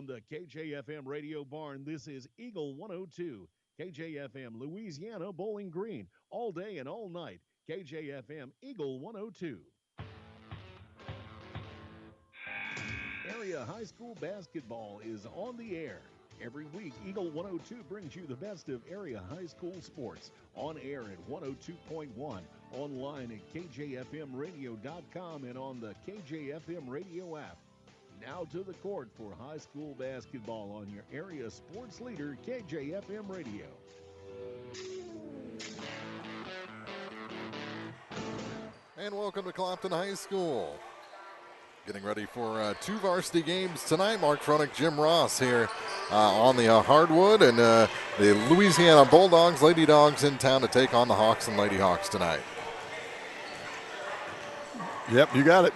From the KJFM Radio Barn, this is Eagle 102. KJFM Louisiana Bowling Green. All day and all night. KJFM Eagle 102. Area high school basketball is on the air. Every week, Eagle 102 brings you the best of area high school sports. On air at 102.1, online at kjfmradio.com, and on the KJFM radio app. Now to the court for high school basketball on your area sports leader, KJFM Radio. And welcome to Clopton High School. Getting ready for two varsity games tonight. Mark Fronick, Jim Ross here on the hardwood, and the Louisiana Bulldogs, Lady Dogs, in town to take on the Hawks and Lady Hawks tonight. Yep, you got it.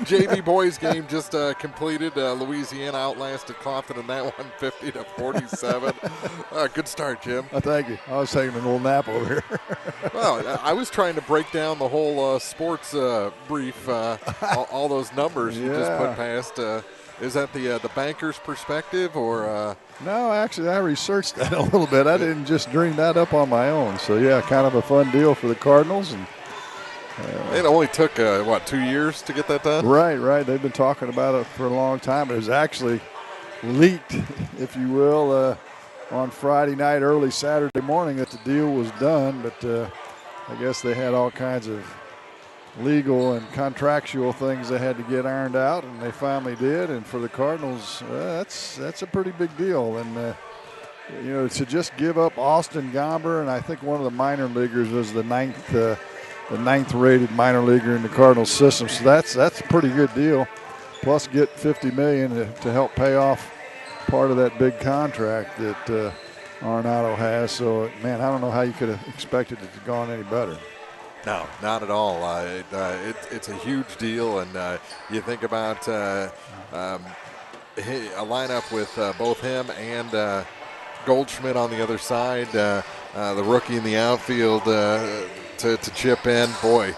JV boys game just completed. Louisiana outlasted Clopton in that one, 50-47. Good start, Jim. Thank you. I was taking a little nap over here. Well, I was trying to break down the whole sports brief, all those numbers you just put past. Is that the banker's perspective, or? No, actually, I researched that a little bit. I didn't just dream that up on my own. So, yeah, kind of a fun deal for the Cardinals. And it only took, 2 years to get that done? Right. They've been talking about it for a long time. It was actually leaked, if you will, on Friday night, early Saturday morning that the deal was done. But I guess they had all kinds of legal and contractual things they had to get ironed out, and they finally did. And for the Cardinals, that's a pretty big deal. And, to just give up Austin Gomber, and I think one of the minor leaguers was the ninth-rated minor leaguer in the Cardinals system. So that's a pretty good deal. Plus get $50 million to help pay off part of that big contract that Arenado has. So, man, I don't know how you could have expected it to have gone any better. No, not at all. It's a huge deal, and you think about a lineup with both him and Goldschmidt on the other side, the rookie in the outfield to chip in. Boy,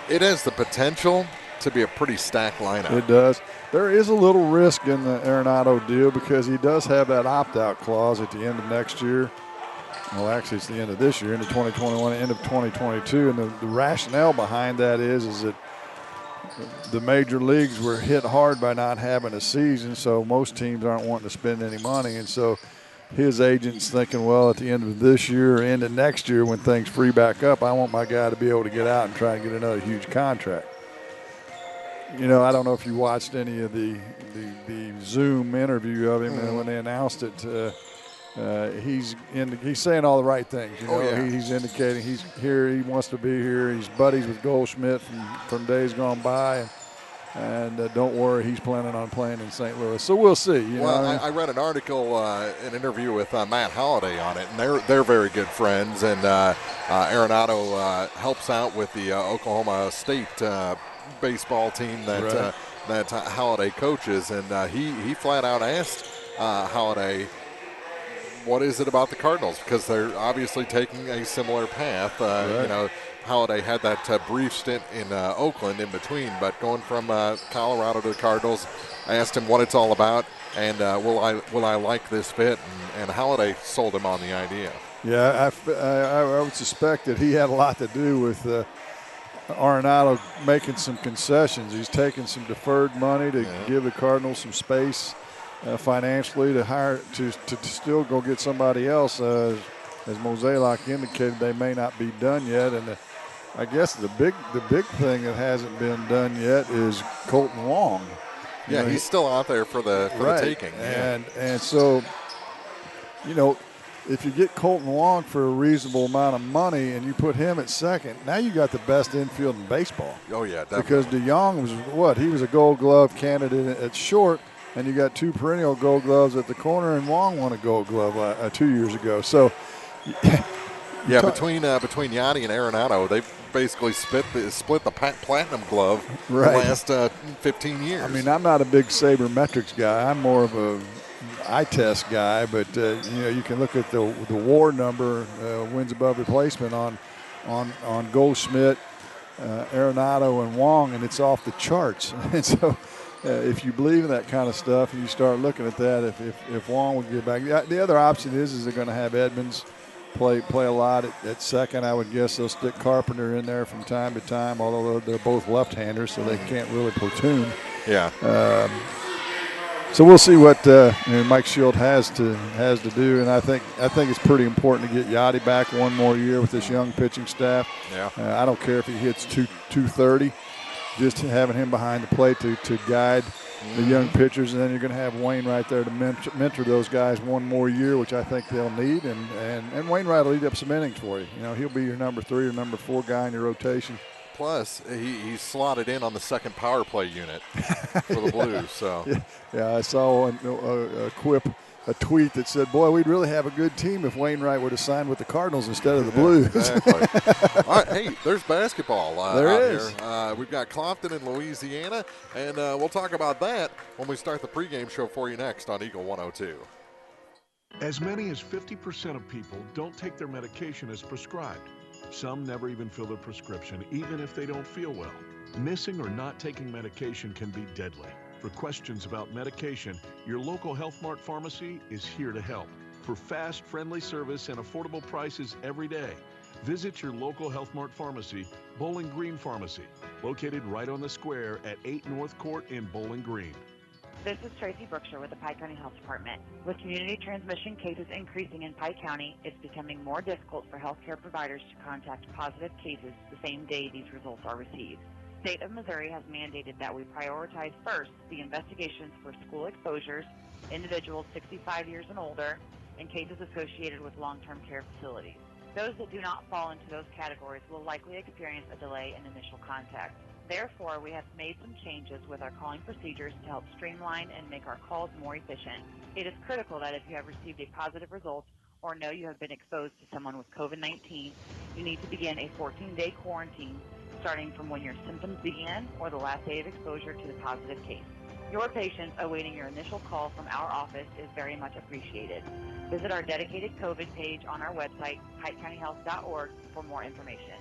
it has the potential to be a pretty stacked lineup. It does. There is a little risk in the Arenado deal because he does have that opt-out clause at the end of next year. Well, actually, it's the end of this year, end of 2021, end of 2022. And the rationale behind that is that the major leagues were hit hard by not having a season, so most teams aren't wanting to spend any money. And so his agent's thinking, well, at the end of this year or end of next year when things free back up, I want my guy to be able to get out and try and get another huge contract. I don't know if you watched any of the Zoom interview of him when they announced it. He's saying all the right things. He's indicating he's here. He wants to be here. He's buddies with Goldschmidt from days gone by, and don't worry, he's planning on playing in St. Louis. So we'll see. I read an article, an interview with Matt Holliday on it, and they're very good friends. And Arenado helps out with the Oklahoma State baseball team that Holliday coaches, and he flat out asked Holliday, what is it about the Cardinals? Because they're obviously taking a similar path. Holliday had that brief stint in Oakland in between, but going from Colorado to the Cardinals, I asked him what it's all about, and will I like this fit? And Holliday sold him on the idea. Yeah, I would suspect that he had a lot to do with Arenado making some concessions. He's taking some deferred money to give the Cardinals some space financially to still go get somebody else. As Mosaic indicated, they may not be done yet. And I guess the big thing that hasn't been done yet is Colton Wong. He's still out there for the taking. And so, if you get Colton Wong for a reasonable amount of money and you put him at second, now you got the best infield in baseball. Oh, yeah, definitely. Because DeYoung was he was a Gold Glove candidate at short, and you got two perennial Gold Gloves at the corner, and Wong won a Gold Glove 2 years ago. So, between Yanni and Arenado, they've basically split the platinum glove the last 15 years. I mean, I'm not a big sabermetrics guy. I'm more of a eye test guy, but you can look at the WAR number, wins above replacement on Goldschmidt, Arenado, and Wong, and it's off the charts. And so if you believe in that kind of stuff and you start looking at that, if Wong would get back, the other option is they're going to have Edmonds play a lot at second. I would guess they'll stick Carpenter in there from time to time, although they're both left-handers, so they can't really platoon. Yeah. So we'll see what Mike Shield has to do, and I think it's pretty important to get Yachty back one more year with this young pitching staff. Yeah. I don't care if he hits 230. Just having him behind the plate to guide the young pitchers, and then you're going to have Wayne right there to mentor those guys one more year, which I think they'll need. And Wainwright will eat up some innings for you. He'll be your number 3 or number 4 guy in your rotation. Plus, he's slotted in on the second power play unit for the Blues. So yeah, I saw a tweet that said, boy, we'd really have a good team if Wainwright would have signed with the Cardinals instead of the Blues. Exactly. All right, hey, there's basketball there out is. Here. We've got Clopton in Louisiana, and we'll talk about that when we start the pregame show for you next on Eagle 102. As many as 50% of people don't take their medication as prescribed. Some never even fill their prescription, even if they don't feel well. Missing or not taking medication can be deadly. For questions about medication, your local Health Mart pharmacy is here to help. For fast, friendly service and affordable prices every day, visit your local Health Mart pharmacy, Bowling Green Pharmacy, located right on the square at 8 North Court in Bowling Green. This is Tracy Brookshire with the Pike County Health Department. With community transmission cases increasing in Pike County, it's becoming more difficult for healthcare providers to contact positive cases the same day these results are received. The state of Missouri has mandated that we prioritize first the investigations for school exposures, individuals 65 years and older, and cases associated with long-term care facilities. Those that do not fall into those categories will likely experience a delay in initial contact. Therefore, we have made some changes with our calling procedures to help streamline and make our calls more efficient. It is critical that if you have received a positive result or know you have been exposed to someone with COVID-19, you need to begin a 14-day quarantine starting from when your symptoms began or the last day of exposure to the positive case. Your patience awaiting your initial call from our office is very much appreciated. Visit our dedicated COVID page on our website, PikeCountyHealth.org, for more information.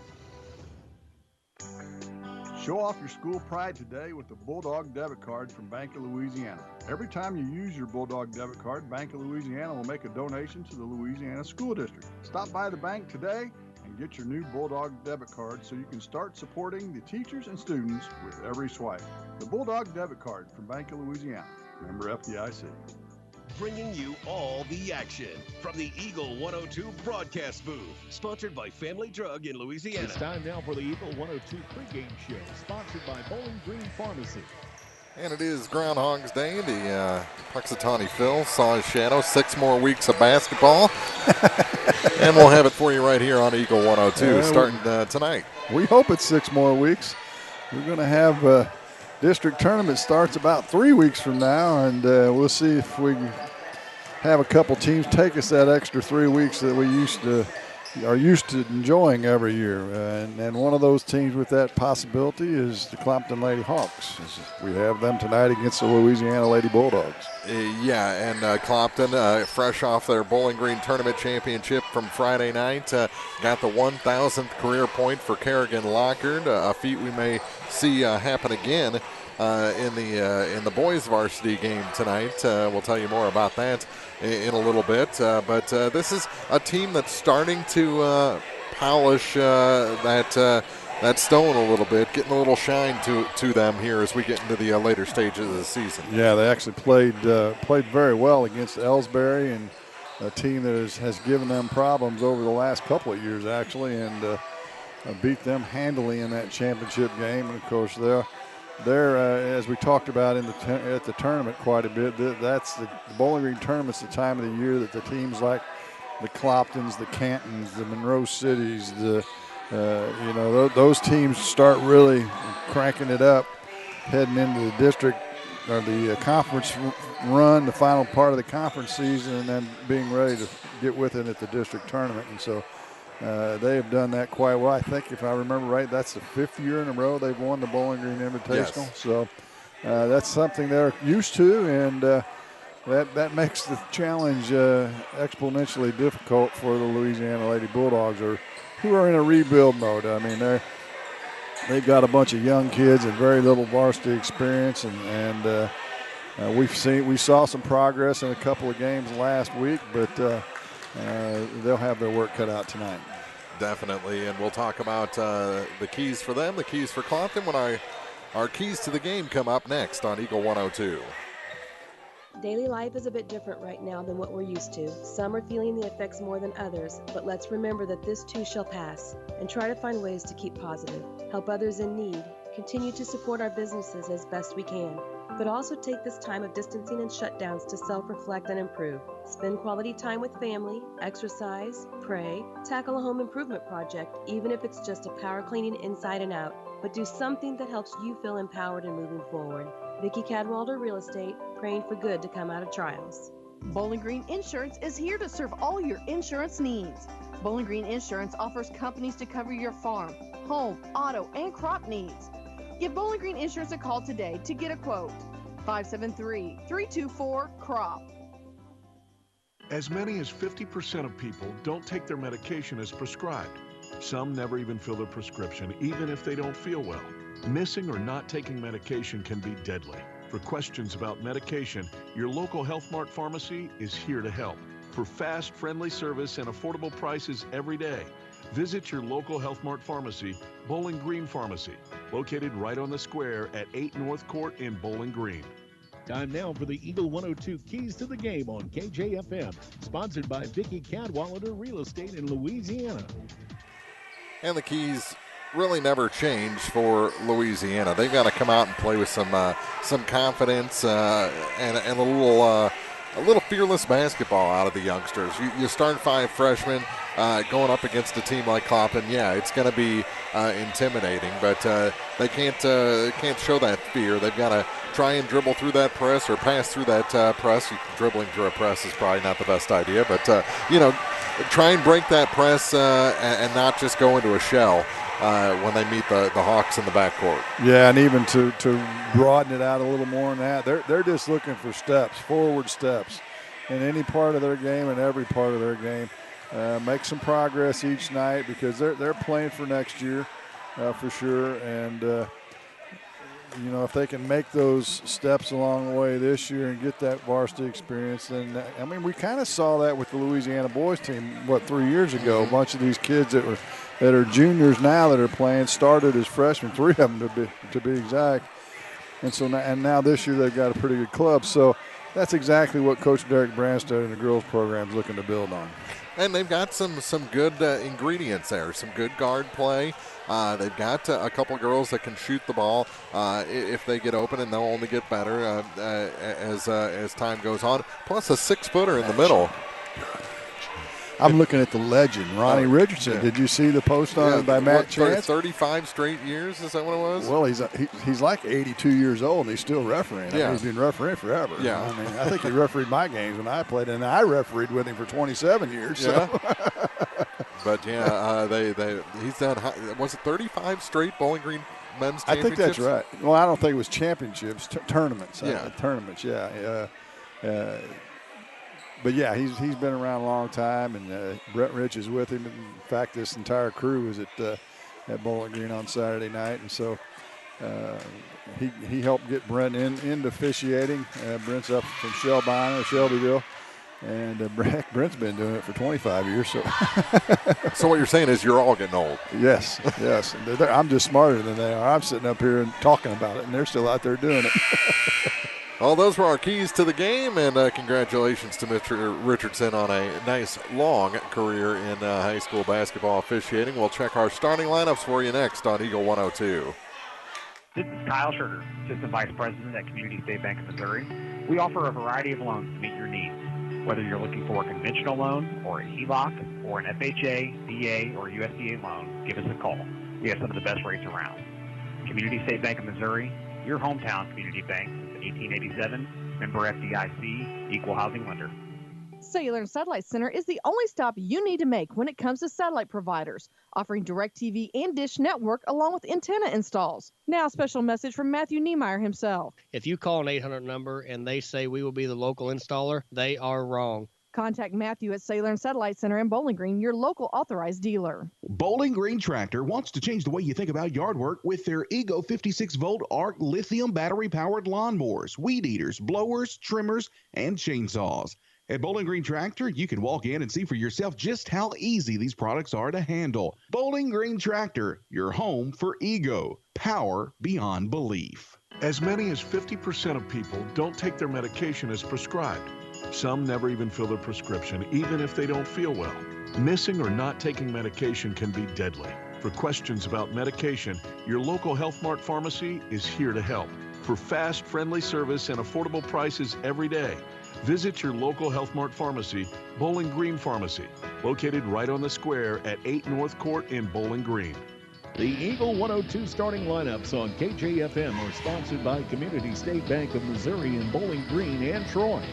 Show off your school pride today with the Bulldog debit card from Bank of Louisiana. Every time you use your Bulldog debit card, Bank of Louisiana will make a donation to the Louisiana School District. Stop by the bank today and get your new Bulldog debit card so you can start supporting the teachers and students with every swipe. The Bulldog debit card from Bank of Louisiana. Member FDIC. Bringing you all the action from the Eagle 102 broadcast booth, sponsored by Family Drug in Louisiana. It's time now for the Eagle 102 pregame show, sponsored by Bowling Green Pharmacy. And it is Groundhog's Day. The Puxatawny Phil saw his shadow. 6 more weeks of basketball. And we'll have it for you right here on Eagle 102 starting tonight. We hope it's 6 more weeks. We're going to have district tournament starts about 3 weeks from now, and we'll see if we can have a couple teams take us that extra 3 weeks that we are used to enjoying every year. And one of those teams with that possibility is the Clopton Lady Hawks. We have them tonight against the Louisiana Lady Bulldogs. Yeah, and Clopton, fresh off their Bowling Green Tournament Championship from Friday night, got the 1,000th career point for Kerrigan Lockard, a feat we may see happen again in the boys varsity game tonight. We'll tell you more about that in a little bit. But this is a team that's starting to polish that stone a little bit, getting a little shine to them here as we get into the later stages of the season. Yeah, they actually played very well against Ellsbury, and a team that has given them problems over the last couple of years, actually, and beat them handily in that championship game. And, of course, they're as we talked about at the tournament quite a bit, that's the Bowling Green tournament's the time of the year that the teams like the Cloptons, the Cantons, the Monroe Cities, those teams start really cranking it up, heading into the district or the conference run, the final part of the conference season, and then being ready to get with it at the district tournament. And so they have done that quite well. I think, if I remember right, that's the 5th year in a row they've won the Bowling Green Invitational. Yes. So that's something they're used to, and that makes the challenge exponentially difficult for the Louisiana Lady Bulldogs, who are in a rebuild mode. I mean, they've got a bunch of young kids and very little varsity experience, and we saw some progress in a couple of games last week, but they'll have their work cut out tonight. Definitely, and we'll talk about the keys for them, the keys for Clopton when our keys to the game come up next on Eagle 102. Daily life is a bit different right now than what we're used to. Some are feeling the effects more than others, but let's remember that this too shall pass and try to find ways to keep positive, help others in need, continue to support our businesses as best we can, but also take this time of distancing and shutdowns to self-reflect and improve. Spend quality time with family, exercise, pray, tackle a home improvement project, even if it's just a power cleaning inside and out, but do something that helps you feel empowered and moving forward. Vicki Cadwalder Real Estate, praying for good to come out of trials. Bowling Green Insurance is here to serve all your insurance needs. Bowling Green Insurance offers companies to cover your farm, home, auto, and crop needs. Give Bowling Green Insurance a call today to get a quote. 573-324-CROP. As many as 50% of people don't take their medication as prescribed. Some never even fill their prescription, even if they don't feel well. Missing or not taking medication can be deadly. For questions about medication, your local Health Mart pharmacy is here to help. For fast, friendly service and affordable prices every day, visit your local Health Mart pharmacy, Bowling Green Pharmacy, located right on the square at 8 North Court in Bowling Green. Time now for the Eagle 102 Keys to the Game on KJFM, sponsored by Vicki Cadwalder Real Estate in Louisiana. And the keys really never change for Louisiana. They've got to come out and play with some confidence and a little fearless basketball out of the youngsters. You start 5 freshmen going up against a team like Clopton. Yeah, it's going to be intimidating, but they can't show that fear. They've got to try and dribble through that press or pass through that press. Dribbling through a press is probably not the best idea, but try and break that press and not just go into a shell when they meet the Hawks in the backcourt. Yeah, and even to broaden it out a little more than that, they're just looking for steps, forward steps, in any part of their game and every part of their game. Make some progress each night because they're playing for next year for sure. And if they can make those steps along the way this year and get that varsity experience, then we kind of saw that with the Louisiana boys team 3 years ago. A bunch of these kids that are juniors now that are playing started as freshmen, 3 of them to be exact. And now this year they've got a pretty good club. So that's exactly what Coach Derek Branstad and the girls program is looking to build on. And they've got some good ingredients there, some good guard play. They've got a couple girls that can shoot the ball if they get open, and they'll only get better as time goes on. Plus a 6-footer in the middle. I'm looking at the legend, Ronnie Richardson. Yeah. Did you see the post on it by Matt Chance? 35 straight years, is that what it was? Well, he's like 82 years old, and he's still refereeing. Yeah. He's been refereeing forever. Yeah. I think he refereed my games when I played, and I refereed with him for 27 years. So. Yeah. But, he's done, was it 35 straight Bowling Green men's championships? I think that's right. Well, I don't think it was championships, tournaments. Tournaments, yeah. But, yeah, he's been around a long time, and Brett Rich is with him. In fact, this entire crew was at Bowling Green on Saturday night, and so he helped get Brent into officiating. Brent's up from Shelbyville, and Brent's been doing it for 25 years. So, so what you're saying is you're all getting old. Yes. I'm just smarter than they are. I'm sitting up here and talking about it, and they're still out there doing it. Well, those were our keys to the game, and congratulations to Mr. Richardson on a nice, long career in high school basketball officiating. We'll check our starting lineups for you next on Eagle 102. This is Kyle Schurter, Assistant Vice President at Community State Bank of Missouri. We offer a variety of loans to meet your needs. Whether you're looking for a conventional loan or a HELOC or an FHA, VA, or USDA loan, give us a call. We have some of the best rates around. Community State Bank of Missouri, your hometown community bank since 1887, member FDIC, equal housing lender. Cellular and Satellite Center is the only stop you need to make when it comes to satellite providers, offering DirecTV and Dish Network along with antenna installs. Now a special message from Matthew Niemeyer himself. If you call an 800 number and they say we will be the local installer, they are wrong. Contact Matthew at Sailor and Satellite Center in Bowling Green, your local authorized dealer. Bowling Green Tractor wants to change the way you think about yard work with their Ego 56-volt ARC lithium battery-powered lawnmowers, weed eaters, blowers, trimmers, and chainsaws. At Bowling Green Tractor, you can walk in and see for yourself just how easy these products are to handle. Bowling Green Tractor, your home for Ego. Power beyond belief. As many as 50% of people don't take their medication as prescribed. Some never even fill their prescription, even if they don't feel well. Missing or not taking medication can be deadly. For questions about medication, your local Health Mart pharmacy is here to help. For fast, friendly service and affordable prices every day, visit your local Health Mart pharmacy, Bowling Green Pharmacy, located right on the square at 8 North Court in Bowling Green. The Eagle 102 starting lineups on KJFM are sponsored by Community State Bank of Missouri in Bowling Green and Troy.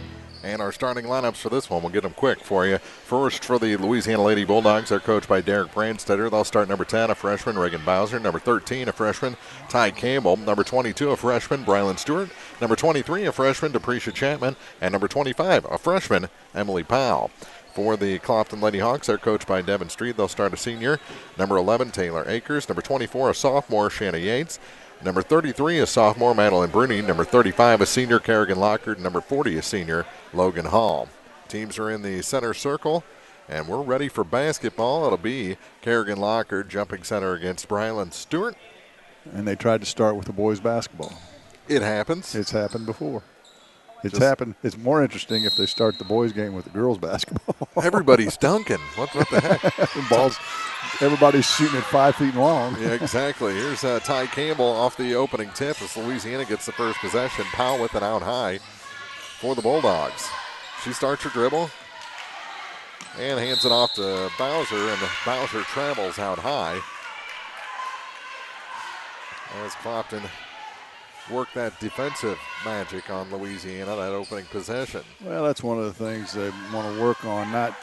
And our starting lineups for this one, we'll get them quick for you. First, for the Louisiana Lady Bulldogs, they're coached by Derek Brandstetter. They'll start number 10, a freshman, Reagan Bowser. Number 13, a freshman, Ty Campbell. Number 22, a freshman, Brylan Stewart. Number 23, a freshman, Deprecia Chapman. And number 25, a freshman, Emily Powell. For the Clopton Lady Hawks, they're coached by Devin Street. They'll start a senior. Number 11, Taylor Akers. Number 24, a sophomore, Shanna Yates. Number 33, a sophomore, Madeline Bruni. Number 35, a senior, Kerrigan Lockard. Number 40, a senior, Logan Hall. Teams are in the center circle, and we're ready for basketball. It'll be Kerrigan Lockard jumping center against Brylan Stewart. And they tried to start with the boys' basketball. It happens. It's happened before. Happened. It's more interesting if they start the boys' game with the girls' basketball. Everybody's dunking. What the heck? Balls. Everybody's shooting at 5 feet long. Yeah, exactly. Here's Ty Campbell off the opening tip as Louisiana gets the first possession. Powell with it out high for the Bulldogs. She starts her dribble and hands it off to Bowser, and Bowser travels out high as Clopton work that defensive magic on Louisiana, that opening possession. Well, that's one of the things they want to work on. Not,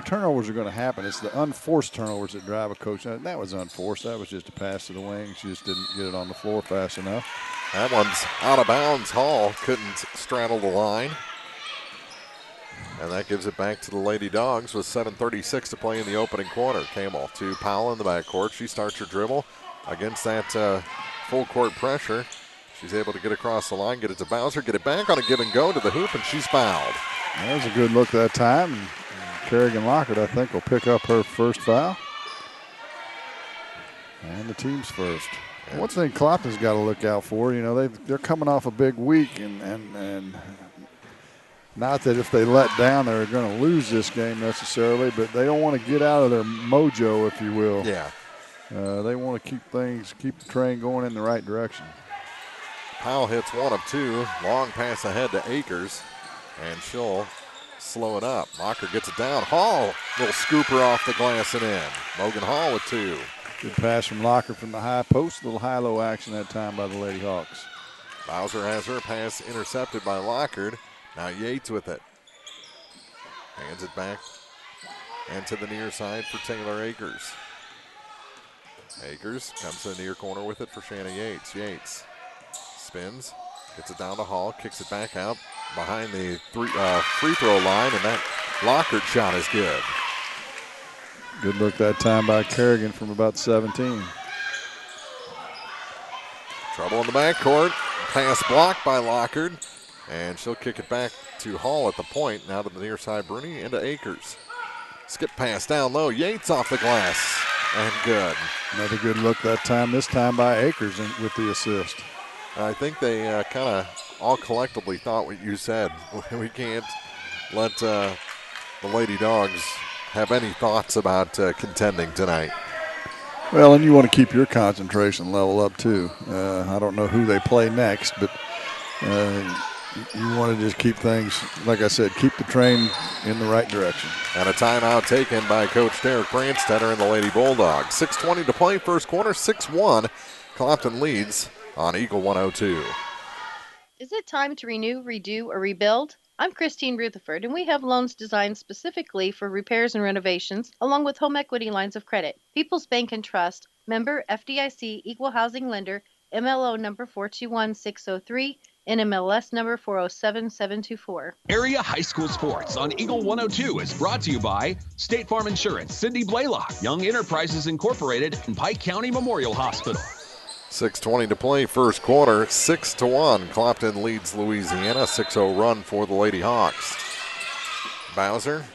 turnovers are going to happen. It's the unforced turnovers that drive a coach. That was unforced. That was just a pass to the wing. She just didn't get it on the floor fast enough. That one's out of bounds. Hall couldn't straddle the line. And that gives it back to the Lady Dogs with 7:36 to play in the opening quarter. Campbell to Powell in the backcourt. She starts her dribble against that full court pressure. She's able to get across the line, get it to Bowser, get it back on a give and go to the hoop, and she's fouled. That was a good look that time. And Kerrigan Lockard, I think, will pick up her first foul. And the team's first. One thing Clopton's got to look out for, they're coming off a big week, and not that if they let down they're going to lose this game necessarily, but they don't want to get out of their mojo, if you will. Yeah. They want to keep the train going in the right direction. Powell hits one of two. Long pass ahead to Akers, and she'll slow it up. Locker gets it down. Hall, little scooper off the glass and in. Logan Hall with two. Good pass from Locker from the high post. A little high-low action that time by the Lady Hawks. Bowser has her pass intercepted by Lockard. Now Yates with it. Hands it back and to the near side for Taylor Akers. Akers comes to the near corner with it for Shanna Yates. Yates spins, gets it down to Hall, kicks it back out behind the free throw line, and that Lockard shot is good. Good look that time by Kerrigan from about 17. Trouble in the backcourt. Pass blocked by Lockard, and she'll kick it back to Hall at the point. Now to the near side, Bruni into Akers. Skip pass down low. Yates off the glass, and good. Another good look that time, this time by Akers with the assist. I think they kind of all collectively thought what you said. We can't let the Lady Dogs have any thoughts about contending tonight. Well, and you want to keep your concentration level up too. I don't know who they play next, but you want to just keep things, like I said, keep the train in the right direction. And a timeout taken by Coach Derek Brandstetter and the Lady Bulldogs. 6:20 to play, first quarter, 6-1. Clopton leads on Eagle 102. Is it time to renew, redo, or rebuild? I'm Christine Rutherford, and we have loans designed specifically for repairs and renovations, along with home equity lines of credit. People's Bank and Trust, member FDIC, Equal Housing Lender, MLO number 421603, NMLS number 407724. Area high school sports on Eagle 102 is brought to you by State Farm Insurance, Cindy Blaylock, Young Enterprises Incorporated, and Pike County Memorial Hospital. 6:20 to play, first quarter, 6-1. Clopton leads Louisiana, 6-0 run for the Lady Hawks. Bowser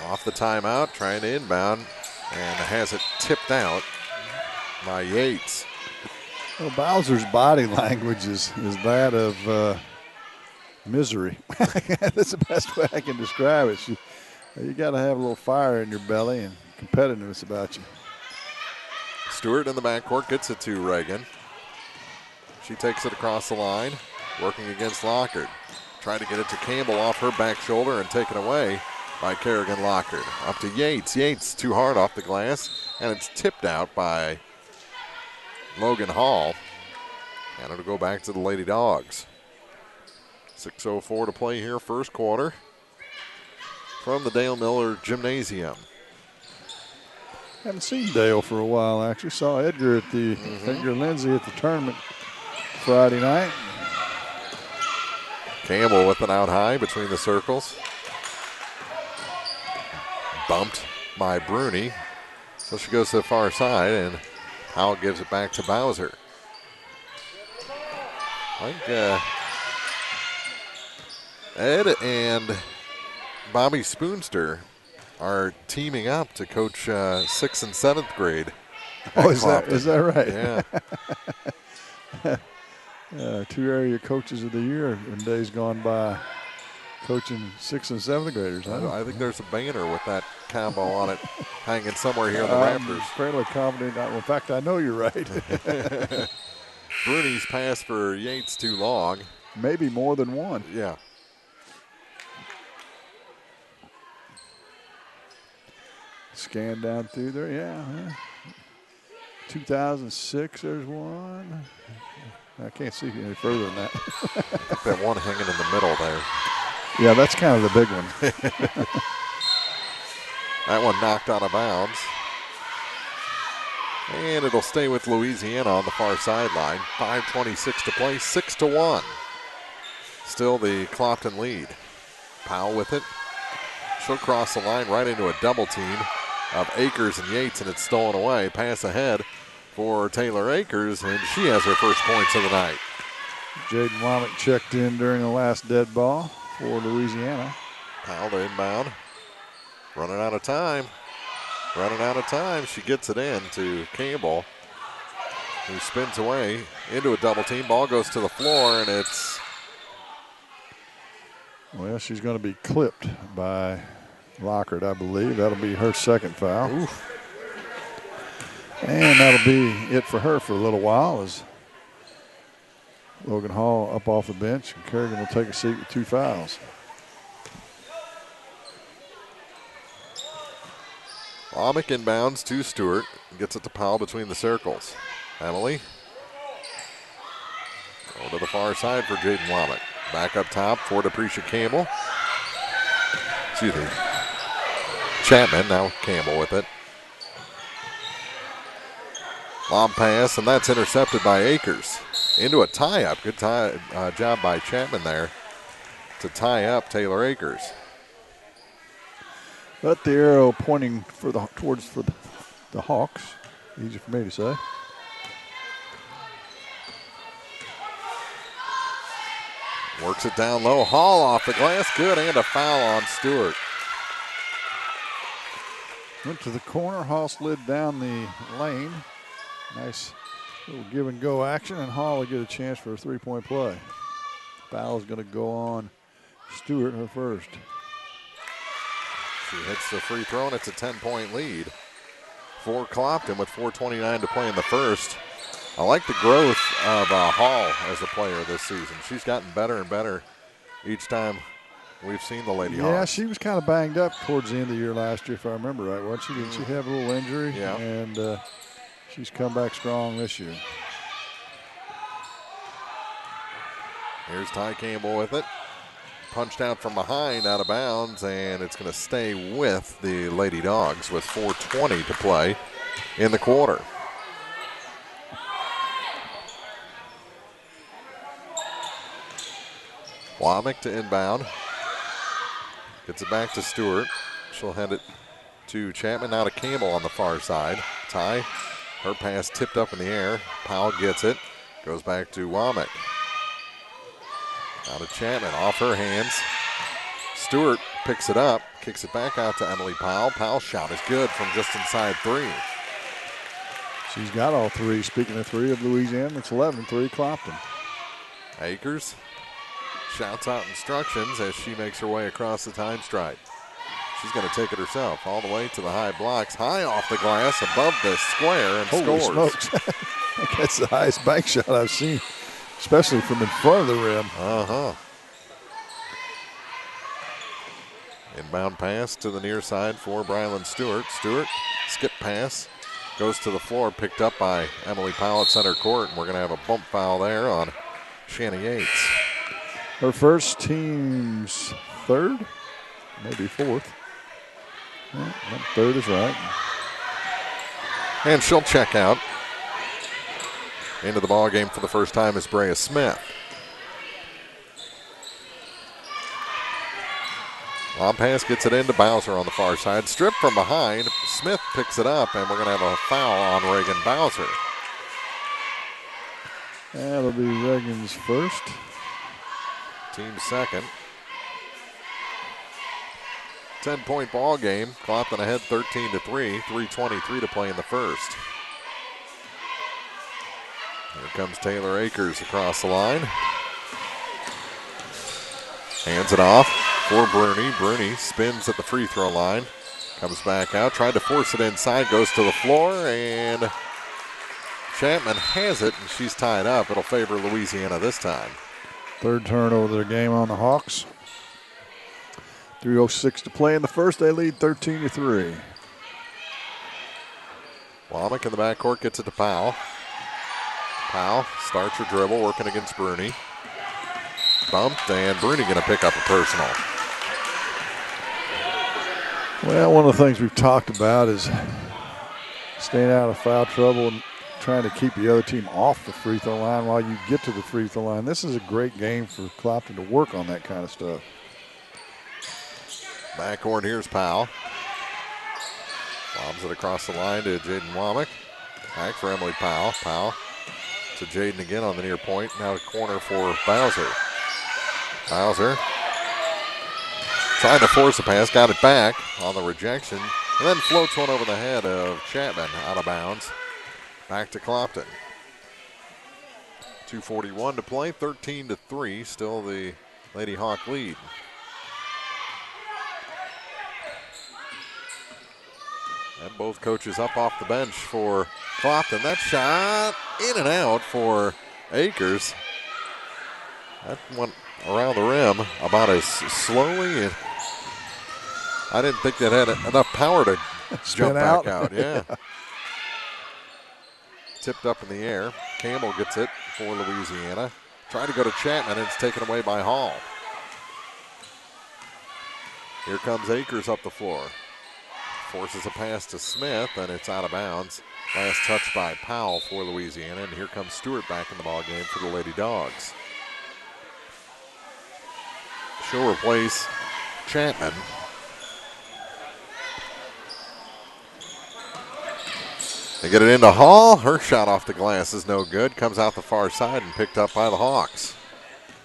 off the timeout, trying to inbound, and has it tipped out by Yates. Well, Bowser's body language is that of misery. That's the best way I can describe it. You got to have a little fire in your belly and competitiveness about you. Stewart in the backcourt gets it to Reagan. She takes it across the line, working against Lockard. Trying to get it to Campbell off her back shoulder and taken away by Kerrigan Lockard. Up to Yates. Yates too hard off the glass, and it's tipped out by Logan Hall. And it'll go back to the Lady Dogs. 6:04 to play here, first quarter. From the Dale Miller Gymnasium. Haven't seen Dale for a while, actually. Saw Edgar at the Edgar Lindsay at the tournament Friday night. Campbell with an out high between the circles. Bumped by Bruni. So she goes to the far side, and Howell gives it back to Bowser. I think Ed and Bobby Spoonster are teaming up to coach 6th and 7th grade. Oh, is that right? Yeah. 2 area coaches of the year in days gone by, coaching 6th and 7th graders. I think there's a banner with that combo on it hanging somewhere here in the rafters. I'm fairly confident. In fact, I know you're right. Bruni's pass for Yates too long. Maybe more than one. Yeah. Scan down through there, yeah. 2006, there's one. I can't see any further than that. I think that one hanging in the middle there. Yeah, that's kind of the big one. That one knocked out of bounds. And it'll stay with Louisiana on the far sideline. 5:26 to play, 6-1. Still the Clopton lead. Powell with it. She'll cross the line right into a double team of Akers and Yates, and it's stolen away. Pass ahead for Taylor Akers, and she has her first points of the night. Jaden Womack checked in during the last dead ball for Louisiana. Powell to inbound. Running out of time. Running out of time. She gets it in to Campbell, who spins away into a double team. Ball goes to the floor, and it's... Well, she's going to be clipped by Lockard, I believe. That'll be her second foul. Oof. And that'll be it for her for a little while as Logan Hall up off the bench, and Kerrigan will take a seat with 2 fouls. Womack inbounds to Stewart. Gets it to Powell between the circles. Emily. Go to the far side for Jaden Womack. Back up top for Deprecia Campbell. Excuse me. Chapman, now Campbell with it. Long pass, and that's intercepted by Akers. Into a tie-up. Good job by Chapman there to tie up Taylor Akers. But the arrow pointing towards the Hawks. Easy for me to say. Works it down low. Hall off the glass. Good, and a foul on Stewart. Went to the corner. Hall slid down the lane. Nice little give and go action, and Hall will get a chance for a 3-point play. Foul is going to go on Stewart, her first. She hits the free throw, and it's a 10-point lead for Clopton with 4:29 to play in the first. I like the growth of Hall as a player this season. She's gotten better and better each time we've seen the Lady Hawks. Yeah, she was kind of banged up towards the end of the year last year, if I remember right. Wasn't she? Didn't she have a little injury? Yeah. And she's come back strong this year. Here's Ty Campbell with it. Punched out from behind, out of bounds, and it's going to stay with the Lady Dogs with 4:20 to play in the quarter. Womack to inbound. Gets it back to Stewart. She'll hand it to Chapman, now to Campbell on the far side. Ty, her pass tipped up in the air. Powell gets it. Goes back to Womack. Now to Chapman, off her hands. Stewart picks it up, kicks it back out to Emily Powell. Powell's shot is good from just inside 3. She's got all 3. Speaking of 3 of Louisiana, it's 11-3 Clopton. Akers shouts out instructions as she makes her way across the time stripe. She's going to take it herself all the way to the high blocks, high off the glass, above the square, and Holy scores. Smokes. I think that's the highest bank shot I've seen, especially from in front of the rim. Inbound pass to the near side for Brylan Stewart. Stewart, skip pass, goes to the floor, picked up by Emily Powell at center court, and we're going to have a bump foul there on Shanna Yates. Her first, team's 3rd, maybe 4th. Yeah, 3rd is right. And she'll check out. Into the ball game for the first time is Brea Smith. Lob pass gets it into Bowser on the far side. Stripped from behind. Smith picks it up, and we're going to have a foul on Reagan Bowser. That'll be Reagan's first. Team's second. 10-point ball game. Clopton ahead 13-3. 3:23 to play in the first. Here comes Taylor Akers across the line. Hands it off for Bruni. Bruni spins at the free throw line. Comes back out. Tried to force it inside. Goes to the floor. And Chapman has it. And she's tied up. It'll favor Louisiana this time. 3rd turnover of their game on the Hawks. 3:06 to play in the first. They lead 13-3. Womack in the backcourt gets it to Powell. Powell starts her dribble, working against Bruni. Bumped, and Bruni going to pick up a personal. Well, one of the things we've talked about is staying out of foul trouble and trying to keep the other team off the free throw line while you get to the free throw line. This is a great game for Clopton to work on that kind of stuff. Backcourt, here's Powell. Lobs it across the line to Jaden Womack. Back for Emily Powell. Powell to Jaden again on the near point. Now to corner for Bowser. Bowser trying to force a pass, got it back on the rejection, and then floats one over the head of Chapman out of bounds. Back to Clopton. 2:41 to play, 13-3, still the Lady Hawk lead. And both coaches up off the bench for Clopton. That shot in and out for Akers. That went around the rim about as slowly. And I didn't think that had enough power to jump back out. Yeah. Tipped up in the air. Campbell gets it for Louisiana. Trying to go to Chapman, and it's taken away by Hall. Here comes Akers up the floor. Forces a pass to Smith, and it's out of bounds. Last touch by Powell for Louisiana, and here comes Stewart back in the ball game for the Lady Dogs. She'll replace Chapman. They get it into Hall. Her shot off the glass is no good. Comes out the far side and picked up by the Hawks.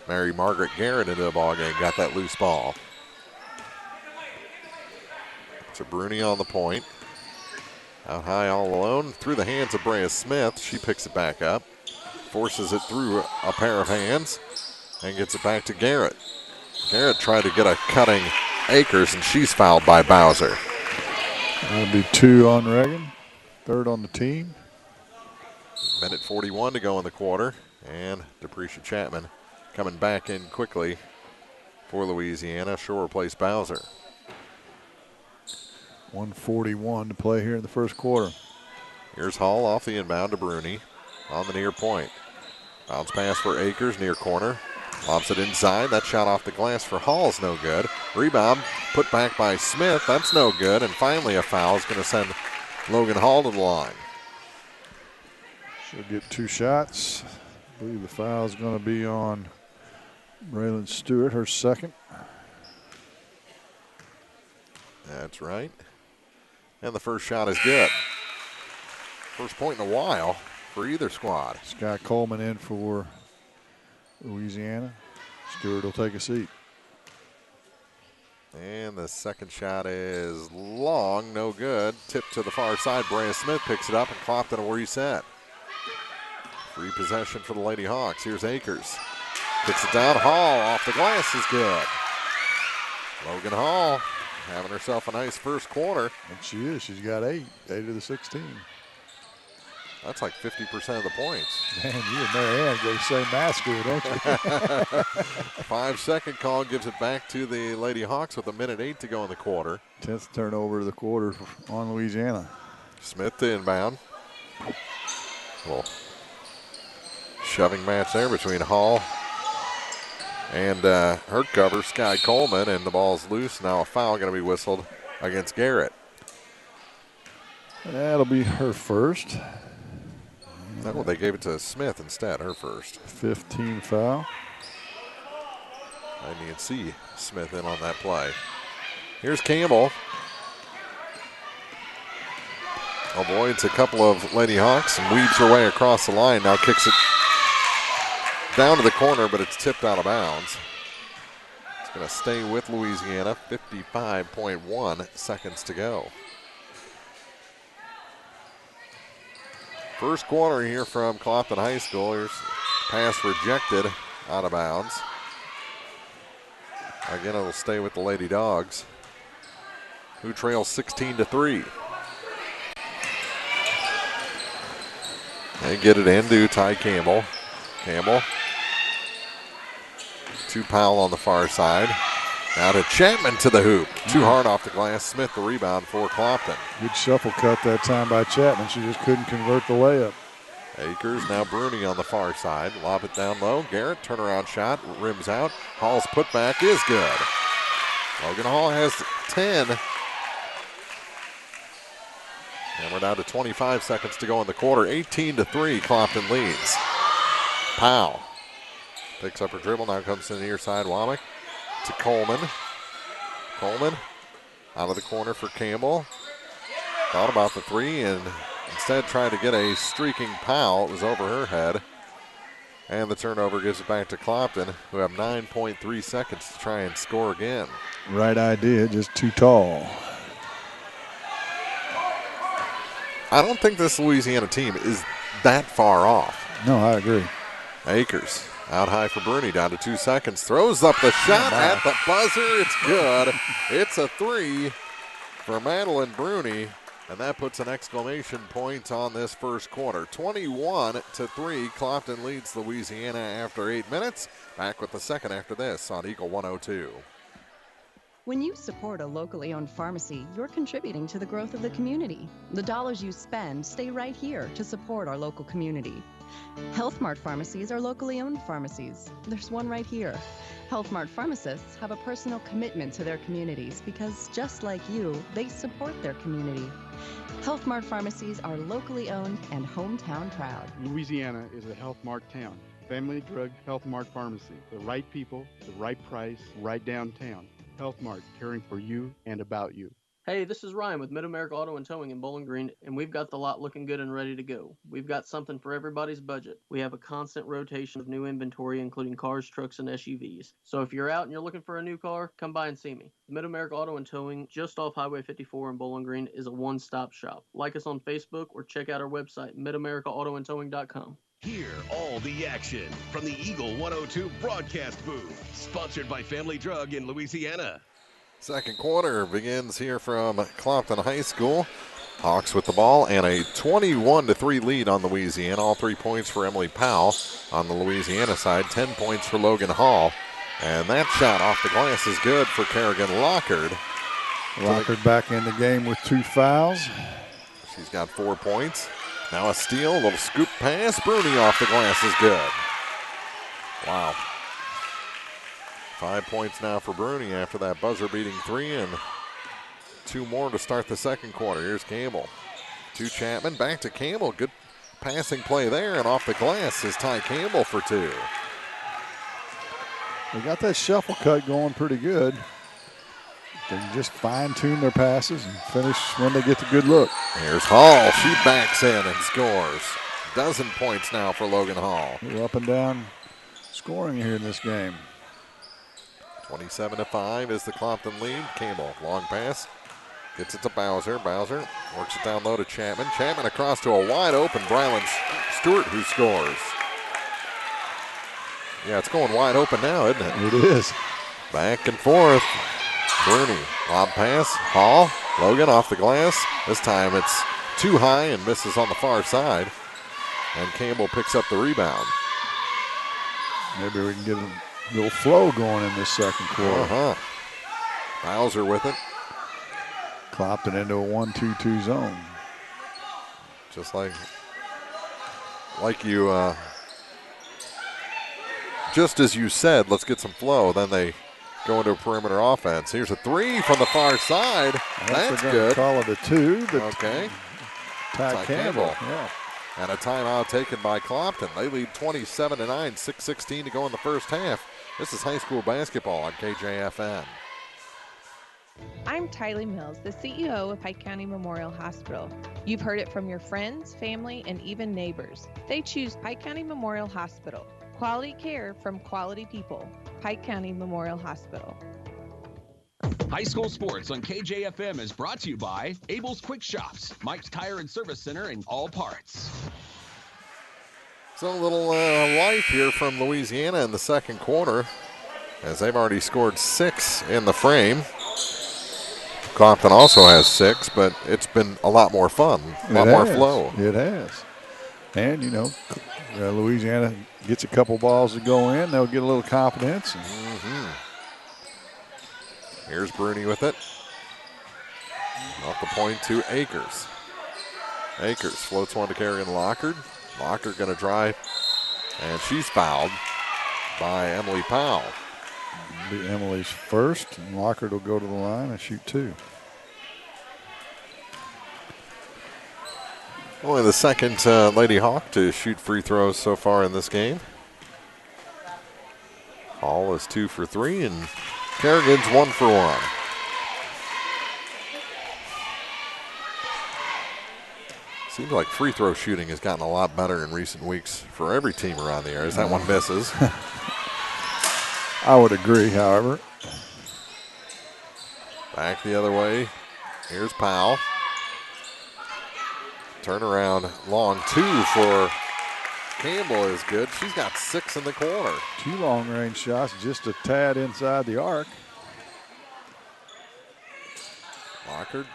Mary Margaret Garrett into the ball game. Got that loose ball. To Bruni on the point. Out high all alone. Through the hands of Brea Smith. She picks it back up. Forces it through a pair of hands. And gets it back to Garrett. Garrett tried to get a cutting Akers, and she's fouled by Bowser. That'll be 2 on Reagan. 3rd on the team. Minute 41 to go in the quarter. And Deprecia Chapman coming back in quickly for Louisiana. She'll replace Bowser. 1:41 to play here in the first quarter. Here's Hall off the inbound to Bruni on the near point. Bounce pass for Akers, near corner. Lobs it inside. That shot off the glass for Hall's no good. Rebound put back by Smith. That's no good. And finally a foul is going to send Logan Hall to the line. She'll get 2 shots. I believe the foul is going to be on Braylon Stewart, her second. That's right. And the first shot is good. First point in a while for either squad. Sky Coleman in for Louisiana. Stewart will take a seat. And the second shot is long, no good. Tip to the far side. Brea Smith picks it up, and Clopton will reset. Free possession for the Lady Hawks. Here's Akers. Kicks it down. Hall off the glass is good. Logan Hall having herself a nice first quarter. And she is. She's got 8 of the 16. That's like 50% of the points. Man, you and Mary Ann go to the same math school, don't you? 5-second call gives it back to the Lady Hawks with 1:08 to go in the quarter. 10th turnover of the quarter on Louisiana. Smith to inbound. Little shoving match there between Hall and her cover, Sky Coleman, and the ball's loose. Now a foul going to be whistled against Garrett. That'll be her first. No, they gave it to Smith instead, her first. 15 foul. I didn't see Smith in on that play. Here's Campbell. Avoids a couple of Lady Hawks and weaves her way across the line. Now kicks it down to the corner, but it's tipped out of bounds. It's going to stay with Louisiana. 55.1 seconds to go. First quarter here from Clopton High School. Here's pass rejected out of bounds. Again, it'll stay with the Lady Dogs, who trail 16-3. They get it into Ty Campbell. Campbell to Powell on the far side. Now to Chapman to the hoop. Too hard off the glass. Smith the rebound for Clopton. Good shuffle cut that time by Chapman. She just couldn't convert the layup. Akers, now Bruni on the far side. Lob it down low. Garrett, turnaround shot, rims out. Hall's putback is good. Logan Hall has 10. And we're down to 25 seconds to go in the quarter. 18-3, Clopton leads. Powell picks up her dribble. Now comes to the near side. Womack to Coleman. Coleman out of the corner for Campbell. Thought about the three and instead tried to get a streaking Powell. It was over her head. And the turnover gives it back to Clopton, who have 9.3 seconds to try and score again. Right idea, just too tall. I don't think this Louisiana team is that far off. No, I agree. Akers out high for Bruni, down to 2 seconds. Throws up the shot at the buzzer. It's good. It's a three for Madeline Bruni, and that puts an exclamation point on this first quarter. 21-3, Clopton leads Louisiana after 8 minutes. Back with the second after this on Eagle 102. When you support a locally owned pharmacy, you're contributing to the growth of the community. The dollars you spend stay right here to support our local community. Health Mart pharmacies are locally owned pharmacies. There's one right here. Health Mart pharmacists have a personal commitment to their communities because, just like you, they support their community. Health Mart pharmacies are locally owned and hometown proud. Louisiana is a Health Mart town. Family Drug Health Mart Pharmacy. The right people, the right price, right downtown. Health Mart, caring for you and about you. Hey, this is Ryan with Mid-America Auto and Towing in Bowling Green, and we've got the lot looking good and ready to go. We've got something for everybody's budget. We have a constant rotation of new inventory, including cars, trucks, and SUVs. So if you're out and you're looking for a new car, come by and see me. Mid-America Auto and Towing, just off Highway 54 in Bowling Green, is a one-stop shop. Like us on Facebook or check out our website, midamericaautoandtowing.com. Hear all the action from the Eagle 102 broadcast booth, sponsored by Family Drug in Louisiana. Second quarter begins here from Clopton High School. Hawks with the ball and a 21-3 lead on Louisiana. All 3 points for Emily Powell on the Louisiana side. 10 points for Logan Hall. And that shot off the glass is good for Kerrigan Lockard. Lockard back in the game with 2 fouls. She's got 4 points. Now a steal, a little scoop pass. Bruni off the glass is good. Wow. 5 points now for Bruni after that buzzer-beating 3, and 2 more to start the second quarter. Here's Campbell to Chapman, back to Campbell. Good passing play there, and off the glass is Ty Campbell for 2. They got that shuffle cut going pretty good. They can just fine-tune their passes and finish when they get the good look. Here's Hall. She backs in and scores. Dozen points now for Logan Hall. Up and down scoring here in this game. 27-5 is the Clopton lead. Campbell, long pass. Gets it to Bowser. Bowser works it down low to Chapman. Chapman across to a wide open Brylan Stewart, who scores. Yeah, it's going wide open now, isn't it? It is. Back and forth. Bruni, lob pass. Hall, Logan off the glass. This time it's too high and misses on the far side. And Campbell picks up the rebound. Maybe we can get a little flow going in this second quarter. Bowser with it. Clopton into a 1-2-2 zone. Just like you, just as you said, let's get some flow. Then they go into a perimeter offense. Here's a three from the far side. That's good. Call it a two. Okay. Ty Campbell. Yeah. And a timeout taken by Clopton. They lead 27-9, 6:16 to go in the first half. This is high school basketball on KJFN. I'm Tylee Mills, the CEO of Pike County Memorial Hospital. You've heard it from your friends, family, and even neighbors. They choose Pike County Memorial Hospital. Quality care from quality people. Pike County Memorial Hospital. High school sports on KJFM is brought to you by Abel's Quick Shops, Mike's Tire and Service Center, and All Parts. So a little life here from Louisiana in the second quarter, as they've already scored 6 in the frame. Clopton also has 6, but it's been a lot more fun, a lot more flow. It has. And, Louisiana gets a couple balls to go in. They'll get a little confidence. Here's Bruni with it. Off the point to Akers. Akers floats one to Kerrigan Lockard. Lockard going to drive, and she's fouled by Emily Powell. Be Emily's first, and Lockard will go to the line and shoot 2. Only the second Lady Hawk to shoot free throws so far in this game. Hall is 2 for 3, and Kerrigan's 1 for 1. Seems like free throw shooting has gotten a lot better in recent weeks for every team around the area. As that one misses. I would agree, however. Back the other way. Here's Powell. Turnaround long 2 for Campbell is good. She's got 6 in the corner. 2 long-range shots, just a tad inside the arc. Lockard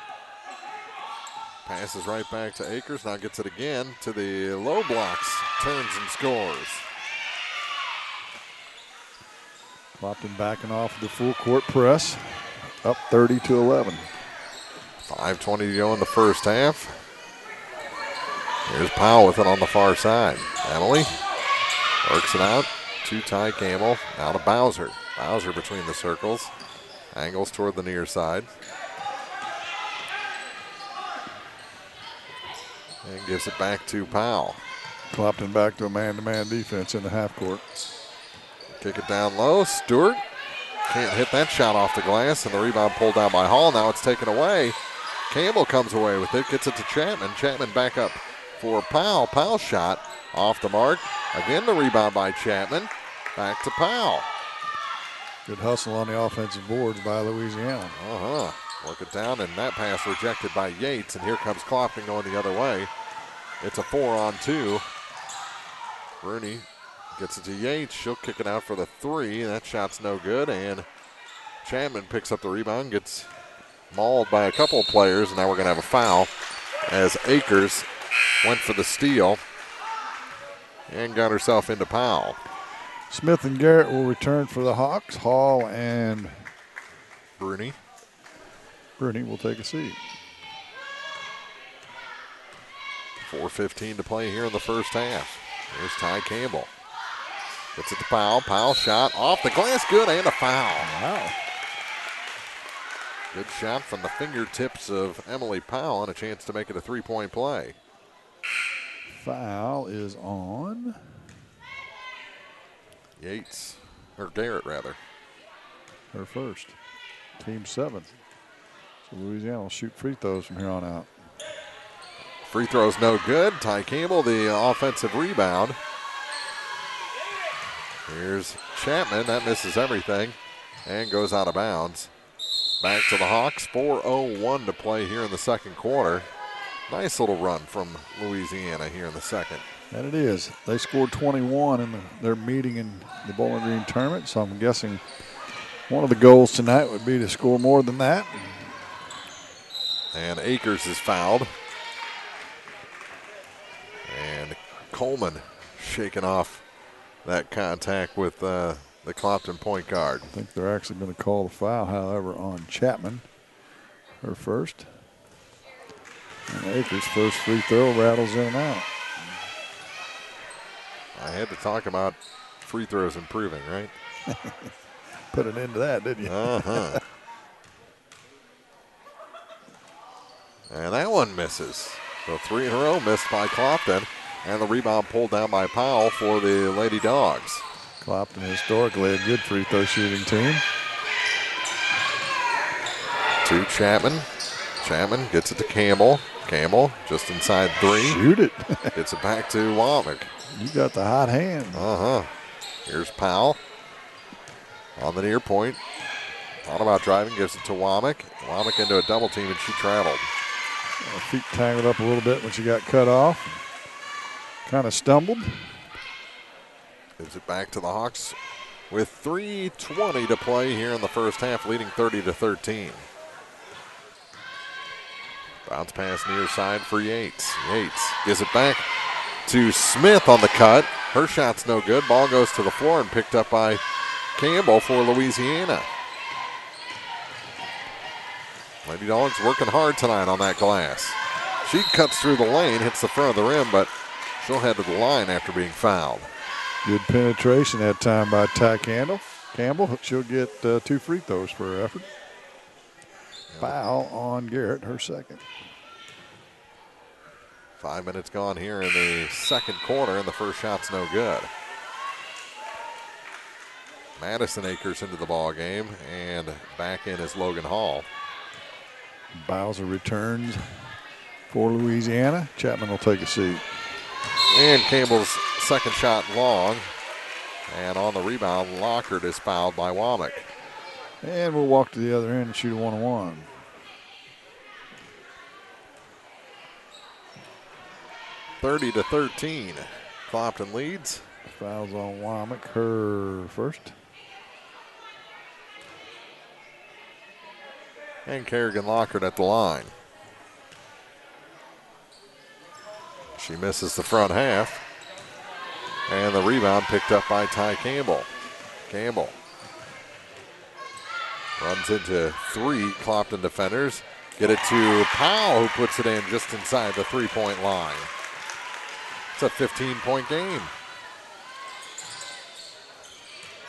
passes right back to Akers. Now gets it again to the low blocks. Turns and scores. Clopton backing off the full court press. Up 30-11. 5:20 to go in the first half. Here's Powell with it on the far side. Emily works it out to Ty Campbell. Now to Bowser. Bowser between the circles. Angles toward the near side. And gives it back to Powell. Clopton back to a man-to-man defense in the half court. Kick it down low. Stewart can't hit that shot off the glass, and the rebound pulled down by Hall. Now it's taken away. Campbell comes away with it, gets it to Chapman. Chapman back up for Powell. Powell shot off the mark. Again, the rebound by Chapman. Back to Powell. Good hustle on the offensive boards by Louisiana. Work it down, and that pass rejected by Yates, and here comes Clopton going the other way. It's a 4-on-2. Bruni gets it to Yates. She'll kick it out for the 3. That shot's no good, and Chapman picks up the rebound, gets mauled by a couple of players, and now we're going to have a foul as Akers went for the steal and got herself into Powell. Smith and Garrett will return for the Hawks. Hall and Bruni will take a seat. 4:15 to play here in the first half. Here's Ty Campbell. Gets it to Powell. Powell shot off the glass. Good, and a foul. Wow. Good shot from the fingertips of Emily Powell and a chance to make it a 3-point play. Foul is on Yates. or Garrett rather. Her first. Team 7th. So Louisiana will shoot free throws from here on out. Free throw's no good. Ty Campbell, the offensive rebound. Here's Chapman. That misses everything and goes out of bounds. Back to the Hawks. 4:01 to play here in the second quarter. Nice little run from Louisiana here in the second. And it is. They scored 21 in their meeting in the Bowling Green tournament, so I'm guessing one of the goals tonight would be to score more than that. And Akers is fouled. And Coleman shaking off that contact with the Clopton point guard. I think they're actually going to call the foul, however, on Chapman. Her first. And Akers' first free throw rattles in and out. I had to talk about free throws improving, right? Put an end to that, didn't you? Uh-huh. And that one misses. So 3 in a row missed by Clopton. And the rebound pulled down by Powell for the Lady Dogs. Clopton historically a good free throw shooting team. To Chapman. Chapman gets it to Campbell. Campbell just inside 3. Shoot it. Gets it back to Womack. You got the hot hand. Uh-huh. Here's Powell on the near point. Thought about driving, gives it to Womack. Womack into a double team, and she traveled. Her feet tangled up a little bit when she got cut off. Kind of stumbled. Gives it back to the Hawks with 3:20 to play here in the first half, leading 30-13. Bounce pass near side for Yates. Yates gives it back to Smith on the cut. Her shot's no good. Ball goes to the floor and picked up by Campbell for Louisiana. Lady Dogs working hard tonight on that glass. She cuts through the lane, hits the front of the rim, but she'll head to the line after being fouled. Good penetration that time by Ty Campbell. She'll get 2 free throws for her effort. Foul on Garrett, her second. 5 minutes gone here in the second quarter, and the first shot's no good. Madison Akers into the ball game, and back in is Logan Hall. Bowser returns for Louisiana. Chapman will take a seat. And Campbell's second shot long. And on the rebound, Lockhart is fouled by Womack. And we'll walk to the other end and shoot a 1-on-1. (30-13). Clopton leads. Fouls on Womack, her first. And Kerrigan Lockhart at the line. She misses the front half. And the rebound picked up by Ty Campbell. Campbell runs into 3 Clopton defenders. Get it to Powell, who puts it in just inside the 3-point line. It's a 15-point game.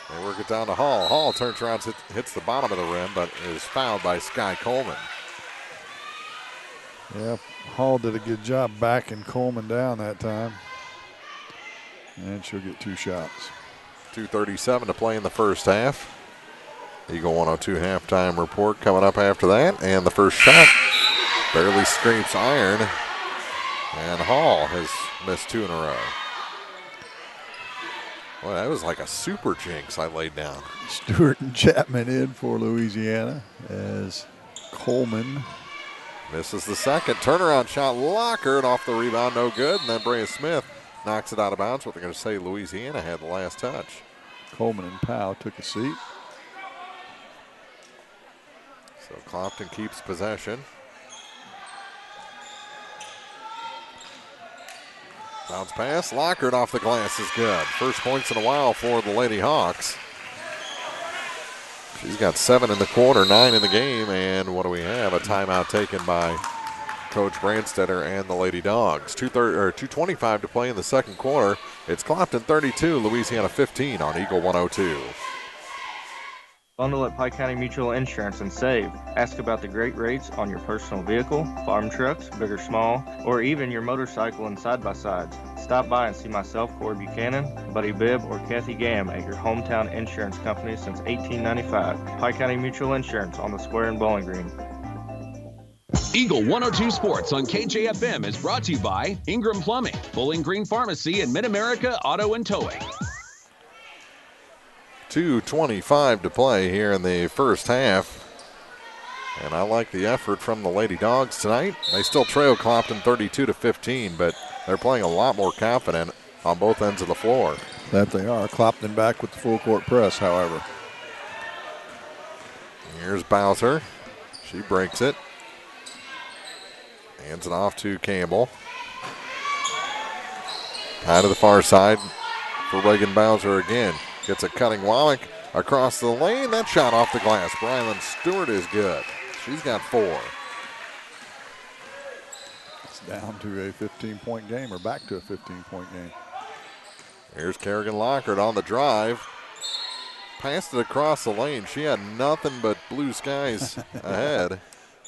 They work it down to Hall. Hall turns around, hits the bottom of the rim, but is fouled by Sky Coleman. Yeah, Hall did a good job backing Coleman down that time. And she'll get 2 shots. 2:37 to play in the first half. Eagle 102 halftime report coming up after that. And the first shot barely scrapes iron. And Hall has missed 2 in a row. Well, that was like a super jinx I laid down. Stewart and Chapman in for Louisiana as Coleman misses the second. Turnaround shot, Lockhart off the rebound, no good. And then Brea Smith knocks it out of bounds. What they're going to say, Louisiana had the last touch. Coleman and Powell took a seat. So Clopton keeps possession. Bounce pass, Lockhart off the glass is good. First points in a while for the Lady Hawks. She's got 7 in the quarter, 9 in the game, and what do we have? A timeout taken by Coach Brandstetter and the Lady Dogs. 2:25 to play in the second quarter. It's Clopton 32, Louisiana 15 on Eagle 102. Bundle at Pike County Mutual Insurance and save. Ask about the great rates on your personal vehicle, farm trucks, big or small, or even your motorcycle and side-by-sides. Stop by and see myself, Corey Buchanan, Buddy Bibb, or Kathy Gamm at your hometown insurance company since 1895. Pike County Mutual Insurance on the square in Bowling Green. Eagle 102 Sports on KJFM is brought to you by Ingram Plumbing, Bowling Green Pharmacy, and Mid-America Auto and Towing. 2:25 to play here in the first half. And I like the effort from the Lady Dogs tonight. They still trail Clopton 32-15, but they're playing a lot more confident on both ends of the floor. That they are. Clopton back with the full court press, however. Here's Bowser. She breaks it. Hands it off to Campbell. Out to the far side for Reagan Bowser again. Gets a cutting Womack across the lane. That shot off the glass. Brylan Stewart is good. She's got 4. It's down to a 15-point game, or back to a 15-point game. Here's Kerrigan Lockhart on the drive. Passed it across the lane. She had nothing but blue skies ahead.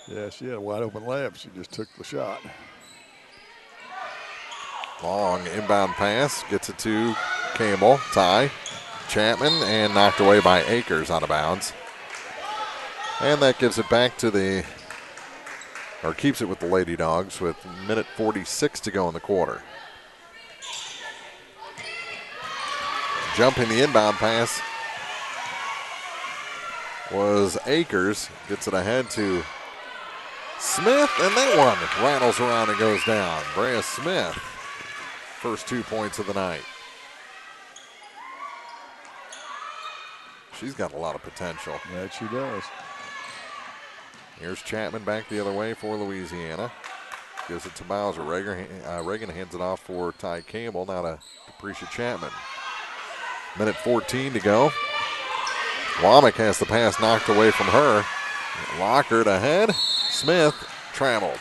Yeah, she had a wide open layup. She just took the shot. Long inbound pass. Gets it to Campbell. Ty Chapman, and knocked away by Akers out of bounds. And that gives it back to keeps it with the Lady Dogs with minute 46 to go in the quarter. Jumping the inbound pass was Akers. Gets it ahead to Smith, and that one rattles around and goes down. Brea Smith, first 2 points of the night. She's got a lot of potential. Yeah, she does. Here's Chapman back the other way for Louisiana. Gives it to Bowser. Reagan hands it off for Ty Campbell. Now to Capricia Chapman. Minute 14 to go. Womack has the pass knocked away from her. Lockhart ahead. Smith traveled.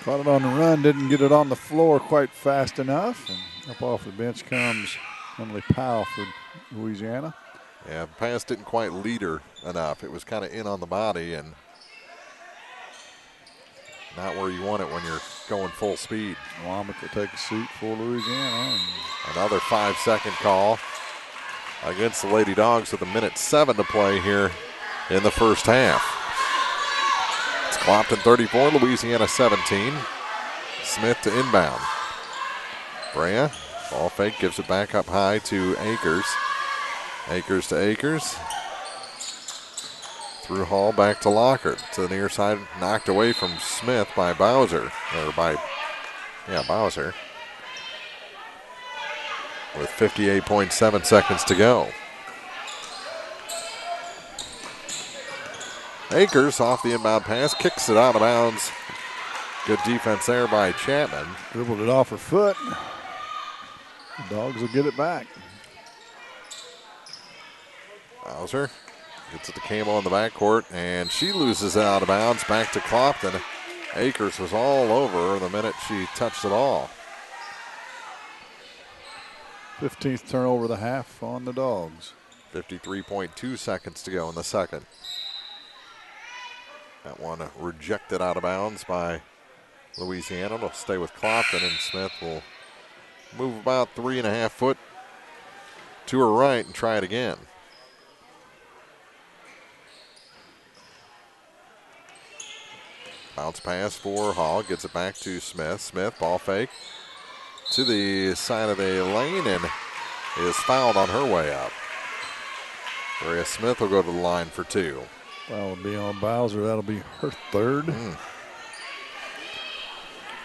Caught it on the run, didn't get it on the floor quite fast enough. And up off the bench comes Emily Powell for Louisiana. Yeah, the pass didn't quite lead her enough. It was kind of in on the body and not where you want it when you're going full speed. Womack will take a seat for Louisiana. Another 5-second call against the Lady Dogs with a minute 7 to play here in the first half. It's Clopton 34, Louisiana 17. Smith to inbound. Brea, ball fake, gives it back up high to Akers. Akers to Akers. Through Hall, back to Lockhart. To the near side, knocked away from Smith by Bowser. Bowser. With 58.7 seconds to go. Akers off the inbound pass, kicks it out of bounds. Good defense there by Chapman. Dribbled it off her foot. The Dogs will get it back. Bowser gets it to Campbell in the backcourt, and she loses it out of bounds. Back to Clopton. Akers was all over her the minute she touched it all. 15th turnover of the half on the Dogs. 53.2 seconds to go in the second. That one rejected out of bounds by Louisiana. It'll stay with Clopton, and Smith will move about 3.5 foot to her right and try it again. Bounce pass for Hall, gets it back to Smith. Smith, ball fake to the side of the lane and is fouled on her way up. Brea Smith will go to the line for 2. That'll be on Bowser. That'll be her third.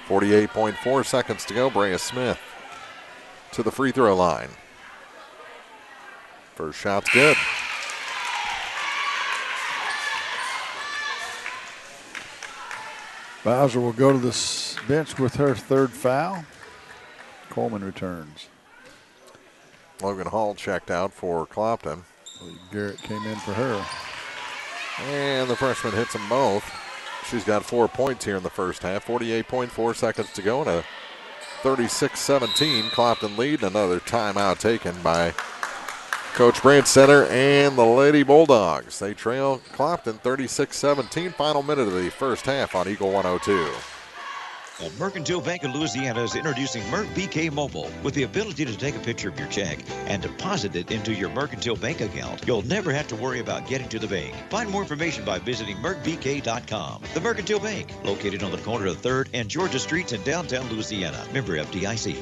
48.4 seconds to go. Brea Smith to the free throw line. First shot's good. Bowser will go to the bench with her third foul. Coleman returns. Logan Hall checked out for Clopton. Garrett came in for her. And the freshman hits them both. She's got 4 points here in the first half. 48.4 seconds to go, and a 36-17 Clopton lead. Another timeout taken by Coach Brandt Center and the Lady Bulldogs. They trail Clopton 36-17. Final minute of the first half on Eagle 102. Well, Mercantile Bank of Louisiana is introducing Merc BK Mobile with the ability to take a picture of your check and deposit it into your Mercantile Bank account. You'll never have to worry about getting to the bank. Find more information by visiting mercbk.com. The Mercantile Bank, located on the corner of 3rd and Georgia Streets in downtown Louisiana. Member FDIC.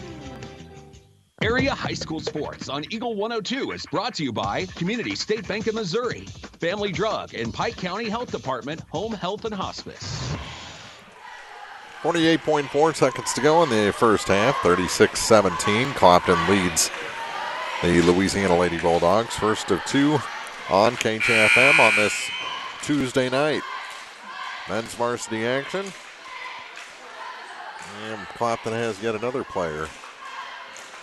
Area High School Sports on Eagle 102 is brought to you by Community State Bank of Missouri, Family Drug, and Pike County Health Department, Home Health and Hospice. 48.4 seconds to go in the first half. 36-17. Clopton leads the Louisiana Lady Bulldogs. First of two on KJFM on this Tuesday night. Men's varsity action. And Clopton has yet another player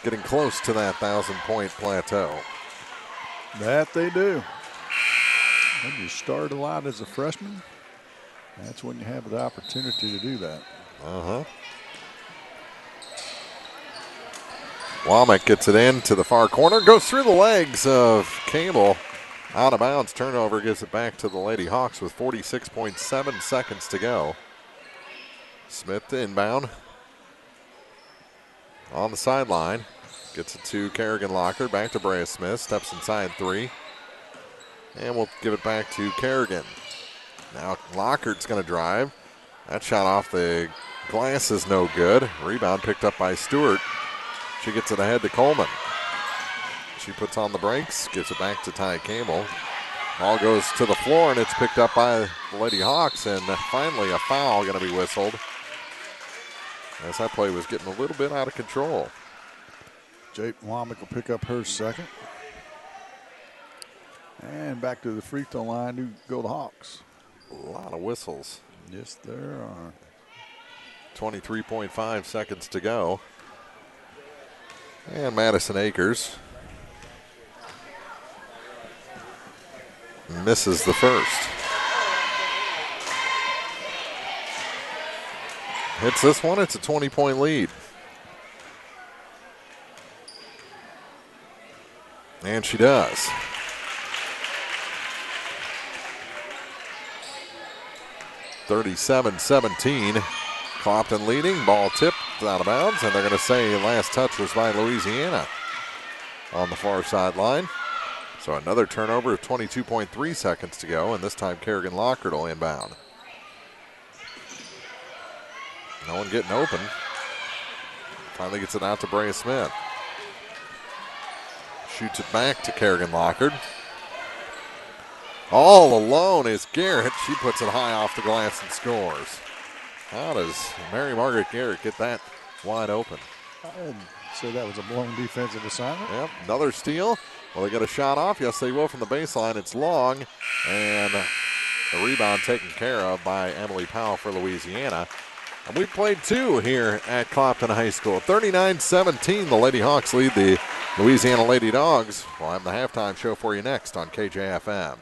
getting close to that 1,000-point plateau. That they do. When you start a lot as a freshman, that's when you have the opportunity to do that. Womack gets it in to the far corner, goes through the legs of Campbell. Out of bounds, turnover, gives it back to the Lady Hawks with 46.7 seconds to go. Smith to inbound. On the sideline, gets it to Kerrigan Locker, back to Brea Smith, steps inside three. And we'll give it back to Kerrigan. Now Lockert's going to drive. That shot off the glass is no good. Rebound picked up by Stewart. She gets it ahead to Coleman. She puts on the brakes, gives it back to Ty Campbell. Ball goes to the floor, and it's picked up by the Lady Hawks, and finally a foul going to be whistled, as that play was getting a little bit out of control. Jake Womack will pick up her second. And back to the free throw line to go the Hawks. A lot of whistles. Yes, there are. 23.5 seconds to go. And Madison Akers misses the first. Hits this one, it's a 20-point lead. And she does. (37-17). Clopton leading, ball tipped out of bounds, and they're going to say last touch was by Louisiana on the far sideline. So another turnover of 22.3 seconds to go, and this time Kerrigan Lockert will inbound. No one getting open. Finally gets it out to Brea Smith. Shoots it back to Kerrigan Lockert. All alone is Garrett. She puts it high off the glass and scores. How does Mary Margaret Garrett get that wide open? I'd say that was a blown defensive assignment. Yep, another steal. Will they get a shot off? Yes, they will from the baseline. It's long, and the rebound taken care of by Emily Powell for Louisiana. And we played two here at Clopton High School. 39-17, the Lady Hawks lead the Louisiana Lady Dogs. We'll have the halftime show for you next on KJFM.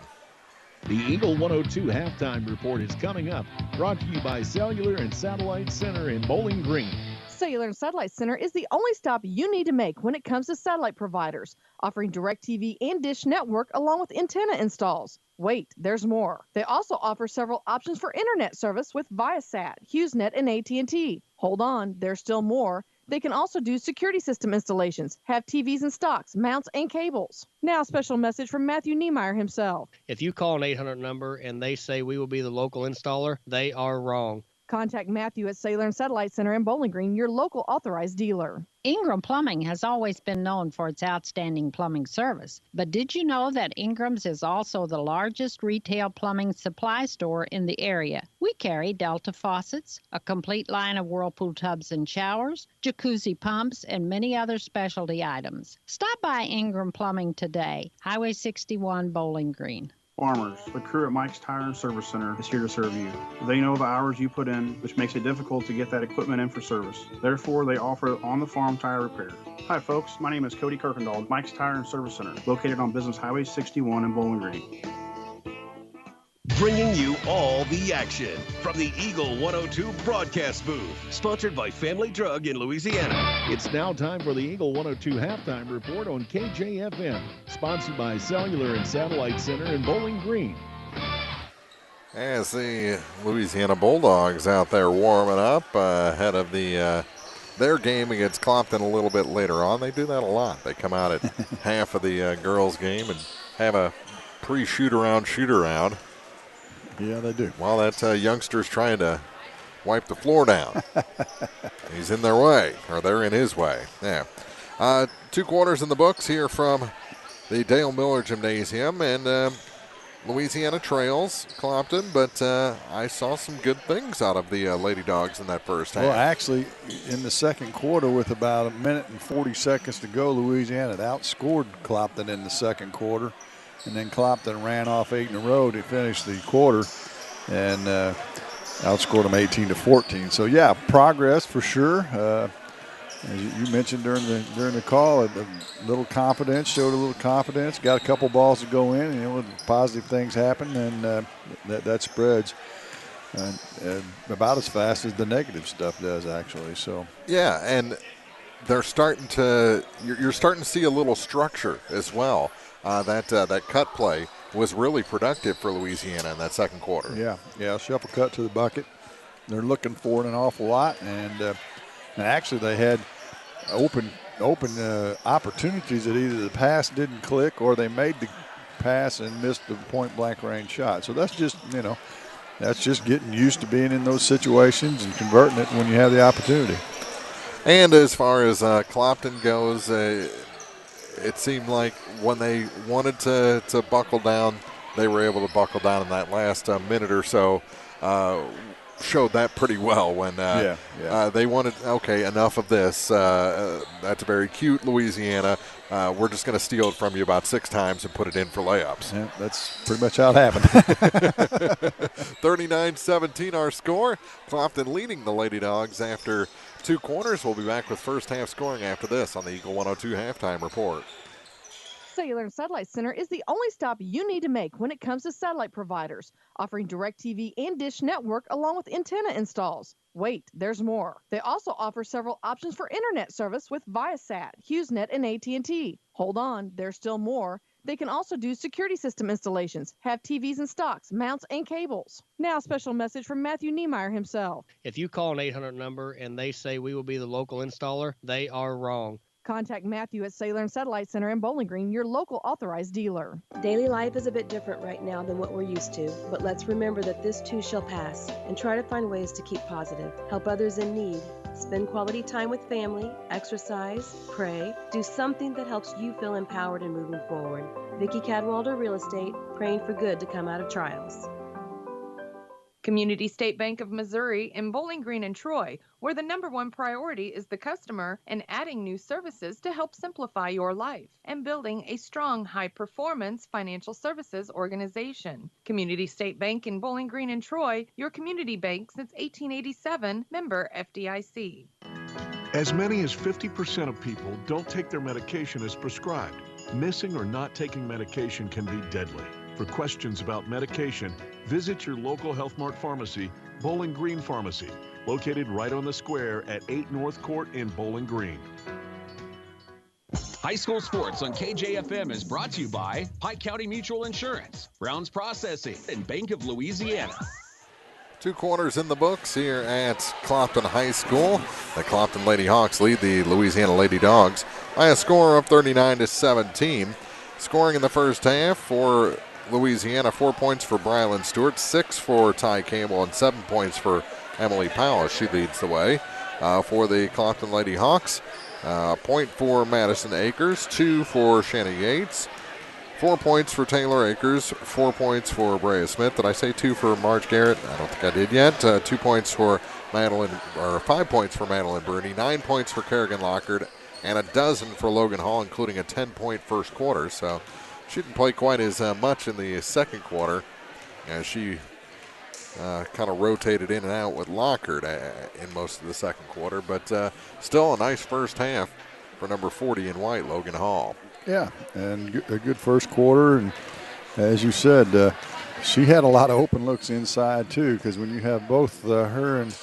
The Eagle 102 halftime report is coming up. Brought to you by Cellular and Satellite Center in Bowling Green. Cellular and Satellite Center is the only stop you need to make when it comes to satellite providers, offering DirecTV and Dish Network along with antenna installs. Wait, there's more. They also offer several options for internet service with Viasat, HughesNet, and AT&T. Hold on, there's still more. They can also do security system installations, have TVs in stocks, mounts, and cables. Now, a special message from Matthew Niemeyer himself. If you call an 800 number and they say we will be the local installer, they are wrong. Contact Matthew at Cellular and Satellite Center in Bowling Green, your local authorized dealer. Ingram Plumbing has always been known for its outstanding plumbing service. But did you know that Ingram's is also the largest retail plumbing supply store in the area? We carry Delta faucets, a complete line of Whirlpool tubs and showers, jacuzzi pumps, and many other specialty items. Stop by Ingram Plumbing today, Highway 61, Bowling Green. Farmers, the crew at Mike's Tire and Service Center is here to serve you. They know the hours you put in, which makes it difficult to get that equipment in for service. Therefore, they offer on-the-farm tire repair. Hi folks, my name is Cody Kirkendall, Mike's Tire and Service Center, located on Business Highway 61 in Bowling Green. Bringing you all the action from the Eagle 102 broadcast booth, sponsored by Family Drug in Louisiana. It's now time for the Eagle 102 halftime report on KJFM, sponsored by Cellular and Satellite Center in Bowling Green. As the Louisiana Bulldogs out there warming up ahead of their game against Clopton a little bit later on. They do that a lot. They come out at half of the girls' game and have a pre-shoot-around, shoot-around. Yeah, they do. While that youngster's trying to wipe the floor down. He's in their way, or they're in his way. Yeah. 2 quarters in the books here from the Dale Miller Gymnasium, and Louisiana trails Clopton, but I saw some good things out of the Lady Dogs in that first half. Well, actually, in the second quarter with about a minute and 40 seconds to go, Louisiana had outscored Clopton in the second quarter, and then Clopton ran off 8 in a row to finish the quarter and outscored them 18-14. So, yeah, progress for sure. As you mentioned during the call, a little confidence, showed a little confidence, got a couple balls to go in, and positive things happen, and that spreads about as fast as the negative stuff does, actually. So yeah, and they're starting to you're starting to see a little structure as well. That cut play was really productive for Louisiana in that second quarter. Yeah, shuffle cut to the bucket. They're looking for it an awful lot, and actually they had open opportunities that either the pass didn't click or they made the pass and missed the point-blank range shot. So that's just, that's just getting used to being in those situations and converting it when you have the opportunity. And as far as Clopton goes, it seemed like when they wanted to buckle down, they were able to buckle down in that last minute or so. Showed that pretty well when they wanted, okay, enough of this. That's very cute, Louisiana. We're just going to steal it from you about 6 times and put it in for layups. Yeah, that's pretty much how it happened. 39-17 our score. Clopton leading the Lady Dogs after 2 quarters. We'll be back with first half scoring after this on the Eagle 102 halftime report. Cellular Satellite Center is the only stop you need to make when it comes to satellite providers, offering DirecTV and Dish Network along with antenna installs. Wait, there's more. They also offer several options for internet service with Viasat, HughesNet, and AT&T. Hold on, there's still more. They can also do security system installations, have TVs in stocks, mounts, and cables. Now, a special message from Matthew Niemeyer himself. If you call an 800 number and they say we will be the local installer, they are wrong. Contact Matthew at Cellular and Satellite Center in Bowling Green, your local authorized dealer. Daily life is a bit different right now than what we're used to, but let's remember that this too shall pass and try to find ways to keep positive, help others in need, spend quality time with family, exercise, pray, do something that helps you feel empowered and moving forward. Vicki Cadwalder, Real Estate, praying for good to come out of trials. Community State Bank of Missouri in Bowling Green and Troy, where the #1 priority is the customer and adding new services to help simplify your life and building a strong, high-performance financial services organization. Community State Bank in Bowling Green and Troy, your community bank since 1887, member FDIC. As many as 50% of people don't take their medication as prescribed. Missing or not taking medication can be deadly. For questions about medication, visit your local Health Mart pharmacy, Bowling Green Pharmacy, located right on the square at 8 North Court in Bowling Green. High school sports on KJFM is brought to you by Pike County Mutual Insurance, Brown's Processing, and Bank of Louisiana. 2 quarters in the books here at Clopton High School. The Clopton Lady Hawks lead the Louisiana Lady Dogs by a score of 39-17. Scoring in the first half for Louisiana, 4 points for Brylan Stewart, 6 for Ty Campbell, and 7 points for Emily Powell. She leads the way. For the Clopton Lady Hawks, a point for Madison Akers, 2 for Shanna Yates, 4 points for Taylor Akers, 4 points for Brea Smith. Did I say 2 for Marge Garrett? I don't think I did yet. 2 points for Madeline, or 5 points for Madeline Bruni, 9 points for Kerrigan Lockard, and a dozen for Logan Hall, including a 10-point first quarter. So she didn't play quite as much in the second quarter as she kind of rotated in and out with Lockard in most of the second quarter. But still a nice first half for number 40 in white, Logan Hall. Yeah, and a good first quarter. And as you said, she had a lot of open looks inside, too, because when you have both her and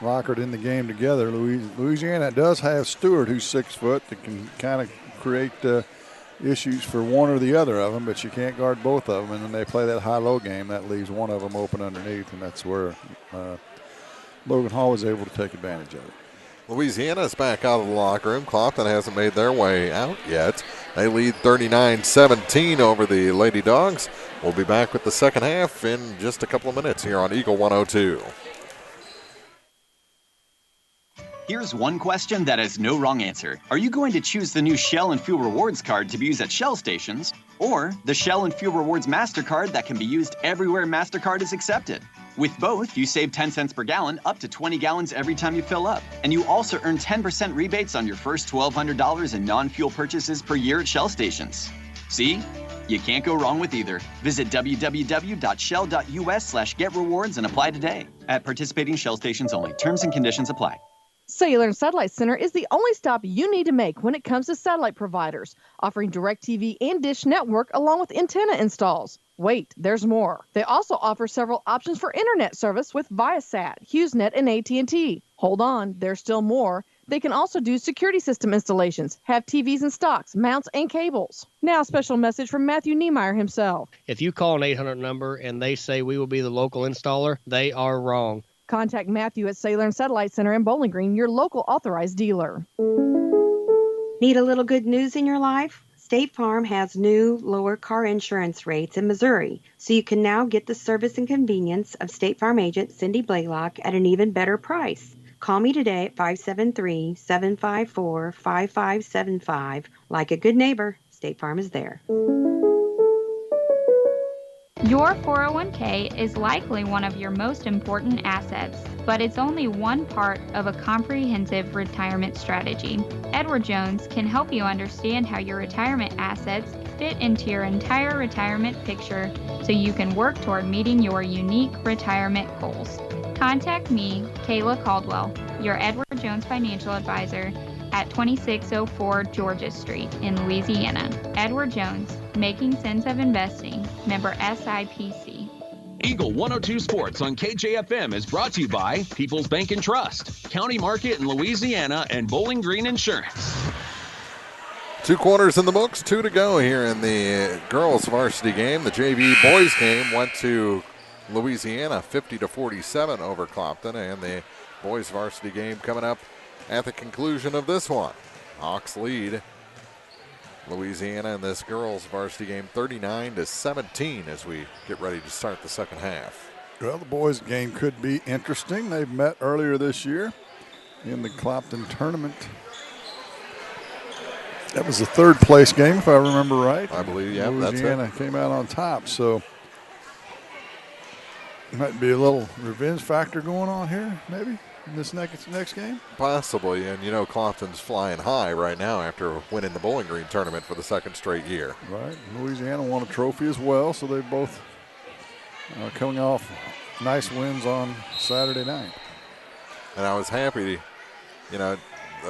Lockard in the game together, Louisiana does have Stewart, who's 6 foot, that can kind of create issues for one or the other of them, but you can't guard both of them. And then they play that high-low game. That leaves one of them open underneath, and that's where Logan Hall was able to take advantage of it. Louisiana is back out of the locker room. Clopton hasn't made their way out yet. They lead 39-17 over the Lady Dogs. We'll be back with the second half in just a couple of minutes here on Eagle 102. Here's one question that has no wrong answer. Are you going to choose the new Shell and Fuel Rewards card to be used at Shell stations, or the Shell and Fuel Rewards MasterCard that can be used everywhere MasterCard is accepted? With both, you save 10 cents per gallon, up to 20 gallons every time you fill up. And you also earn 10% rebates on your first $1,200 in non-fuel purchases per year at Shell stations. See? You can't go wrong with either. Visit www.shell.us/getrewards and apply today. At participating Shell stations only. Terms and conditions apply. Cellular and Satellite Center is the only stop you need to make when it comes to satellite providers, offering DirecTV and Dish Network along with antenna installs. Wait, there's more. They also offer several options for internet service with Viasat, HughesNet, and AT&T. Hold on, there's still more. They can also do security system installations, have TVs in stocks, mounts, and cables. Now a special message from Matthew Niemeyer himself. If you call an 800 number and they say we will be the local installer, they are wrong. Contact Matthew at Cellular and Satellite Center in Bowling Green, your local authorized dealer. Need a little good news in your life? State Farm has new, lower car insurance rates in Missouri, so you can now get the service and convenience of State Farm agent Cindy Blaylock at an even better price. Call me today at 573-754-5575. Like a good neighbor, State Farm is there. Your 401k is likely one of your most important assets, but it's only one part of a comprehensive retirement strategy. Edward Jones can help you understand how your retirement assets fit into your entire retirement picture so you can work toward meeting your unique retirement goals. Contact me, Kayla Caldwell, your Edward Jones financial advisor, at 2604 Georgia Street in Louisiana. Edward Jones, Making Sense of Investing, member SIPC. Eagle 102 Sports on KJFM is brought to you by People's Bank and Trust, County Market in Louisiana, and Bowling Green Insurance. 2 quarters in the books, 2 to go here in the girls varsity game. The JV boys game went to Louisiana 50-47 over Clopton, and the boys varsity game coming up at the conclusion of this one. Hawks lead Louisiana in this girls varsity game 39-17 as we get ready to start the second half. Well, the boys game could be interesting. They've met earlier this year in the Clopton tournament. That was the third place game, if I remember right. I believe, yeah, Louisiana that's it. Came out on top, so might be a little revenge factor going on here, maybe, in this next game? Possibly, and you know Clopton's flying high right now after winning the Bowling Green tournament for the second straight year. Right. Louisiana won a trophy as well, so they both coming off nice wins on Saturday night. And I was happy, the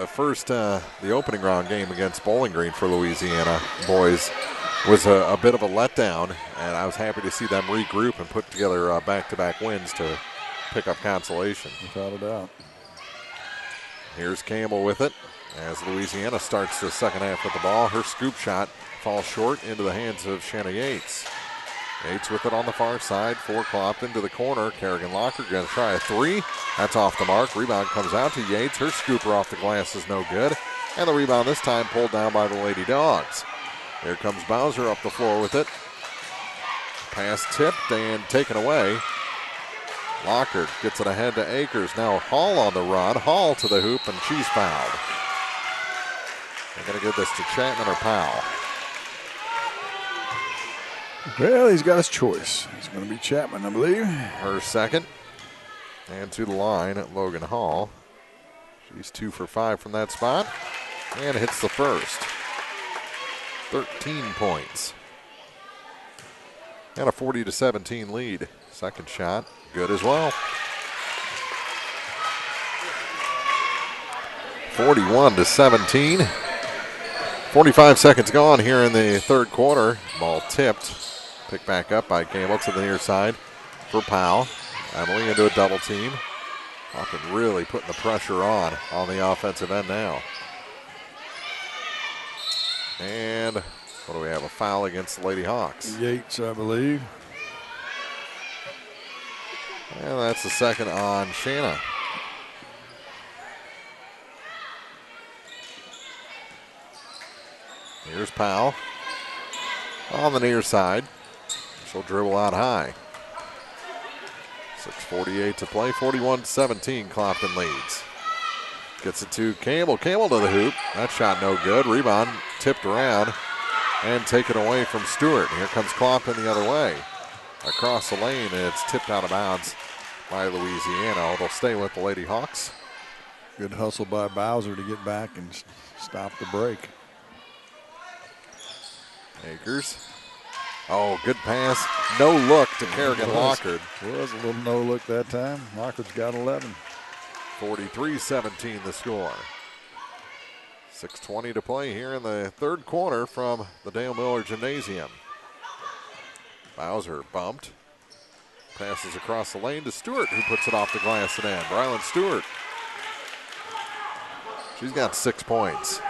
first, the opening round game against Bowling Green for Louisiana boys was a bit of a letdown, and I was happy to see them regroup and put together back-to-back wins to pick up consolation. Without a doubt. Here's Campbell with it as Louisiana starts the second half with the ball. Her scoop shot falls short into the hands of Shanna Yates. Yates with it on the far side for Clopton to the corner. Kerrigan Locker going to try a 3. That's off the mark. Rebound comes out to Yates. Her scooper off the glass is no good. And the rebound this time pulled down by the Lady Dogs. Here comes Bowser up the floor with it. Pass tipped and taken away. Locker gets it ahead to Akers. Now Hall on the run. Hall to the hoop, and she's fouled. They're going to give this to Chapman or Powell. Well, he's got his choice. It's going to be Chapman, I believe. Her second. And to the line at Logan Hall. She's 2 for 5 from that spot. And hits the first. 13 points. And a 40-17 lead. Second shot, good as well. 41-17. 45 seconds gone here in the third quarter. Ball tipped. Picked back up by Campbell to the near side for Powell. Emily into a double team. Clopton really putting the pressure on the offensive end now. And What do we have? A foul against the Lady Hawks. Yates, I believe. And that's the second on Shanna. Here's Powell on the near side. She'll dribble out high. 6:48 to play, 41-17, Clopton leads. Gets it to Campbell. Campbell to the hoop. That shot no good. Rebound tipped around and taken away from Stewart. Here comes Clopton the other way. Across the lane, and it's tipped out of bounds by Louisiana. They'll stay with the Lady Hawks. Good hustle by Bowser to get back and stop the break. Akers. Oh, good pass. No look to Kerrigan Lockard. Was a little no look that time. Lockard's got 11. 43-17 the score. 6:20 to play here in the third quarter from the Dale Miller Gymnasium. Bowser bumped. Passes across the lane to Stewart, who puts it off the glass and in. Brylan Stewart. She's got 6 points.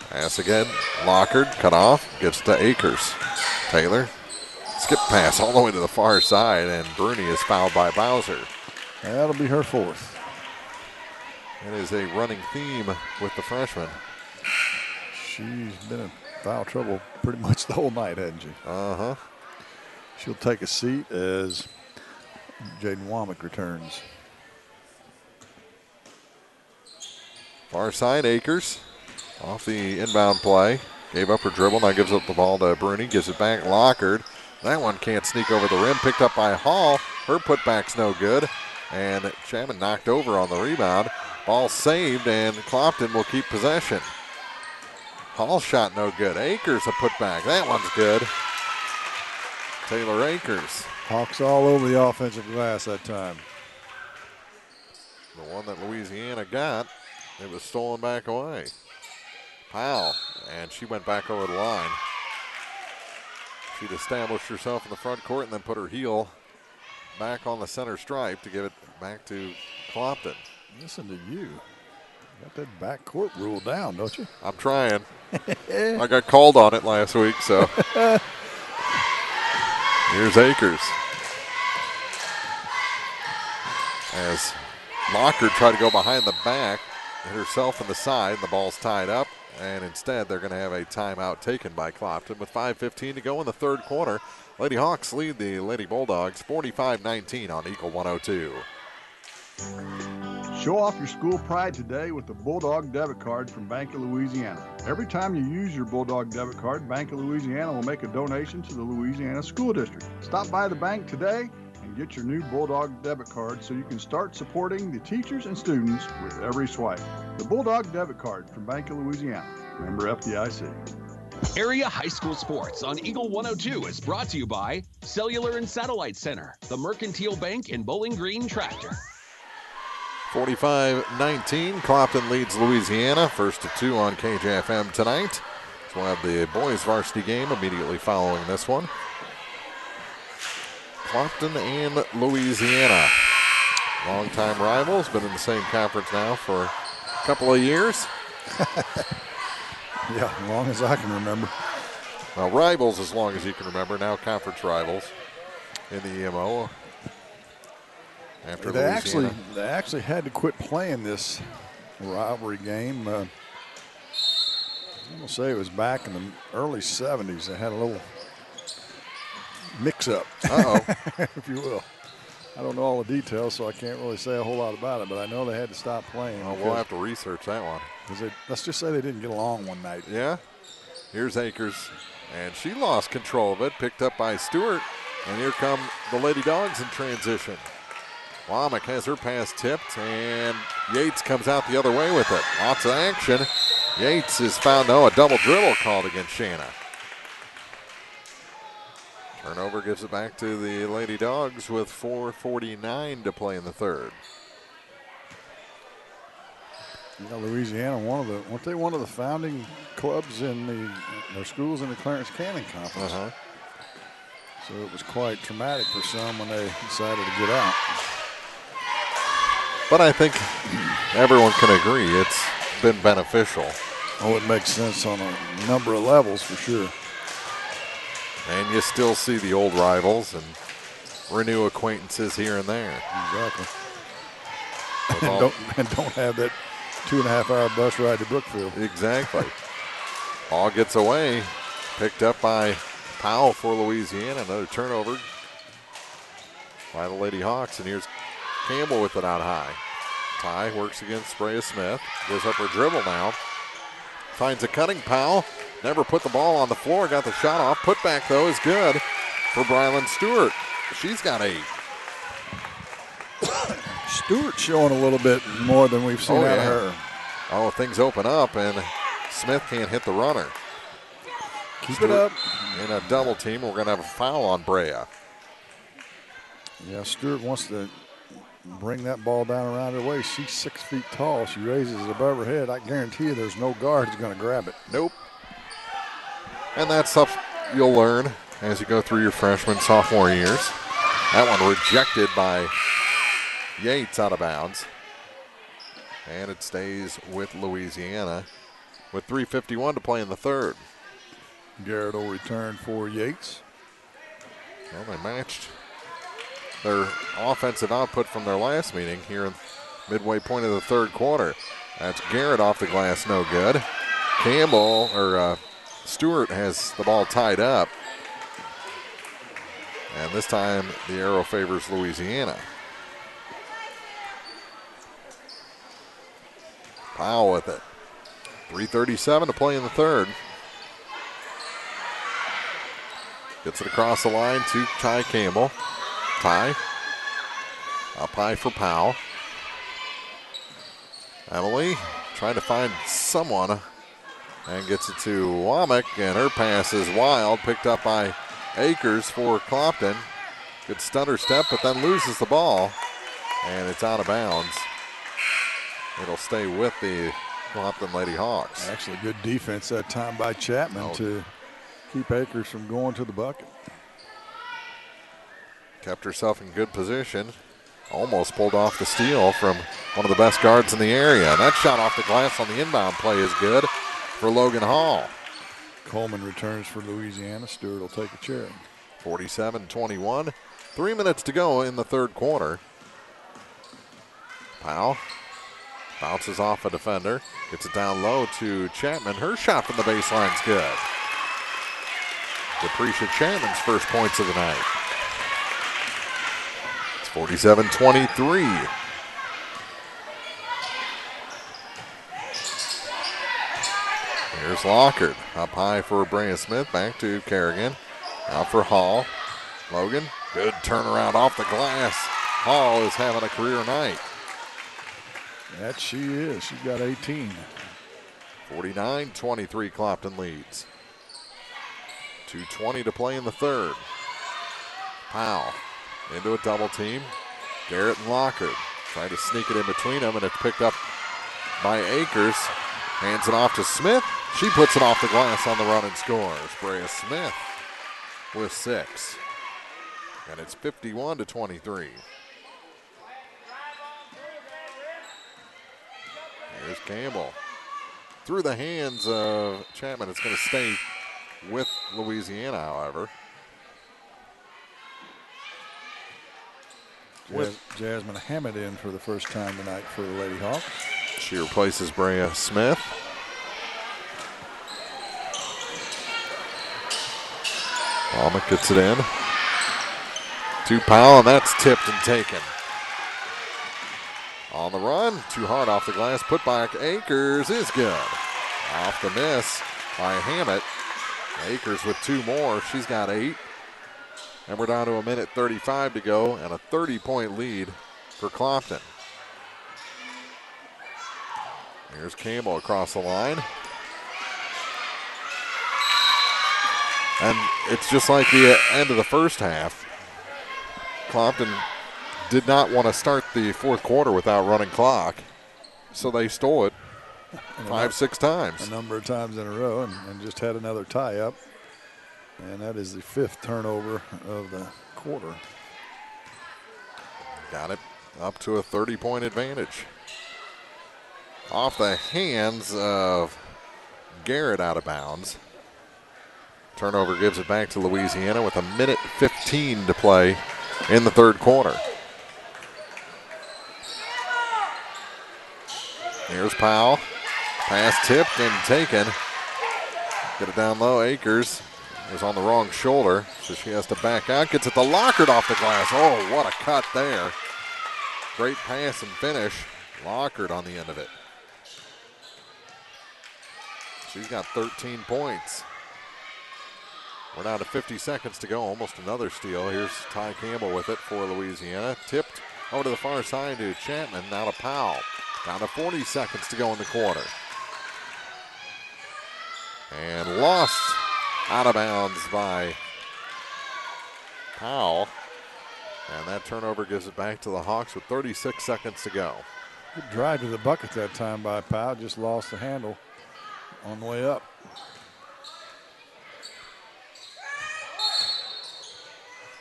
Pass again. Lockard cut off. Gets to Akers. Taylor. Skip pass all the way to the far side, and Bruni is fouled by Bowser. That'll be her fourth. It is a running theme with the freshman. She's been in foul trouble pretty much the whole night, hasn't she? Uh-huh. She'll take a seat as Jaden Womack returns. Far side, Akers off the inbound play. Gave up her dribble, now gives up the ball to Bruni. Gives it back, Lockard. That one can't sneak over the rim. Picked up by Hall. Her putback's no good. And Chapman knocked over on the rebound. Ball saved, and Clopton will keep possession. Hall shot no good. Akers a putback. That one's good. Taylor Akers. Hawks all over the offensive glass that time. The one that Louisiana got, it was stolen back away. Powell, and she went back over the line. She'd established herself in the front court and then put her heel back on the center stripe to give it back to Clopton. Listen to you. Got that backcourt rule down, don't you? I'm trying. I got called on it last week, so. Here's Akers. As Lockard tried to go behind the back, hit herself in the side, and the ball's tied up. And instead, they're going to have a timeout taken by Clopton with 5:15 to go in the third quarter. Lady Hawks lead the Lady Bulldogs 45-19 on Eagle 102. Show off your school pride today with the Bulldog debit card from Bank of Louisiana. Every time you use your Bulldog debit card, Bank of Louisiana will make a donation to the Louisiana School District. Stop by the bank today and get your new Bulldog debit card so you can start supporting the teachers and students with every swipe. The Bulldog debit card from Bank of Louisiana. Member FDIC. Area High School Sports on Eagle 102 is brought to you by Cellular and Satellite Center, the Mercantile Bank, and Bowling Green Tractor. 45-19, Clopton leads Louisiana, first to 2 on KJFM tonight. So we'll have the boys varsity game immediately following this one. Clopton and Louisiana, longtime rivals, been in the same conference now for a couple of years. Yeah, as long as I can remember. Well, rivals as long as you can remember, now conference rivals in the EMO. After they actually had to quit playing this rivalry game. I'm gonna say it was back in the early 70s. They had a little mix-up, if you will. I don't know all the details, so I can't really say a whole lot about it, but I know they had to stop playing. Well, we'll have to research that one. Let's just say they didn't get along one night. Yeah. Here's Akers, and she lost control of it, picked up by Stewart, and here come the Lady Dogs in transition. Womack has her pass tipped, and Yates comes out the other way with it. Lots of action. Yates is found, a double dribble called against Shanna. Turnover gives it back to the Lady Dogs with 4:49 to play in the third. You know, Louisiana, weren't they one of the founding clubs in their schools in the Clarence Cannon Conference? Uh-huh. So it was quite traumatic for some when they decided to get out. But I think everyone can agree it's been beneficial. Oh, it makes sense on a number of levels for sure. And you still see the old rivals and renew acquaintances here and there. Exactly. And don't have that 2.5-hour bus ride to Brookfield. Exactly. Ball gets away, picked up by Powell for Louisiana. Another turnover by the Lady Hawks. And here's Campbell with it out high. Ty works against Brea Smith. Goes up her dribble now. Finds a cutting Powell. Never put the ball on the floor. Got the shot off. Put back, though, is good for Brylan Stewart. She's got 8. Stewart showing a little bit more than we've seen out of her. Oh, things open up, and Smith can't hit the runner. Keep Stewart it up. In a double team, we're going to have a foul on Brea. Yeah, Stewart wants to bring that ball down around her waist. She's 6 feet tall. She raises it above her head. I guarantee you there's no guard who's going to grab it. Nope. And that's stuff you'll learn as you go through your freshman, sophomore years. That one rejected by Yates out of bounds. And it stays with Louisiana with 3:51 to play in the third. Garrett will return for Yates. Well, they matched their offensive output from their last meeting here in midway point of the third quarter. That's Garrett off the glass, no good. Campbell, or Stewart has the ball tied up. And this time the arrow favors Louisiana. Powell with it. 3:37 to play in the third. Gets it across the line to Ty Campbell. Ty up high for Powell. Emily trying to find someone and gets it to Womack, and her pass is wild, picked up by Akers for Clopton. Good stutter step, but then loses the ball, and it's out of bounds. It'll stay with the Clopton Lady Hawks. Actually, good defense that time by Chapman to keep Akers from going to the bucket. Kept herself in good position. Almost pulled off the steal from one of the best guards in the area. And that shot off the glass on the inbound play is good for Logan Hall. Coleman returns for Louisiana. Stewart will take a chair. 47-21. 3 minutes to go in the third quarter. Powell bounces off a defender. Gets it down low to Chapman. Her shot from the baseline's good. Deprecia Chapman's first points of the night. It's 47-23. Here's Lockard up high for Brea Smith. Back to Kerrigan. Out for Hall. Logan, good turnaround off the glass. Hall is having a career night. That she is. She's got 18. 49-23, Clopton leads. 2:20 to play in the third. Powell into a double team. Garrett and Lockard trying to sneak it in between them, and it's picked up by Akers. Hands it off to Smith. She puts it off the glass on the run and scores. Brea Smith with 6. And it's 51-23. Here's Campbell. Through the hands of Chapman. It's going to stay with Louisiana, however. Jasmine Hammett in for the first time tonight for the Lady Hawks. She replaces Brea Smith. Womack gets it in. To Powell, and that's tipped and taken. On the run, too hard off the glass. Put back Akers is good. Off the miss by Hammett. Akers with 2 more. She's got 8. And we're down to 1:35 to go and a 30-point lead for Clopton. Here's Campbell across the line. And it's just like the end of the first half. Clopton did not want to start the fourth quarter without running clock, so they stole it 5-6 times. A number of times in a row, and just had another tie-up. And that is the 5th turnover of the quarter. Got it up to a 30-point advantage. Off the hands of Garrett out of bounds. Turnover gives it back to Louisiana with 1:15 to play in the third quarter. Here's Powell. Pass tipped and taken. Get it down low. Akers was on the wrong shoulder, so she has to back out. Gets it to Lockhart off the glass. Oh, what a cut there. Great pass and finish. Lockhart on the end of it. She's got 13 points. We're down to 50 seconds to go. Almost another steal. Here's Ty Campbell with it for Louisiana. Tipped over to the far side to Chapman. Now to Powell. Down to 40 seconds to go in the quarter. And lost out of bounds by Powell. And that turnover gives it back to the Hawks with 36 seconds to go. Good drive to the bucket that time by Powell. Just lost the handle on the way up.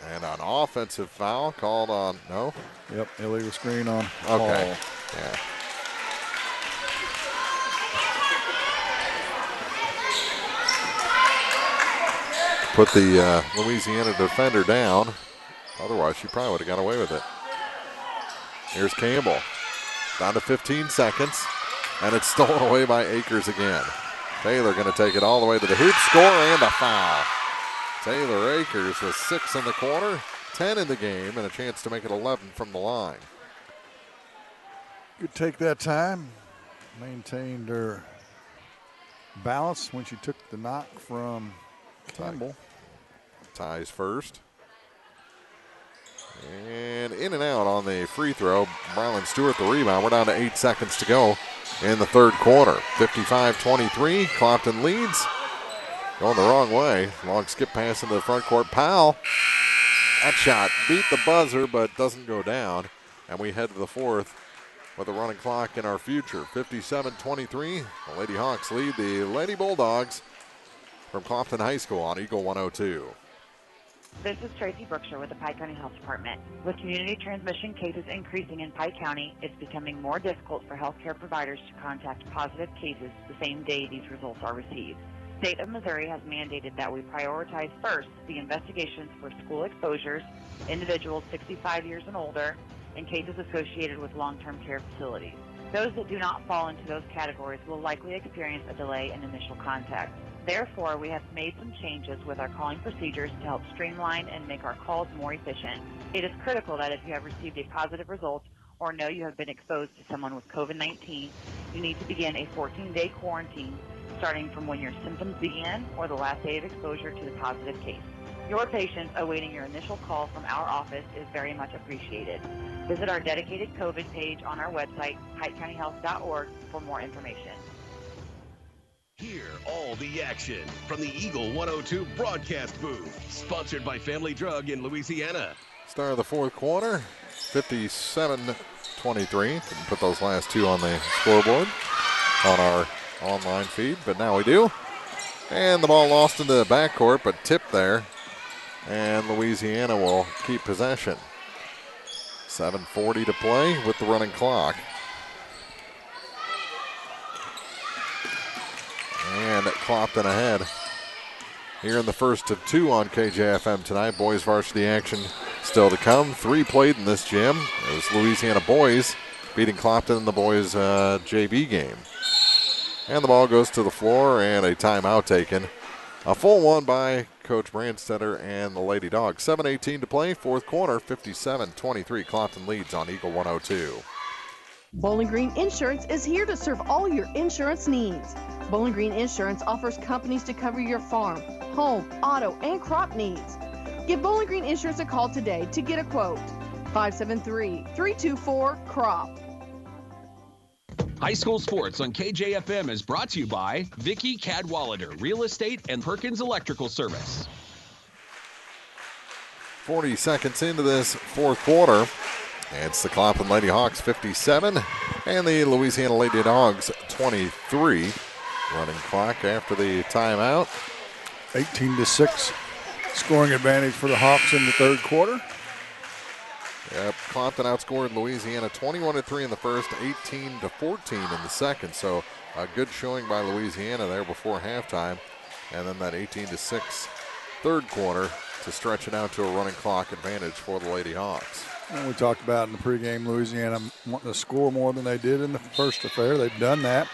And an offensive foul called on, no? Yep, illegal screen on Okay, Paul. yeah. Put the Louisiana defender down. Otherwise, she probably would have got away with it. Here's Campbell. Down to 15 seconds. And it's stolen away by Akers again. Taylor going to take it all the way to the hoop. Score and a foul. Taylor Akers with 6 in the quarter, 10 in the game, and a chance to make it 11 from the line. Good take that time. Maintained her balance when she took the knock from Campbell. Ties first. And in and out on the free throw. Brylan Stewart the rebound. We're down to 8 seconds to go in the third quarter. 55-23. Clopton leads. Going the wrong way. Long skip pass into the front court. Powell. That shot beat the buzzer but doesn't go down. And we head to the fourth with a running clock in our future. 57-23. The Lady Hawks lead the Lady Bulldogs from Clopton High School on Eagle 102. This is Tracy Brookshire with the Pike County Health Department. With community transmission cases increasing in Pike County, it's becoming more difficult for healthcare providers to contact positive cases the same day these results are received. The state of Missouri has mandated that we prioritize first the investigations for school exposures, individuals 65 years and older, and cases associated with long-term care facilities. Those that do not fall into those categories will likely experience a delay in initial contact. Therefore, we have made some changes with our calling procedures to help streamline and make our calls more efficient. It is critical that if you have received a positive result or know you have been exposed to someone with COVID-19, you need to begin a 14-day quarantine starting from when your symptoms began or the last day of exposure to the positive case. Your patience awaiting your initial call from our office is very much appreciated. Visit our dedicated COVID page on our website, PikeCountyHealth.org, for more information. Hear all the action from the Eagle 102 broadcast booth, sponsored by Family Drug in Louisiana. Start of the fourth quarter, 57-23. Didn't put those last two on the scoreboard on our online feed, but now we do. And the ball lost into the backcourt, but tipped there. And Louisiana will keep possession. 7:40 to play with the running clock. And Clopton ahead here in the first of two on KJFM tonight. Boys varsity action still to come. 3 played in this gym. It was Louisiana boys beating Clopton in the boys JV game. And the ball goes to the floor and a timeout taken. A full one by Coach Brandstetter and the Lady Dogs. 7:18 to play, fourth quarter, 57-23. Clopton leads on Eagle 102. Bowling Green Insurance is here to serve all your insurance needs. Bowling Green Insurance offers companies to cover your farm, home, auto, and crop needs. Give Bowling Green Insurance a call today to get a quote. 573-324-CROP. High School Sports on KJFM is brought to you by Vicky Cadwallader Real Estate and Perkins Electrical Service. 40 seconds into this fourth quarter. It's the Clopton Lady Hawks 57 and the Louisiana Lady Dogs 23. Running clock after the timeout. 18-6 scoring advantage for the Hawks in the third quarter. Yep, Clopton outscored Louisiana 21-3 in the first, 18-14 in the second. So a good showing by Louisiana there before halftime. And then that 18-6 third quarter to stretch it out to a running clock advantage for the Lady Hawks. And we talked about in the pregame, Louisiana wanting to score more than they did in the first affair. They've done that.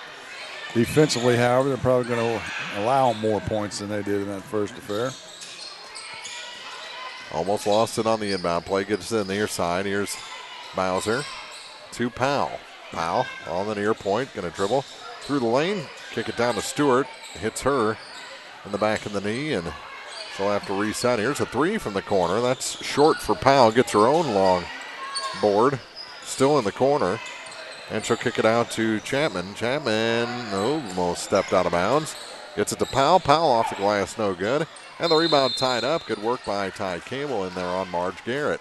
Defensively, however, they're probably going to allow more points than they did in that first affair. Almost lost it on the inbound play. Gets it in the near side. Here's Bowser to Powell. Powell on the near point. Going to dribble through the lane. Kick it down to Stewart. Hits her in the back of the knee, and she'll have to reset. Here's a three from the corner. That's short for Powell. Gets her own long board. Still in the corner. And she'll kick it out to Chapman. Chapman almost stepped out of bounds. Gets it to Powell. Powell off the glass, no good. And the rebound tied up. Good work by Ty Campbell in there on Marge Garrett.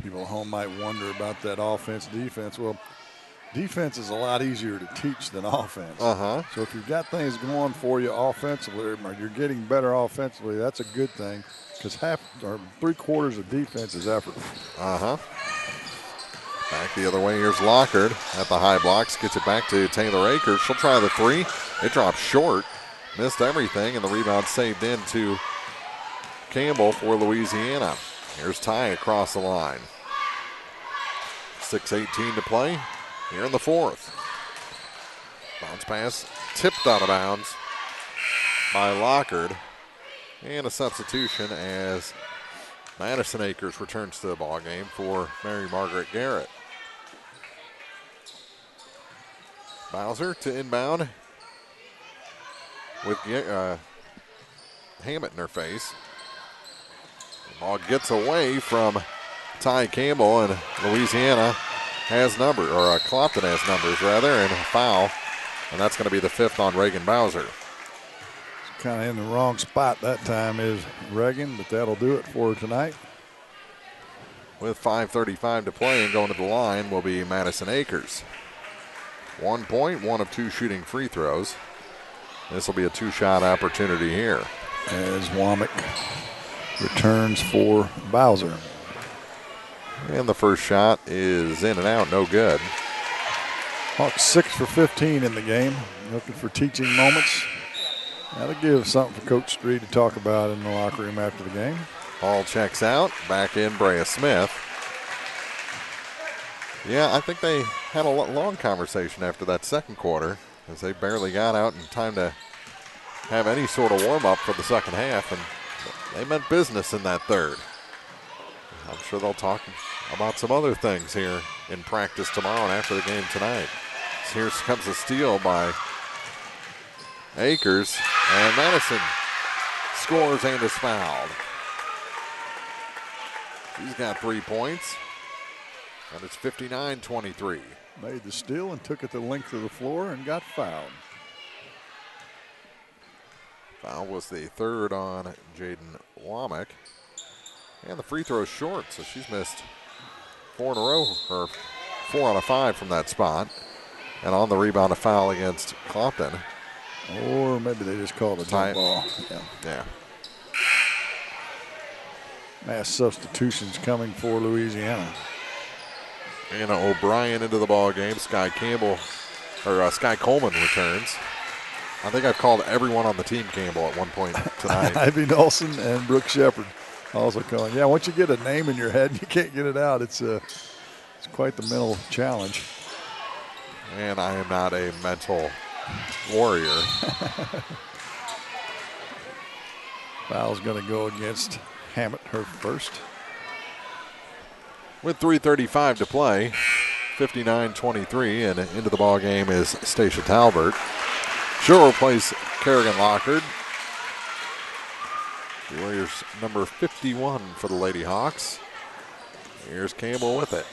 People at home might wonder about that offense-defense. Well, defense is a lot easier to teach than offense. So if you've got things going for you offensively, or you're getting better offensively, that's a good thing, because half or three-quarters of defense is effort. Back the other way. Here's Lockard at the high blocks. Gets it back to Taylor Akers. She'll try the three. It drops short. Missed everything, and the rebound saved in to Campbell for Louisiana. Here's Ty across the line. 6:18 to play here in the fourth. Bounce pass tipped out of bounds by Lockard. And a substitution as Madison Akers returns to the ball game for Mary Margaret Garrett. Bowser to inbound with Hammett in her face. The ball gets away from Ty Campbell, and Louisiana has numbers, or Clopton has numbers rather, and a foul. And that's going to be the fifth on Reagan Bowser. Kind of in the wrong spot that time is Reagan, but that'll do it for her tonight. With 5:35 to play and going to the line will be Madison Akers. 1 point, one of two shooting free throws. This will be a two-shot opportunity here. As Womack returns for Bowser. And the first shot is in and out, no good. Hawks 6 for 15 in the game. Looking for teaching moments. That'll give something for Coach Street to talk about in the locker room after the game. Ball checks out. Back in Brea Smith. Yeah, I think they had a long conversation after that second quarter, as they barely got out in time to have any sort of warm-up for the second half, and they meant business in that third. I'm sure they'll talk about some other things here in practice tomorrow and after the game tonight. So here comes a steal by Akers, and Madison scores and is fouled. He's got 3 points, and it's 59-23. Made the steal and took it the length of the floor and got fouled. Foul was the third on Jaden Womack. And the free throw is short, so she's missed 4 in a row, or 4 out of 5 from that spot. And on the rebound, a foul against Clopton. Or maybe they just called a jump ball. Yeah. Mass substitutions coming for Louisiana. Anna O'Brien into the ball game. Sky Coleman returns. I think I've called everyone on the team Campbell at one point tonight. Ivy Nelson and Brooke Shepard also calling. Yeah, once you get a name in your head, you can't get it out. It's quite the mental challenge. And I am not a mental warrior. Foul's going to go against Hammett, her first. With 3:35 to play, 59-23, and into the ball game is Stacia Talbert. She'll replace Kerrigan Lockard. The Warriors number 51 for the Lady Hawks. Here's Campbell with it.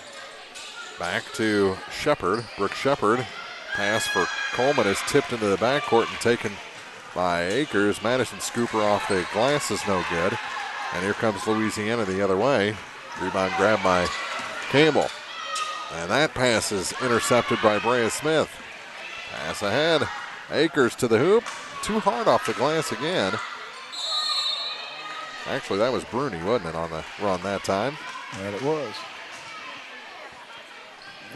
Back to Shepard. Brooke Shepard. Pass for Coleman is tipped into the backcourt and taken by Akers. Madison Scooper off the glass is no good. And here comes Louisiana the other way. Rebound grabbed by Campbell. And that pass is intercepted by Brea Smith. Pass ahead. Akers to the hoop. Too hard off the glass again. Actually, that was Bruni, wasn't it, on the run that time? And it was.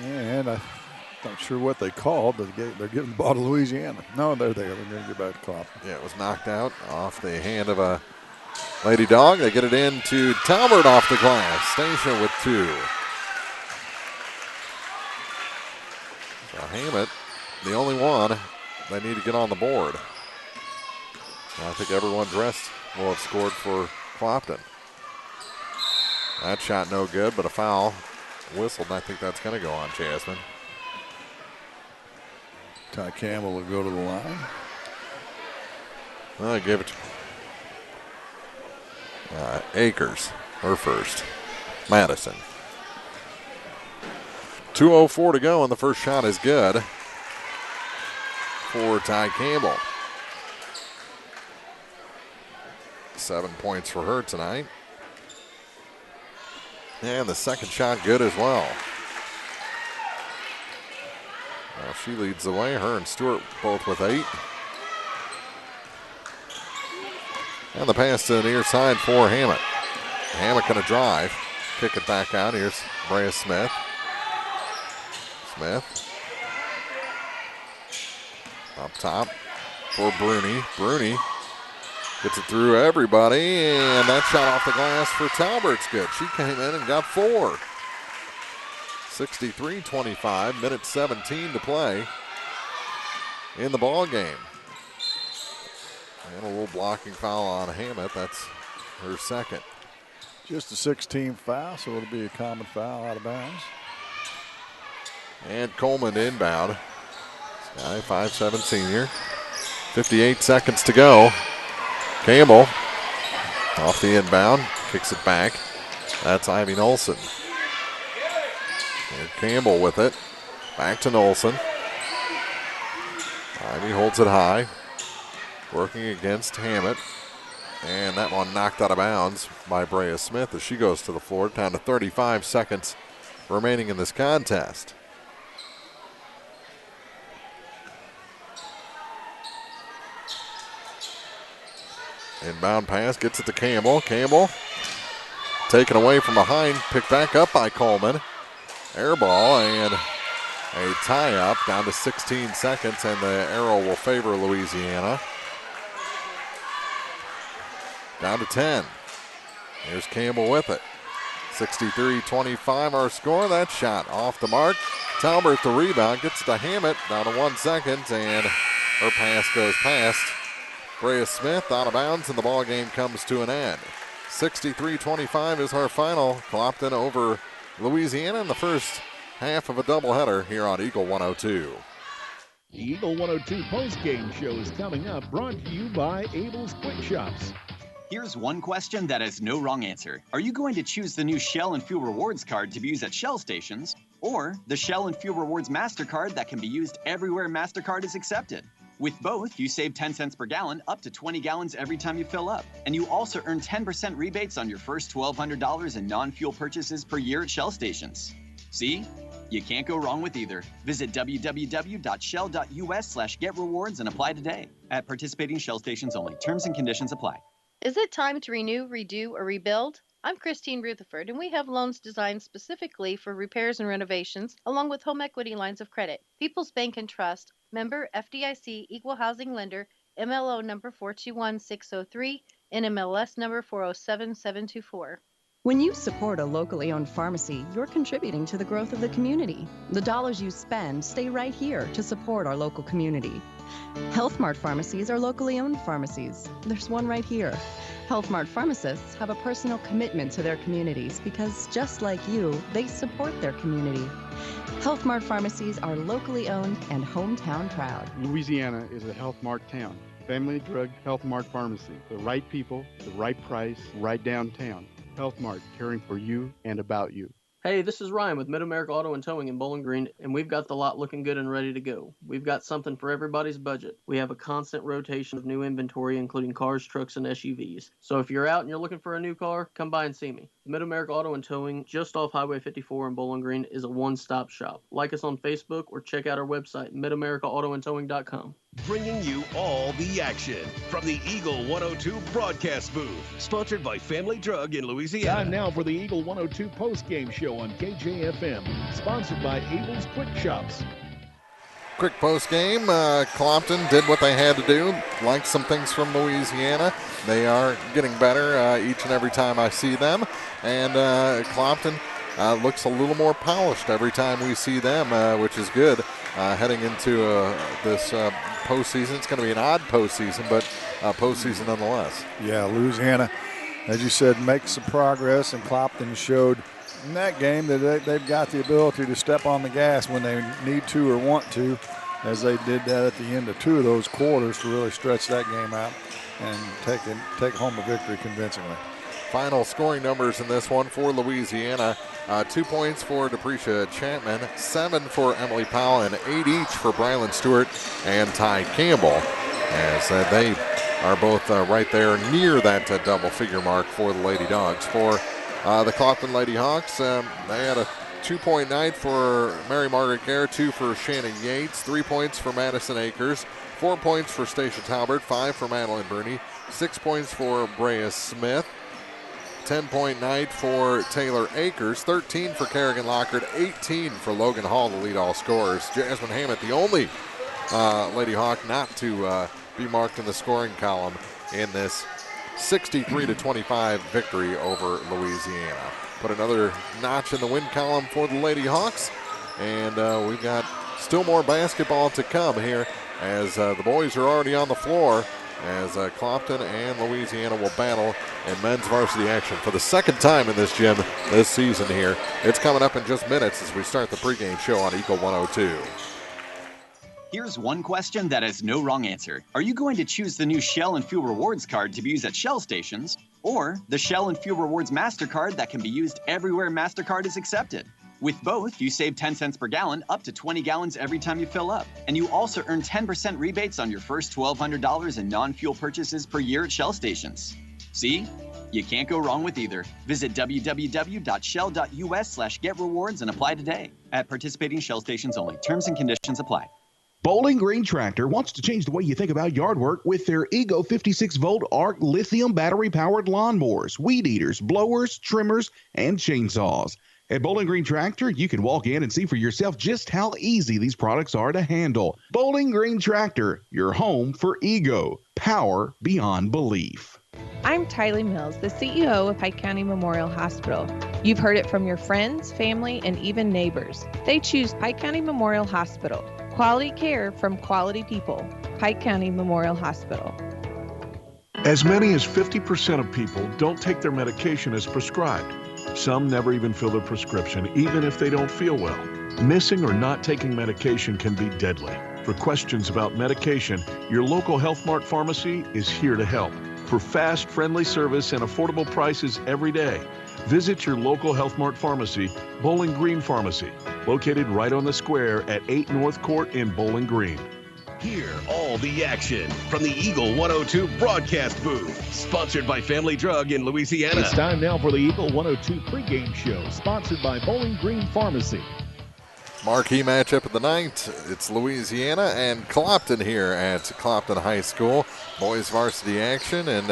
And Not sure what they called, but they're giving the ball to Louisiana. No, there they go. They're going to get back to Clopton. Yeah, it was knocked out off the hand of a Lady Dog. They get it in to Talbert off the glass. Station with 2. So Hammett, the only one they need to get on the board. I think everyone dressed will have scored for Clopton. That shot no good, but a foul whistled, and I think that's going to go on Kjfn. Ty Campbell will go to the line. Well, I gave it to Akers, her first. Madison. 2:04 to go, and the first shot is good for Ty Campbell. 7 points for her tonight. And the second shot good as well. Well, she leads the way. Her and Stewart both with 8. And the pass to the near side for Hammett. Hammett going to drive. Kick it back out. Here's Brea Smith. Smith. Up top for Bruni. Bruni gets it through everybody. And that shot off the glass for Talbert's good. She came in and got 4. 63-25, minute 17 to play in the ball game. And a little blocking foul on Hammett. That's her second. Just a 16 foul, so it'll be a common foul out of bounds. And Coleman inbound. This guy, 5'7" senior. 58 seconds to go. Campbell off the inbound, kicks it back. That's Ivy Nolson. And Campbell with it. Back to Nolson. Ivy holds it high. Working against Hammett. And that one knocked out of bounds by Brea Smith as she goes to the floor. Down to 35 seconds remaining in this contest. Inbound pass, gets it to Campbell. Campbell taken away from behind, picked back up by Coleman. Air ball and a tie-up down to 16 seconds, and the arrow will favor Louisiana. Down to 10. Here's Campbell with it. 63-25 our score. That shot off the mark. Talbert the rebound, gets it to Hammett, down to 1 second, and her pass goes past Brea Smith, out of bounds, and the ball game comes to an end. 63-25 is our final. Clopton over Louisiana in the first half of a doubleheader here on Eagle 102. The Eagle 102 postgame show is coming up, brought to you by Abel's Quick Shops. Here's one question that has no wrong answer. Are you going to choose the new Shell and Fuel Rewards card to be used at Shell stations, or the Shell and Fuel Rewards MasterCard that can be used everywhere MasterCard is accepted? With both, you save 10 cents per gallon, up to 20 gallons every time you fill up. And you also earn 10% rebates on your first $1,200 in non-fuel purchases per year at Shell stations. See? You can't go wrong with either. Visit www.shell.us/getrewards and apply today. At participating Shell stations only. Terms and conditions apply. Is it time to renew, redo, or rebuild? I'm Christine Rutherford, and we have loans designed specifically for repairs and renovations, along with home equity lines of credit. People's Bank and Trust, member FDIC, equal housing lender, MLO number 421603, NMLS number 407724. When you support a locally owned pharmacy, you're contributing to the growth of the community. The dollars you spend stay right here to support our local community. Health Mart pharmacies are locally owned pharmacies. There's one right here. Health Mart pharmacists have a personal commitment to their communities because, just like you, they support their community. Health Mart pharmacies are locally owned and hometown proud. Louisiana is a Health Mart town. Family Drug Health Mart Pharmacy. The right people, the right price, right downtown. Health Mart, caring for you and about you. Hey, this is Ryan with Mid-America Auto and Towing in Bowling Green, and we've got the lot looking good and ready to go. We've got something for everybody's budget. We have a constant rotation of new inventory, including cars, trucks, and SUVs. So if you're out and you're looking for a new car, come by and see me. Mid-America Auto and Towing, just off Highway 54 in Bowling Green, is a one-stop shop. Like us on Facebook or check out our website, midamericaautoandtowing.com. Bringing you all the action from the Eagle 102 broadcast booth. Sponsored by Family Drug in Louisiana. Time now for the Eagle 102 postgame show on KJFM. Sponsored by Abel's Quick Shops. quick post game. Clopton did what they had to do. Liked some things from Louisiana. They are getting better each and every time I see them. And Clopton looks a little more polished every time we see them, which is good. Heading into this postseason. It's going to be an odd postseason, but postseason nonetheless. Yeah, Louisiana, as you said, makes some progress, and Clopton showed in that game that they've got the ability to step on the gas when they need to or want to, as they did that at the end of 2 of those quarters to really stretch that game out and take home a victory convincingly. Final scoring numbers in this one for Louisiana. 2 points for Deprecia Chapman, 7 for Emily Powell, and 8 each for Brylan Stewart and Ty Campbell, as they are both right there near that double figure mark for the Lady Dogs. For the Clopton Lady Hawks, they had a 2-point night for Mary Margaret Gare, 2 for Shannon Yates, 3 points for Madison Akers, 4 points for Stacia Talbert, 5 for Madeline Bruni, 6 points for Brea Smith, 10-point night for Taylor Akers, 13 for Kerrigan Lockard, 18 for Logan Hall to lead all scorers. Jasmine Hammett, the only Lady Hawk not to be marked in the scoring column in this 63-25 victory over Louisiana. Put another notch in the win column for the Lady Hawks, and we've got still more basketball to come here as the boys are already on the floor, as Clopton and Louisiana will battle in men's varsity action for the second time in this gym this season here. It's coming up in just minutes as we start the pregame show on Eagle 102. Here's one question that has no wrong answer. Are you going to choose the new Shell and Fuel Rewards card to be used at Shell stations, or the Shell and Fuel Rewards MasterCard that can be used everywhere MasterCard is accepted? With both, you save 10 cents per gallon, up to 20 gallons every time you fill up. And you also earn 10% rebates on your first $1,200 in non-fuel purchases per year at Shell stations. See? You can't go wrong with either. Visit www.shell.us/getrewards and apply today. At participating Shell stations only. Terms and conditions apply. Bowling Green Tractor wants to change the way you think about yard work with their Ego 56-volt ARC lithium battery-powered lawnmowers, weed eaters, blowers, trimmers, and chainsaws. At Bowling Green Tractor, you can walk in and see for yourself just how easy these products are to handle. Bowling Green Tractor, your home for Ego. Power beyond belief. I'm Tylee Mills, the CEO of Pike County Memorial Hospital. You've heard it from your friends, family, and even neighbors. They choose Pike County Memorial Hospital. Quality care from quality people. Pike County Memorial Hospital. As many as 50% of people don't take their medication as prescribed. Some never even fill their prescription, even if they don't feel well. Missing or not taking medication can be deadly. For questions about medication, your local Health Mart pharmacy is here to help. For fast, friendly service and affordable prices every day, visit your local Health Mart pharmacy, Bowling Green Pharmacy, located right on the square at 8 North Court in Bowling Green. Hear all the action from the Eagle 102 broadcast booth, sponsored by Family Drug in Louisiana. It's time now for the Eagle 102 pregame show, sponsored by Bowling Green Pharmacy. Marquee matchup of the night. It's Louisiana and Clopton here at Clopton High School. Boys varsity action, and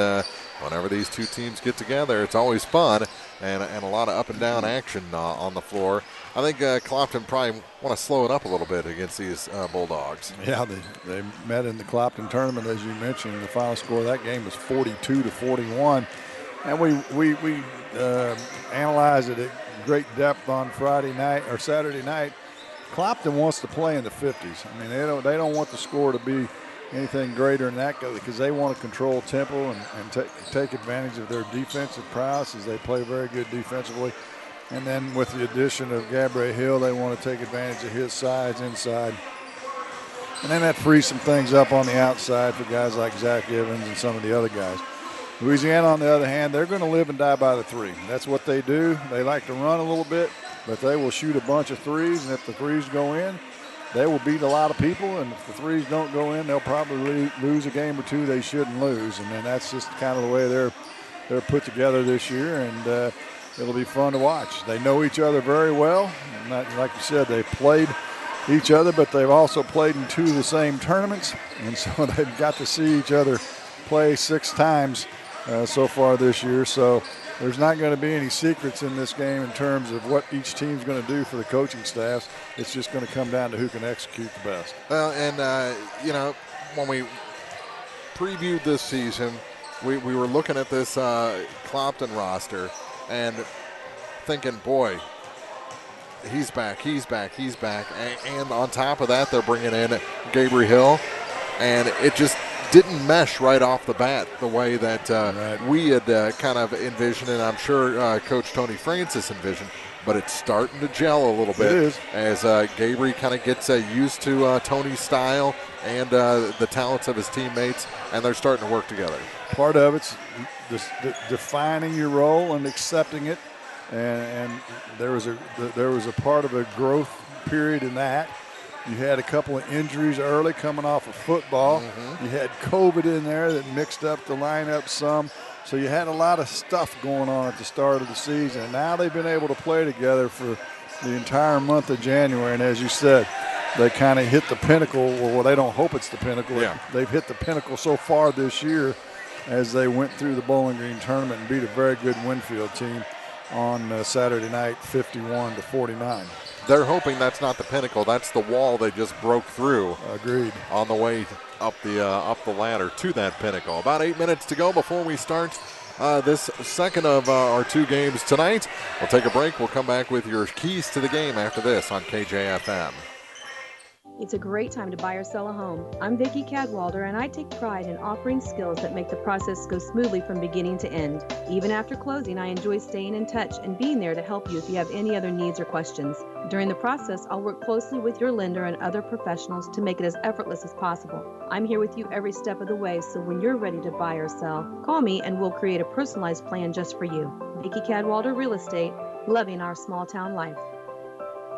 whenever these two teams get together, it's always fun and a lot of up and down action on the floor. I think Clopton probably want to slow it up a little bit against these Bulldogs. Yeah, they met in the Clopton tournament, as you mentioned. The final score of that game was 42-41. And we analyzed it at great depth on Friday night or Saturday night. Clopton wants to play in the 50s. I mean, they don't want the score to be anything greater than that because they want to control tempo and take advantage of their defensive prowess as they play very good defensively. And then with the addition of Gabriel Hill, they want to take advantage of his size inside. And then that frees some things up on the outside for guys like Zach Evans and some of the other guys. Louisiana, on the other hand, they're going to live and die by the three. That's what they do. They like to run a little bit, but they will shoot a bunch of threes, and if the threes go in, they will beat a lot of people, and if the threes don't go in, they'll probably lose a game or two they shouldn't lose. And then that's just kind of the way they're put together this year, and it'll be fun to watch. They know each other very well. And like you said, they played each other, but they've also played in 2 of the same tournaments, and so they've got to see each other play 6 times so far this year. So there's not going to be any secrets in this game in terms of what each team's going to do for the coaching staffs. It's just going to come down to who can execute the best. Well, and, when we previewed this season, we were looking at this Clopton roster and thinking, boy, he's back. And on top of that, they're bringing in Gabriel Hill, and it just didn't mesh right off the bat the way that we had kind of envisioned, and I'm sure Coach Tony Francis envisioned, but it's starting to gel a little bit as Gabriel kind of gets used to Tony's style and the talents of his teammates, and they're starting to work together. Part of it's just defining your role and accepting it, and there was a part of a growth period in that. You had a couple of injuries early coming off of football. You had COVID in there that mixed up the lineup some. So you had a lot of stuff going on at the start of the season. And now they've been able to play together for the entire month of January. And as you said, they kind of hit the pinnacle. Well, they don't hope it's the pinnacle. Yeah. They've hit the pinnacle so far this year as they went through the Bowling Green tournament and beat a very good Winfield team on Saturday night, 51-49. They're hoping that's not the pinnacle. That's the wall they just broke through. Agreed. On the way up the ladder to that pinnacle. About 8 minutes to go before we start this second of our two games tonight. We'll take a break. We'll come back with your keys to the game after this on KJFM. It's a great time to buy or sell a home. I'm Vicki Cadwalder, and I take pride in offering skills that make the process go smoothly from beginning to end. Even after closing, I enjoy staying in touch and being there to help you if you have any other needs or questions. During the process, I'll work closely with your lender and other professionals to make it as effortless as possible. I'm here with you every step of the way, so when you're ready to buy or sell, call me and we'll create a personalized plan just for you. Vicki Cadwalder Real Estate, loving our small town life.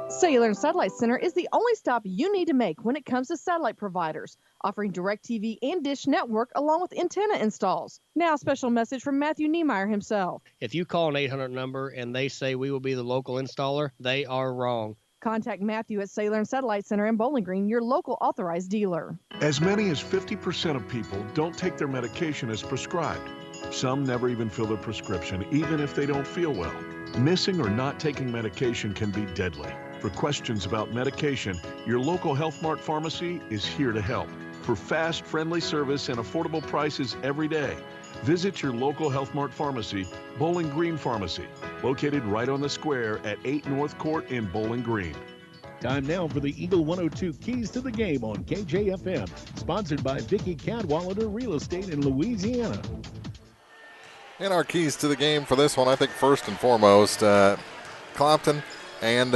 Cellular and Satellite Center is the only stop you need to make when it comes to satellite providers, offering DirecTV and Dish Network along with antenna installs. Now, a special message from Matthew Niemeyer himself. If you call an 800 number and they say we will be the local installer, they are wrong. Contact Matthew at Cellular and Satellite Center in Bowling Green, your local authorized dealer. As many as 50% of people don't take their medication as prescribed. Some never even fill their prescription, even if they don't feel well. Missing or not taking medication can be deadly. For questions about medication, your local Health Mart pharmacy is here to help. For fast, friendly service and affordable prices every day, visit your local Health Mart pharmacy, Bowling Green Pharmacy, located right on the square at 8 North Court in Bowling Green. Time now for the Eagle 102 Keys to the Game on KJFM, sponsored by Vicki Cadwalader Real Estate in Louisiana. And our keys to the game for this one, I think first and foremost, Clopton and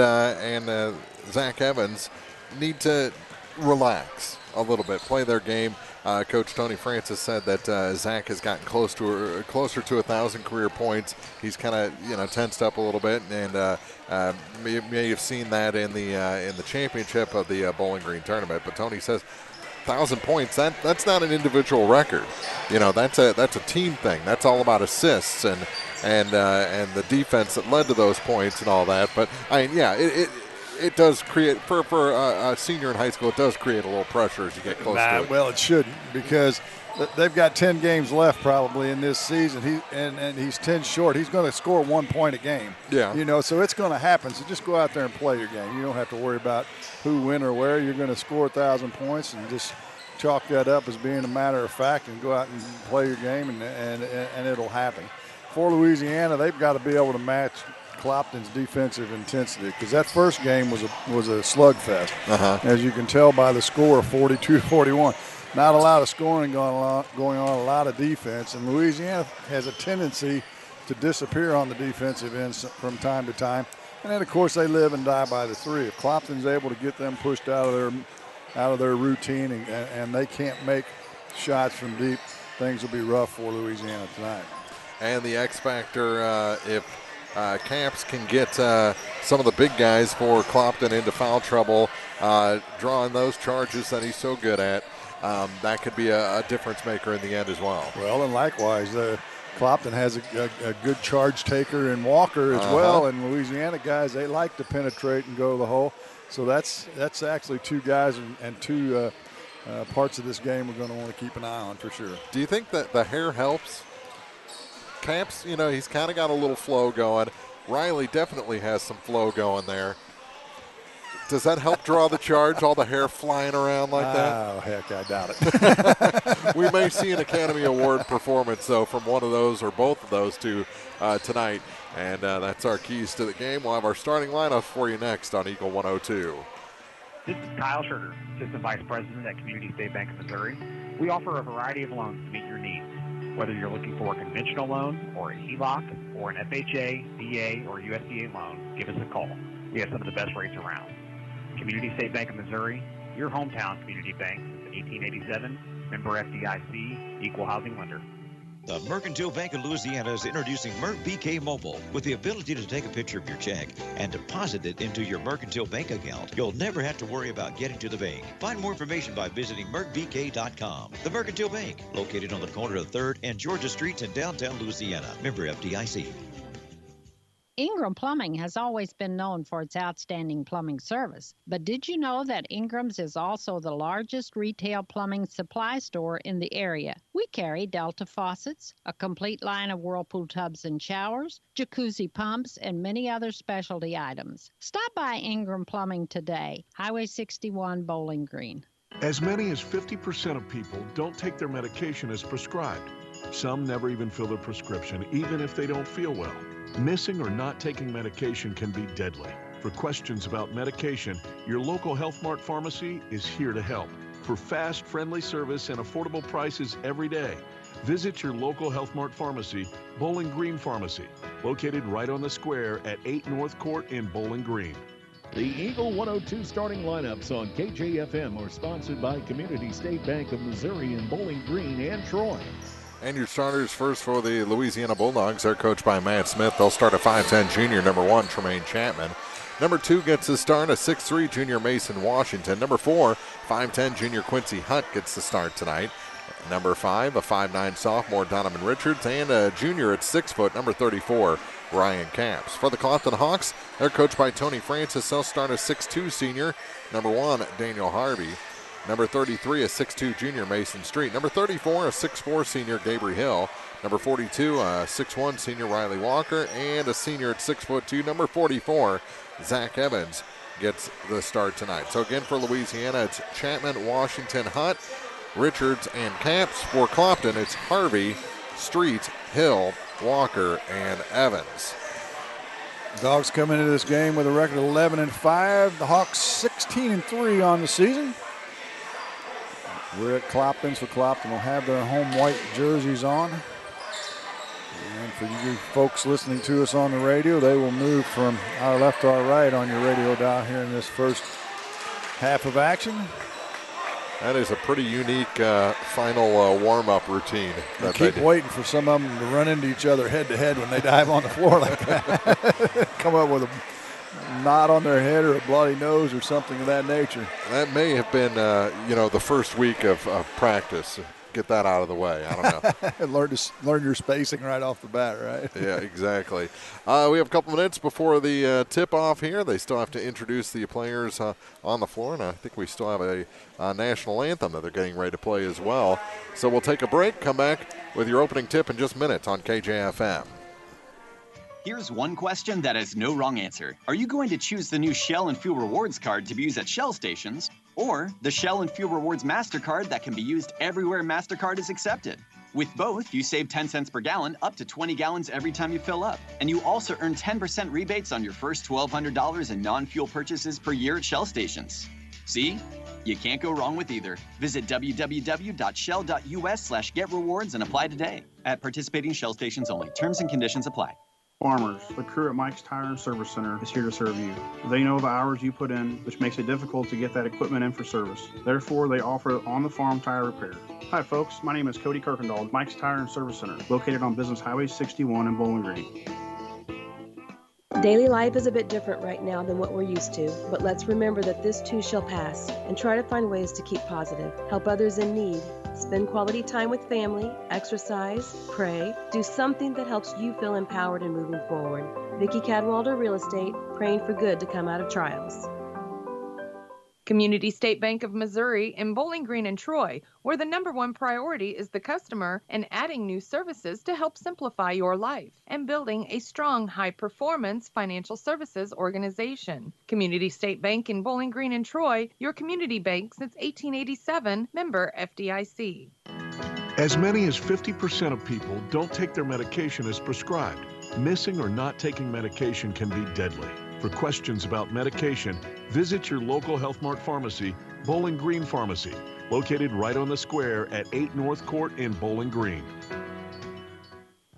Zach Evans need to relax a little bit, play their game. Coach Tony Francis said that Zach has gotten closer to 1,000 career points. He's kind of tensed up a little bit, and may have seen that in the championship of the Bowling Green tournament. But Tony says 1,000 points, that's not an individual record. That's a team thing. That's all about assists and the defense that led to those points and all that. But it does create for a senior in high school. It does create a little pressure as you get close to it. Well, it shouldn't, because they've got 10 games left probably in this season. He's 10 short. He's going to score 1 point a game. Yeah. So it's going to happen. So just go out there and play your game. You don't have to worry about who, when, or where. You're going to score 1,000 points and just chalk that up as being a matter of fact and go out and play your game, and it'll happen. For Louisiana, they've got to be able to match Clopton's defensive intensity, because that first game was a slugfest. As you can tell by the score, 42-41. Not a lot of scoring going on, a lot of defense, and Louisiana has a tendency to disappear on the defensive end from time to time. And then, of course, they live and die by the three. If Clopton's able to get them pushed out of their routine and they can't make shots from deep, things will be rough for Louisiana tonight. And the X factor, if Camps can get some of the big guys for Clopton into foul trouble, drawing those charges that he's so good at, that could be a difference maker in the end as well. Well, and likewise, Clopton has a good charge taker in Walker as well, and Louisiana guys, they like to penetrate and go to the hole. So that's actually two guys and two parts of this game we're going to want to keep an eye on for sure. Do you think that the hair helps? Camps, he's kind of got a little flow going. Riley definitely has some flow going there. Does that help draw the charge, all the hair flying around like that? Oh, heck, I doubt it. We may see an Academy Award performance, though, from one of those or both of those two tonight. And that's our keys to the game. We'll have our starting lineup for you next on Eagle 102. This is Kyle Schurter, Assistant Vice President at Community State Bank of Missouri. We offer a variety of loans to meet your needs. Whether you're looking for a conventional loan or a HELOC or an FHA, VA, or USDA loan, give us a call. We have some of the best rates around. Community State Bank of Missouri, your hometown community bank since 1887, member FDIC, equal housing lender. The Mercantile Bank of Louisiana is introducing Merc BK Mobile with the ability to take a picture of your check and deposit it into your Mercantile Bank account. You'll never have to worry about getting to the bank. Find more information by visiting mercbk.com. The Mercantile Bank, located on the corner of 3rd and Georgia Streets in downtown Louisiana. Member FDIC. Ingram Plumbing has always been known for its outstanding plumbing service. But did you know that Ingram's is also the largest retail plumbing supply store in the area? We carry Delta faucets, a complete line of Whirlpool tubs and showers, jacuzzi pumps, and many other specialty items. Stop by Ingram Plumbing today, Highway 61, Bowling Green. As many as 50% of people don't take their medication as prescribed. Some never even fill their prescription, even if they don't feel well. Missing or not taking medication can be deadly. For questions about medication, your local Health Mart pharmacy is here to help. For fast, friendly service and affordable prices every day, visit your local Health Mart pharmacy, Bowling Green Pharmacy, located right on the square at 8 North Court in Bowling Green. The Eagle 102 starting lineups on KJFM are sponsored by Community State Bank of Missouri in Bowling Green and Troy. And your starters first for the Louisiana Bulldogs. They're coached by Matt Smith. They'll start a 5'10 junior, number 1, Tremaine Chapman. Number 2 gets the start, a 6'3 junior, Mason Washington. Number 4, 5'10 junior, Quincy Hunt gets the start tonight. Number 5, a 5'9 sophomore, Donovan Richards. And a junior at 6 foot, number 34, Ryan Capps. For the Clopton Hawks, they're coached by Tony Francis. They'll start a 6'2 senior, number 1, Daniel Harvey. Number 33, a 6'2 junior, Mason Street. Number 34, a 6'4 senior, Gabriel Hill. Number 42, a 6'1 senior, Riley Walker. And a senior at 6'2", number 44, Zach Evans gets the start tonight. So again for Louisiana, it's Chapman, Washington, Hunt, Richards, and Capps. For Clopton, it's Harvey, Street, Hill, Walker, and Evans. Dogs come into this game with a record of 11-5. The Hawks 16-3 on the season. We're at Clopton, so Clopton will have their home white jerseys on. And for you folks listening to us on the radio, they will move from our left to our right on your radio dial here in this first half of action. That is a pretty unique final warm-up routine. I keep waiting for some of them to run into each other head-to-head when they dive on the floor like that. Come up with a knot on their head or a bloody nose or something of that nature. That may have been, the first week of practice. Get that out of the way. I don't know. learn your spacing right off the bat, right? Yeah, exactly. We have a couple minutes before the tip-off here. They still have to introduce the players on the floor, and I think we still have a national anthem that they're getting ready to play as well. So we'll take a break, come back with your opening tip in just minutes on KJFM. Here's one question that has no wrong answer. Are you going to choose the new Shell and Fuel Rewards card to be used at Shell stations, or the Shell and Fuel Rewards MasterCard that can be used everywhere MasterCard is accepted? With both, you save 10 cents per gallon, up to 20 gallons every time you fill up. And you also earn 10% rebates on your first $1,200 in non-fuel purchases per year at Shell stations. See? You can't go wrong with either. Visit www.shell.us/getrewards and apply today. At participating Shell stations only. Terms and conditions apply. Farmers, the crew at Mike's Tire and Service Center is here to serve you. They know the hours you put in, which makes it difficult to get that equipment in for service. Therefore, they offer on-the-farm tire repair. Hi, folks. My name is Cody Kirkendall, Mike's Tire and Service Center, located on Business Highway 61 in Bowling Green. Daily life is a bit different right now than what we're used to, but let's remember that this too shall pass and try to find ways to keep positive, help others in need, spend quality time with family, exercise, pray, do something that helps you feel empowered and moving forward. Vicki Cadwalder Real Estate, praying for good to come out of trials. Community State Bank of Missouri in Bowling Green and Troy, where the #1 priority is the customer and adding new services to help simplify your life and building a strong, high-performance financial services organization. Community State Bank in Bowling Green and Troy, your community bank since 1887, member FDIC. As many as 50% of people don't take their medication as prescribed. Missing or not taking medication can be deadly. For questions about medication, visit your local Health Mart pharmacy, Bowling Green Pharmacy, located right on the square at 8 North Court in Bowling Green.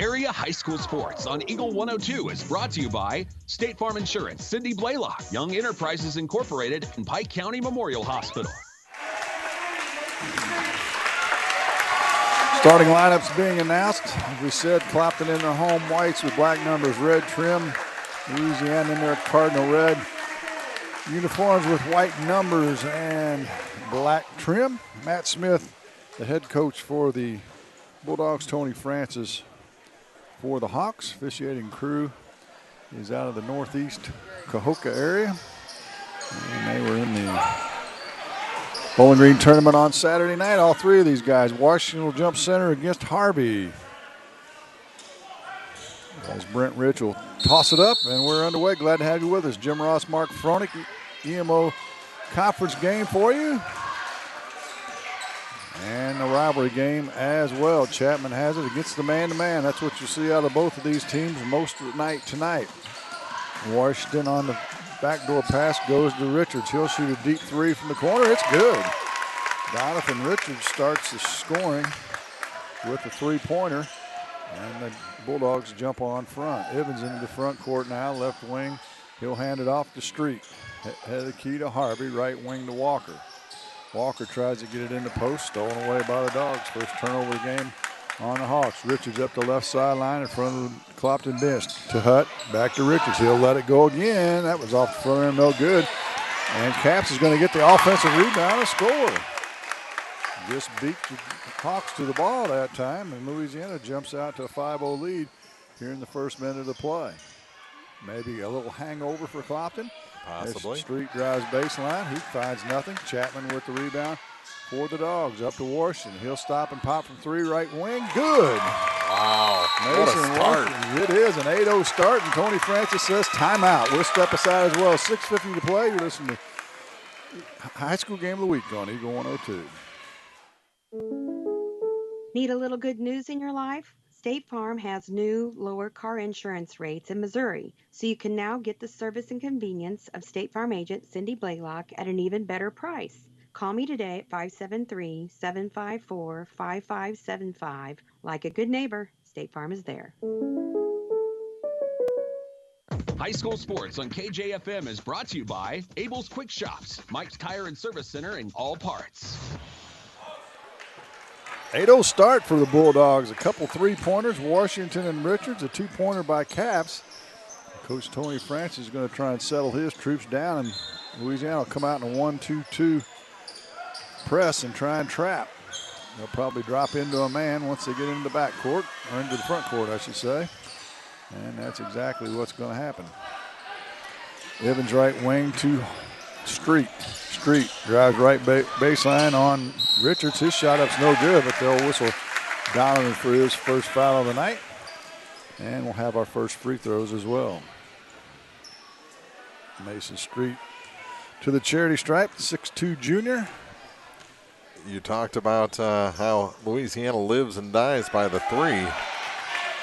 Area High School Sports on Eagle 102 is brought to you by State Farm Insurance, Cindy Blaylock, Young Enterprises Incorporated, and Pike County Memorial Hospital. Starting lineups being announced. As we said, Clopton in their home whites with black numbers, red trim. Louisiana in their cardinal red uniforms with white numbers and black trim. Matt Smith, the head coach for the Bulldogs, Tony Francis for the Hawks. Officiating crew is out of the northeast Cahokia area. And they were in the Bowling Green tournament on Saturday night, all three of these guys. Washington will jump center against Harvey. As Brent Rich will toss it up, and we're underway. Glad to have you with us. Jim Ross, Mark Froelich, EMO conference game for you. And a rivalry game as well. Chapman has it against the man-to-man. That's what you see out of both of these teams most of the night tonight. Washington on the backdoor pass goes to Richards. He'll shoot a deep three from the corner. It's good. Jonathan Richards starts the scoring with a three-pointer. And the Bulldogs jump on front. Evans into the front court now, left wing. He'll hand it off to Street. Head of the key to Harvey, right wing to Walker. Walker tries to get it in the post, stolen away by the Dogs. First turnover of the game on the Hawks. Richards up the left sideline in front of the Clopton bench. To Hutt, back to Richards. He'll let it go again. That was off the front end, no good. And Caps is going to get the offensive rebound and score. Just beat the Hawks to the ball that time, and Louisiana jumps out to a 5-0 lead here in the first minute of the play. Maybe a little hangover for Clopton. Possibly. Street drives baseline. He finds nothing. Chapman with the rebound for the Dogs. Up to Washington. He'll stop and pop from three, right wing. Good. Wow. Mason What a start. Washington. It is an 8-0 start, and Tony Francis says timeout. We'll step aside as well. 6:50 to play. You're listening to High School Game of the Week on Eagle 102. Need a little good news in your life? State Farm has new, lower car insurance rates in Missouri, so you can now get the service and convenience of State Farm agent Cindy Blaylock at an even better price. Call me today at 573-754-5575. Like a good neighbor, State Farm is there. High School Sports on KJFM is brought to you by Abel's Quick Shops, Mike's Tire and Service Center, and All Parts. 8-0 start for the Bulldogs. A couple three-pointers, Washington and Richards. A two-pointer by Caps. Coach Tony Francis is going to try and settle his troops down, and Louisiana will come out in a 1-2-2 press and try and trap. They'll probably drop into a man once they get into the back court, or into the front court, I should say. And that's exactly what's going to happen. Evans right wing to Street. Street drives right baseline on Richards. His shot up's no good, but they'll whistle Donovan for his first foul of the night. And we'll have our first free throws as well. Mason Street to the charity stripe, 6'2" junior. You talked about how Louisiana lives and dies by the three.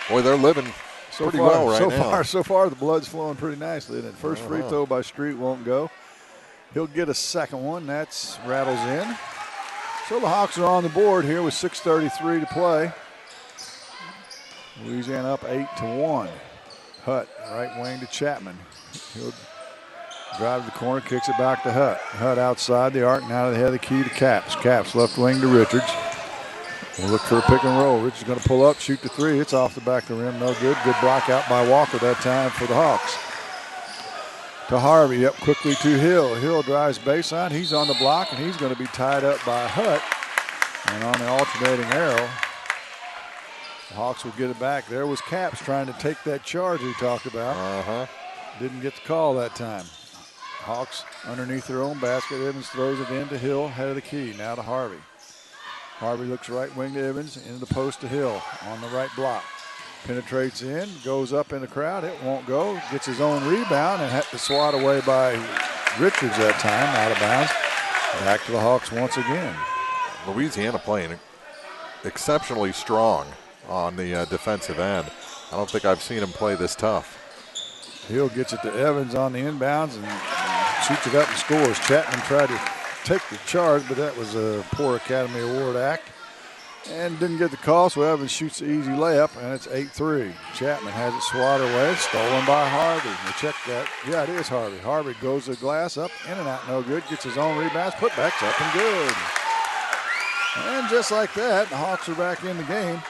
Boy, they're living pretty well right now. So far, the blood's flowing pretty nicely. And the first free throw by Street won't go. He'll get a second one. That's rattles in. So the Hawks are on the board here with 6:33 to play. Louisiana up 8-1. Hutt, right wing to Chapman. He'll drive to the corner, kicks it back to Hutt. Hutt outside the arc, now they have the key to Caps. Caps left wing to Richards. We'll look for a pick and roll. Richards going to pull up, shoot the three. It's off the back of the rim, no good. Good block out by Walker that time for the Hawks. To Harvey, up quickly to Hill. Hill drives baseline. He's on the block, and he's going to be tied up by Hutt. And on the alternating arrow, the Hawks will get it back. There was Caps trying to take that charge he talked about. Didn't get the call that time. Hawks underneath their own basket. Evans throws it in to Hill, head of the key. Now to Harvey. Harvey looks right wing to Evans, into the post to Hill on the right block. Penetrates in, goes up in the crowd. It won't go. Gets his own rebound and had to swat away by Richards that time, out of bounds. Back to the Hawks once again. Louisiana playing exceptionally strong on the defensive end. I don't think I've seen him play this tough. Hill gets it to Evans on the inbounds and shoots it up and scores. Chapman tried to take the charge, but that was a poor Academy Award act. And didn't get the call, so Evans shoots the easy layup, and it's 8-3. Chapman has it swatted away, stolen by Harvey. We check that. Yeah, it is Harvey. Harvey goes to the glass, up, in and out, no good. Gets his own rebounds, putbacks up and good. And just like that, the Hawks are back in the game.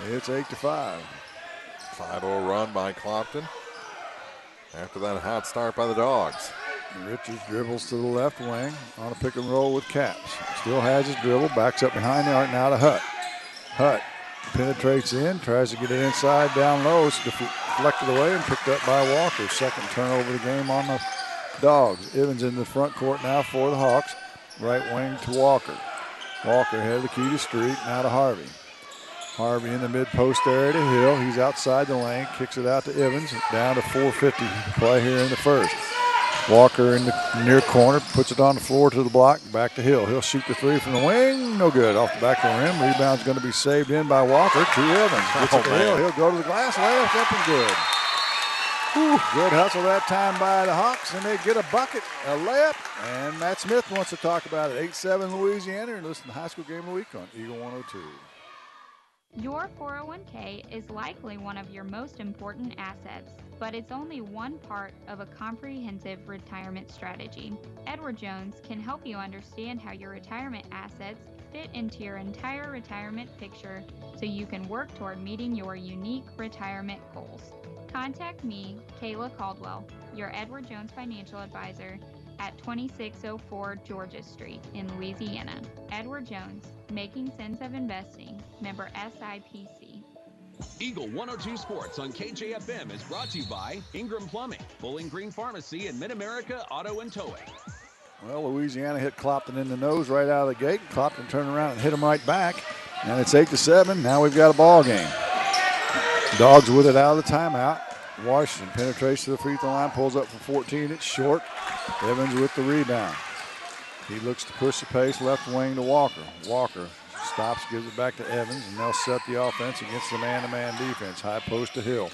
It's 8-5. 5-0 run by Clopton. After that hot start by the Dawgs. Richards dribbles to the left wing on a pick and roll with Caps. Still has his dribble, backs up behind the arc, now to Hutt. Hutt penetrates in, tries to get it inside, down low. It's deflected away and picked up by Walker. Second turnover of the game on the Dawgs. Evans in the front court now for the Hawks. Right wing to Walker. Walker head of the key to Street, now to Harvey. Harvey in the mid-post area to Hill. He's outside the lane, kicks it out to Evans. Down to 4:50 to play here in the first. Walker in the near corner, puts it on the floor to the block, back to Hill. He'll shoot the three from the wing, no good. Off the back of the rim, rebound's going to be saved in by Walker to Evans. Gets it to Hill, he'll go to the glass, layup up and good. Whew, good hustle that time by the Hawks, and they get a bucket, a layup, and Matt Smith wants to talk about it. 8-7 Louisiana, and listen to High School Game of the Week on Eagle 102. Your 401k is likely one of your most important assets, but it's only one part of a comprehensive retirement strategy. Edward Jones can help you understand how your retirement assets fit into your entire retirement picture so you can work toward meeting your unique retirement goals. Contact me, Kayla Caldwell, your Edward Jones financial advisor, at 2604 Georgia Street in Louisiana. Edward Jones, Making Sense of Investing, member SIPC. Eagle 102 Sports on KJFM is brought to you by Ingram Plumbing, Bowling Green Pharmacy, and Mid-America Auto and Towing. Well, Louisiana hit Clopton in the nose right out of the gate. Clopton turned around and hit him right back. And it's 8-7. Now we've got a ball game. Dawgs with it out of the timeout. Washington penetrates to the free throw line, pulls up for 14. It's short. Evans with the rebound. He looks to push the pace, left wing to Walker. Walker stops, gives it back to Evans, and they'll set the offense against the man-to-man defense. High post to Hill.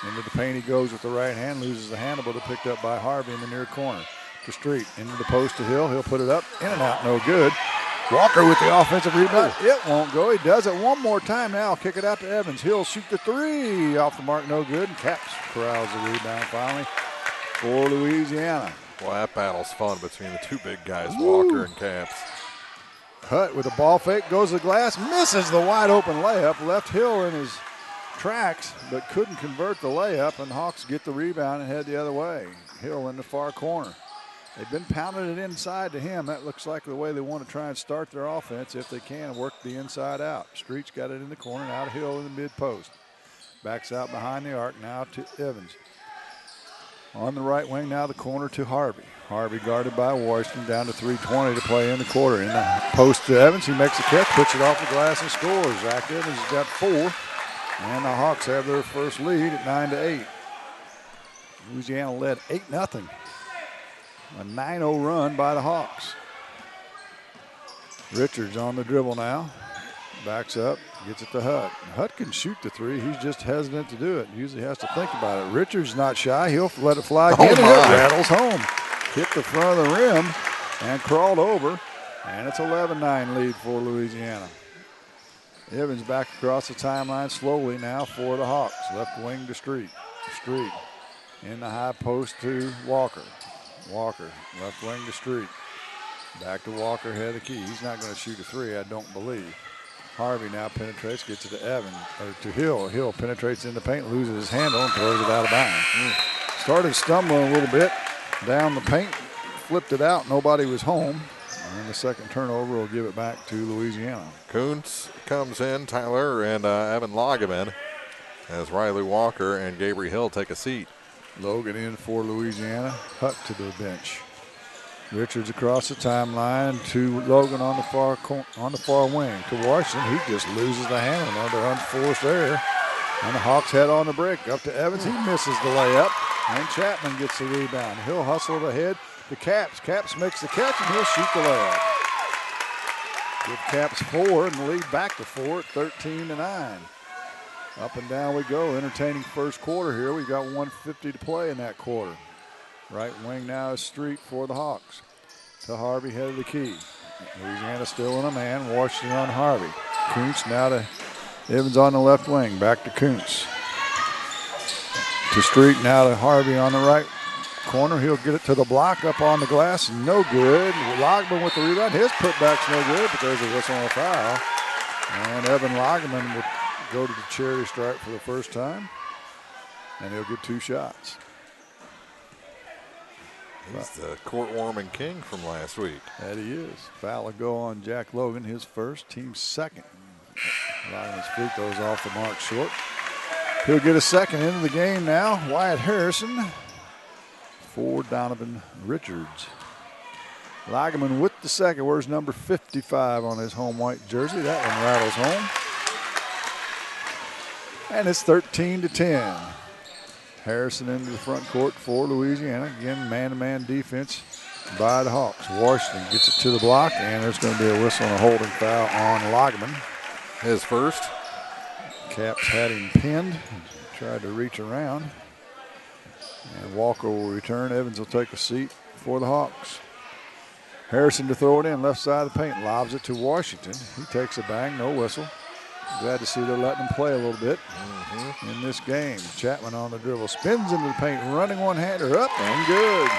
Into the paint he goes with the right hand, loses the handle, but it's picked up by Harvey in the near corner. To Street, into the post to Hill. He'll put it up, in and out, no good. Walker with the offensive rebound. It won't go. He does it one more time now. Kick it out to Evans. He'll shoot the three. Off the mark, no good. And Caps corrals the rebound finally for Louisiana. Well, that battle's fun between the two big guys, Walker and Caps. Hutt with a ball fake, goes to the glass, misses the wide open layup. Left Hill in his tracks, but couldn't convert the layup. And Hawks get the rebound and head the other way. Hill in the far corner. They've been pounding it inside to him. That looks like the way they want to try and start their offense if they can and work the inside out. Street's got it in the corner, now to Hill in the mid post. Backs out behind the arc, now to Evans. On the right wing, now the corner to Harvey. Harvey guarded by Washington, down to 3:20 to play in the quarter. In the post to Evans, he makes a catch, puts it off the glass and scores. Zach Evans has got 4, and the Hawks have their first lead at 9-8. Louisiana led 8-0. A 9-0 run by the Hawks. Richards on the dribble now. Backs up, gets it to Hutt. Hutt can shoot the three. He's just hesitant to do it. Usually has to think about it. Richards not shy. He'll let it fly again. It rattles home. Hit the front of the rim and crawled over. And it's 11-9 lead for Louisiana. Evans back across the timeline slowly now for the Hawks. Left wing to Street. Street in the high post to Walker. Walker, left wing to Street. Back to Walker, head of the key. He's not going to shoot a three, I don't believe. Harvey now penetrates, gets it to Evans, or to Hill. Hill penetrates in the paint, loses his handle, and throws it out of bounds. Started stumbling a little bit down the paint, flipped it out. Nobody was home. And the second turnover will give it back to Louisiana. Kuntz comes in, Tyler and Evan Lageman, as Riley Walker and Gabriel Hill take a seat. Logan in for Louisiana. Huck to the bench. Richards across the timeline to Logan on the far wing to Washington. He just loses the handle. Another unforced error. And the Hawks head on the break. Up to Evans. He misses the layup. And Chapman gets the rebound. He'll hustle it ahead to Caps. Caps makes the catch and he'll shoot the layup. Give Caps 4 and the lead back to 4 at 13-9. Up and down we go. Entertaining first quarter here. We've got 1:50 to play in that quarter. Right wing now is Street for the Hawks. To Harvey, head of the key. Louisiana still in a man. Washington on Harvey. Kuntz now to Evans on the left wing. Back to Kuntz. To Street, now to Harvey on the right corner. He'll get it to the block up on the glass. No good. Logman with the rebound. His putback's no good, but there's a whistle on a foul. And Evan Logman will go to the charity stripe for the first time. And he'll get 2 shots. He's the court-warming king from last week. That he is. Foul will go on Jack Logan, his first, team second. Logman's free throws off the mark short. He'll get a second into the game now. Wyatt Harrison for Donovan Richards. Logman with the second. Where's number 55 on his home white jersey? That one rattles home. And it's 13-10. Harrison into the front court for Louisiana. Again, man-to-man defense by the Hawks. Washington gets it to the block, and there's going to be a whistle and a holding foul on Logman. His first. Caps had him pinned. Tried to reach around. And Walker will return. Evans will take a seat for the Hawks. Harrison to throw it in, left side of the paint. Lobs it to Washington. He takes a bang, no whistle. Glad to see they're letting him play a little bit in this game. Chapman on the dribble. Spins into the paint, running one-hander up and good.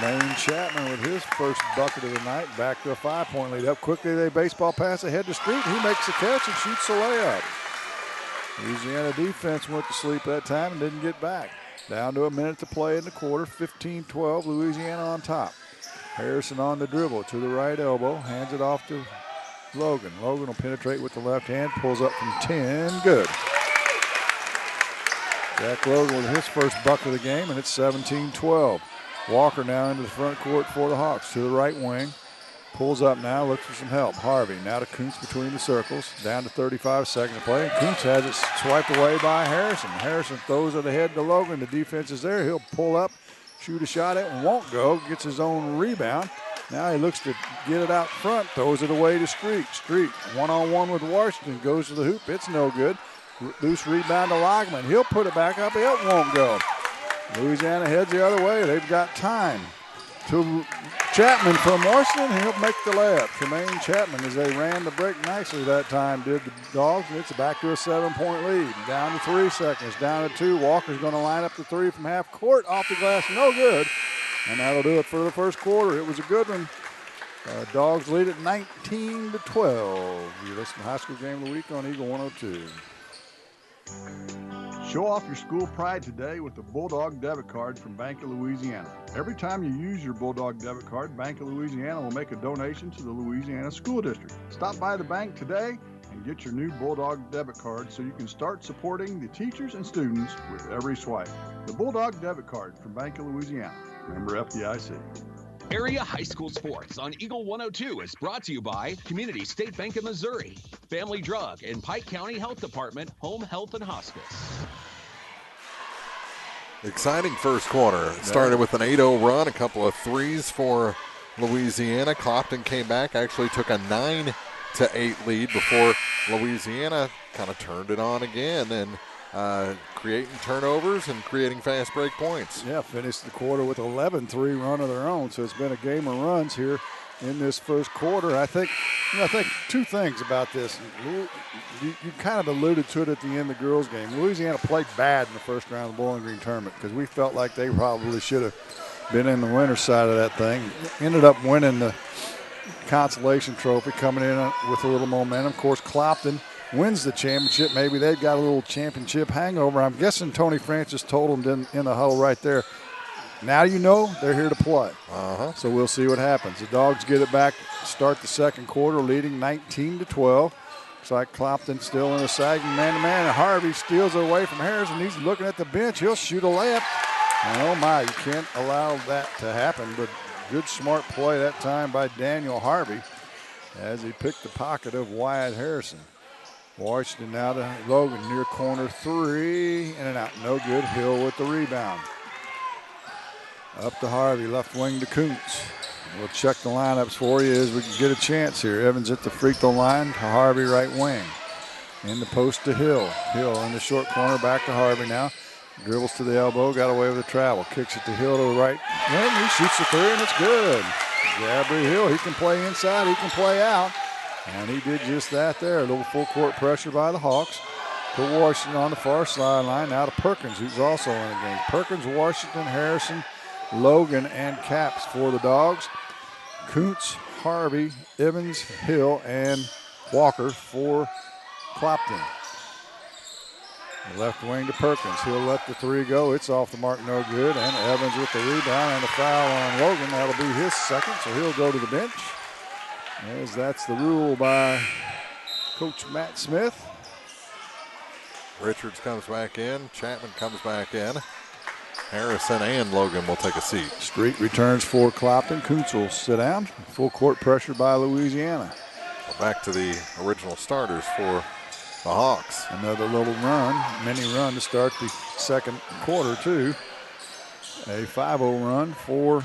Maine Chapman with his first bucket of the night. Back to a 5-point lead. Up quickly, they baseball pass ahead to Street. He makes the catch and shoots the layup. Louisiana defense went to sleep that time and didn't get back. Down to a minute to play in the quarter. 15-12, Louisiana on top. Harrison on the dribble to the right elbow. Hands it off to Logan. Logan will penetrate with the left hand. Pulls up from 10. Good. Jack Logan with his first bucket of the game, and it's 17-12. Walker now into the front court for the Hawks to the right wing. Pulls up now, looks for some help. Harvey now to Kuntz between the circles. Down to 35 seconds to play. And Kuntz has it swiped away by Harrison. Harrison throws it ahead to Logan. The defense is there. He'll pull up, shoot a shot at it, won't go. Gets his own rebound. Now he looks to get it out front, throws it away to Street. Street, one-on-one with Washington, goes to the hoop. It's no good. Loose rebound to Logman. He'll put it back up. It won't go. Louisiana heads the other way. They've got time. To Chapman from Washington, he'll make the layup. Tremaine Chapman, as they ran the break nicely that time, did the Dogs, and it's back to a 7-point lead. Down to 3 seconds, down to 2. Walker's going to line up the 3 from half court, off the glass, no good. And that'll do it for the first quarter. It was a good one. Dogs lead at 19-12. You listen to High School Game of the Week on Eagle 102. Show off your school pride today with the Bulldog debit card from Bank of Louisiana. Every time you use your Bulldog debit card, Bank of Louisiana will make a donation to the Louisiana School District. Stop by the bank today and get your new Bulldog debit card so you can start supporting the teachers and students with every swipe. The Bulldog debit card from Bank of Louisiana. Member FDIC. Area High School Sports on Eagle 102 is brought to you by Community State Bank of Missouri, Family Drug, and Pike County Health Department, Home Health and Hospice. Exciting first quarter. It started with an 8-0 run, a couple of threes for Louisiana. Clopton came back, actually took a 9-8 lead before Louisiana kind of turned it on again and creating turnovers and creating fast break points. Yeah, finished the quarter with 11-3 run of their own, so it's been a game of runs here in this first quarter. I think two things about this. You kind of alluded to it at the end of the girls' game. Louisiana played bad in the first round of the Bowling Green tournament because we felt like they probably should have been in the winner's side of that thing. Ended up winning the consolation trophy, coming in with a little momentum. Of course, Clopton wins the championship. Maybe they've got a little championship hangover. I'm guessing Tony Francis told them in the huddle right there, now you know they're here to play. So we'll see what happens. The Dogs get it back, start the second quarter, leading 19-12. Looks like Clopton still in a sagging man-to-man, and Harvey steals it away from Harrison. He's looking at the bench. He'll shoot a layup, And oh my, you can't allow that to happen, but good smart play that time by Daniel Harvey as he picked the pocket of Wyatt Harrison. Washington now to Logan, near corner three, in and out, no good. Hill with the rebound. Up to Harvey, left wing to Kuntz. We'll check the lineups for you as we can get a chance here. Evans at the free throw line to Harvey, right wing. In the post to Hill. Hill in the short corner, back to Harvey now. Dribbles to the elbow, got away with the travel. Kicks it to Hill to the right wing. He shoots the three, and it's good. Gabriel Hill, he can play inside, he can play out. And he did just that there. A little full court pressure by the Hawks. To Washington on the far sideline. Now to Perkins, who's also in the game. Perkins, Washington, Harrison, Logan, and Caps for the Dogs. Kuntz, Harvey, Evans, Hill, and Walker for Clopton. Left wing to Perkins. He'll let the three go. It's off the mark, no good. And Evans with the rebound and a foul on Logan. That'll be his second, so he'll go to the bench. As that's the rule by Coach Matt Smith. Richards comes back in. Chapman comes back in. Harrison and Logan will take a seat. Street returns for Clopton. Kuntz will sit down. Full court pressure by Louisiana. Back to the original starters for the Hawks. Another little run, mini run to start the second quarter too. A 5-0 run for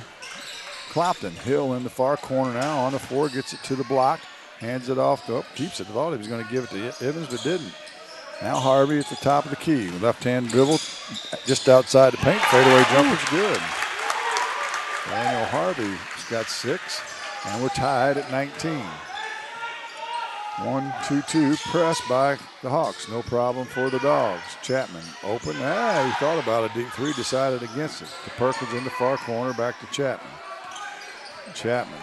Clopton. Hill in the far corner now on the floor, gets it to the block, hands it off to, keeps it. Thought he was going to give it to Evans, but didn't. Now Harvey at the top of the key. Left hand dribble just outside the paint. Fadeaway jumper's good. Daniel Harvey's got 6, and we're tied at 19. 1-2-2 press by the Hawks. No problem for the Dogs. Chapman open. He thought about a deep three, decided against it. To Perkins in the far corner, back to Chapman. Chapman.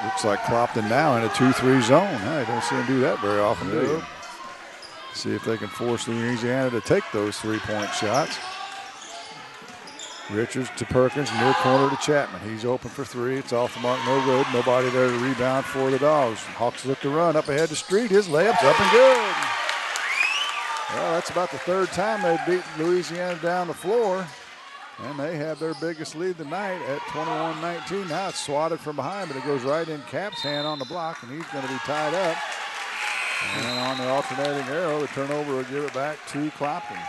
Looks like Clopton now in a 2-3 zone. You don't see him do that very often, do you? See if they can force Louisiana to take those 3-point shots. Richards to Perkins, near corner to Chapman. He's open for three. It's off the mark, no good. Nobody there to rebound for the Dogs. Hawks look to run up ahead to Street. His layup's up and good. Well, that's about the third time they've beaten Louisiana down the floor. And they have their biggest lead tonight at 21-19. Now it's swatted from behind, but it goes right in Cap's hand on the block, and he's going to be tied up. And on the alternating arrow, the turnover will give it back to Clopton.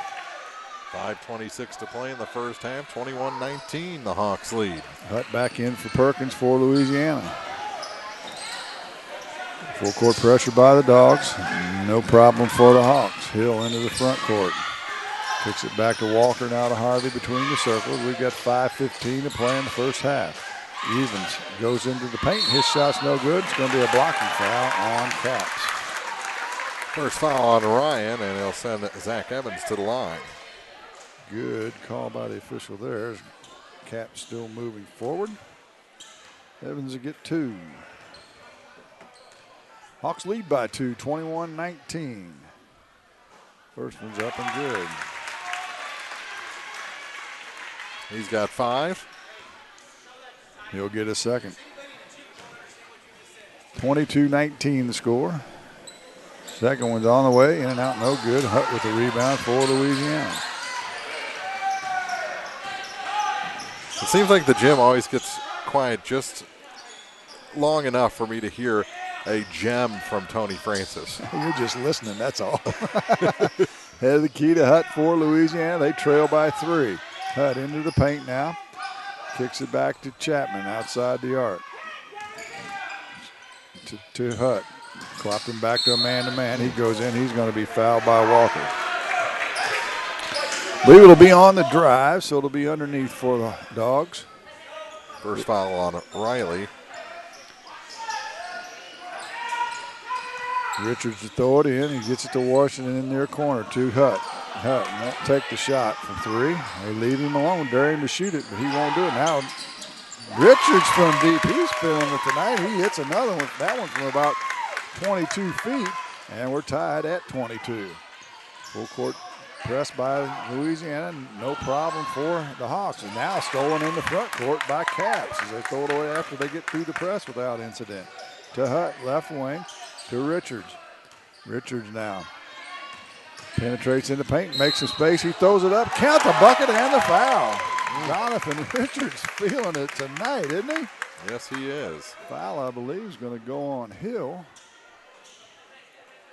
5:26 to play in the first half. 21-19, the Hawks lead. Hutt back in for Perkins for Louisiana. Full court pressure by the Dogs. No problem for the Hawks. Hill into the front court. Kicks it back to Walker, now to Harvey between the circles. We've got 5:15 to play in the first half. Evans goes into the paint. His shot's no good. It's going to be a blocking foul on Caps. First foul on Ryan, and he'll send Zach Evans to the line. Good call by the official there. Cap still moving forward. Evans will get 2. Hawks lead by 2, 21-19. First one's up and good. He's got 5. He'll get a second. 22-19 the score. Second one's on the way, in and out, no good. Hutt with the rebound for Louisiana. It seems like the gym always gets quiet just long enough for me to hear a gem from Tony Francis. You're just listening, that's all. Head of the key to Hutt for Louisiana. They trail by 3. Hutt into the paint now. Kicks it back to Chapman outside the arc. To Hutt. Clopton back to a man-to-man. He goes in. He's going to be fouled by Walker. I believe it'll be on the drive, so it'll be underneath for the Dogs. First foul on Riley. Richards to throw it in. He gets it to Washington in their corner to Hutt. Hutt won't take the shot from 3. They leave him alone, dare him to shoot it, but he won't do it. Now Richards from deep. He's feeling it tonight. He hits another one. That one's from about 22 feet, and we're tied at 22. Full court press by Louisiana. No problem for the Hawks. And now stolen in the front court by Caps as they throw it away after they get through the press without incident. To Hutt, left wing, to Richards. Richards now Penetrates in the paint, makes some space. He throws it up. Count the bucket and the foul. Jonathan Richards feeling it tonight, isn't he? Yes, he is. Foul, I believe, is going to go on Hill.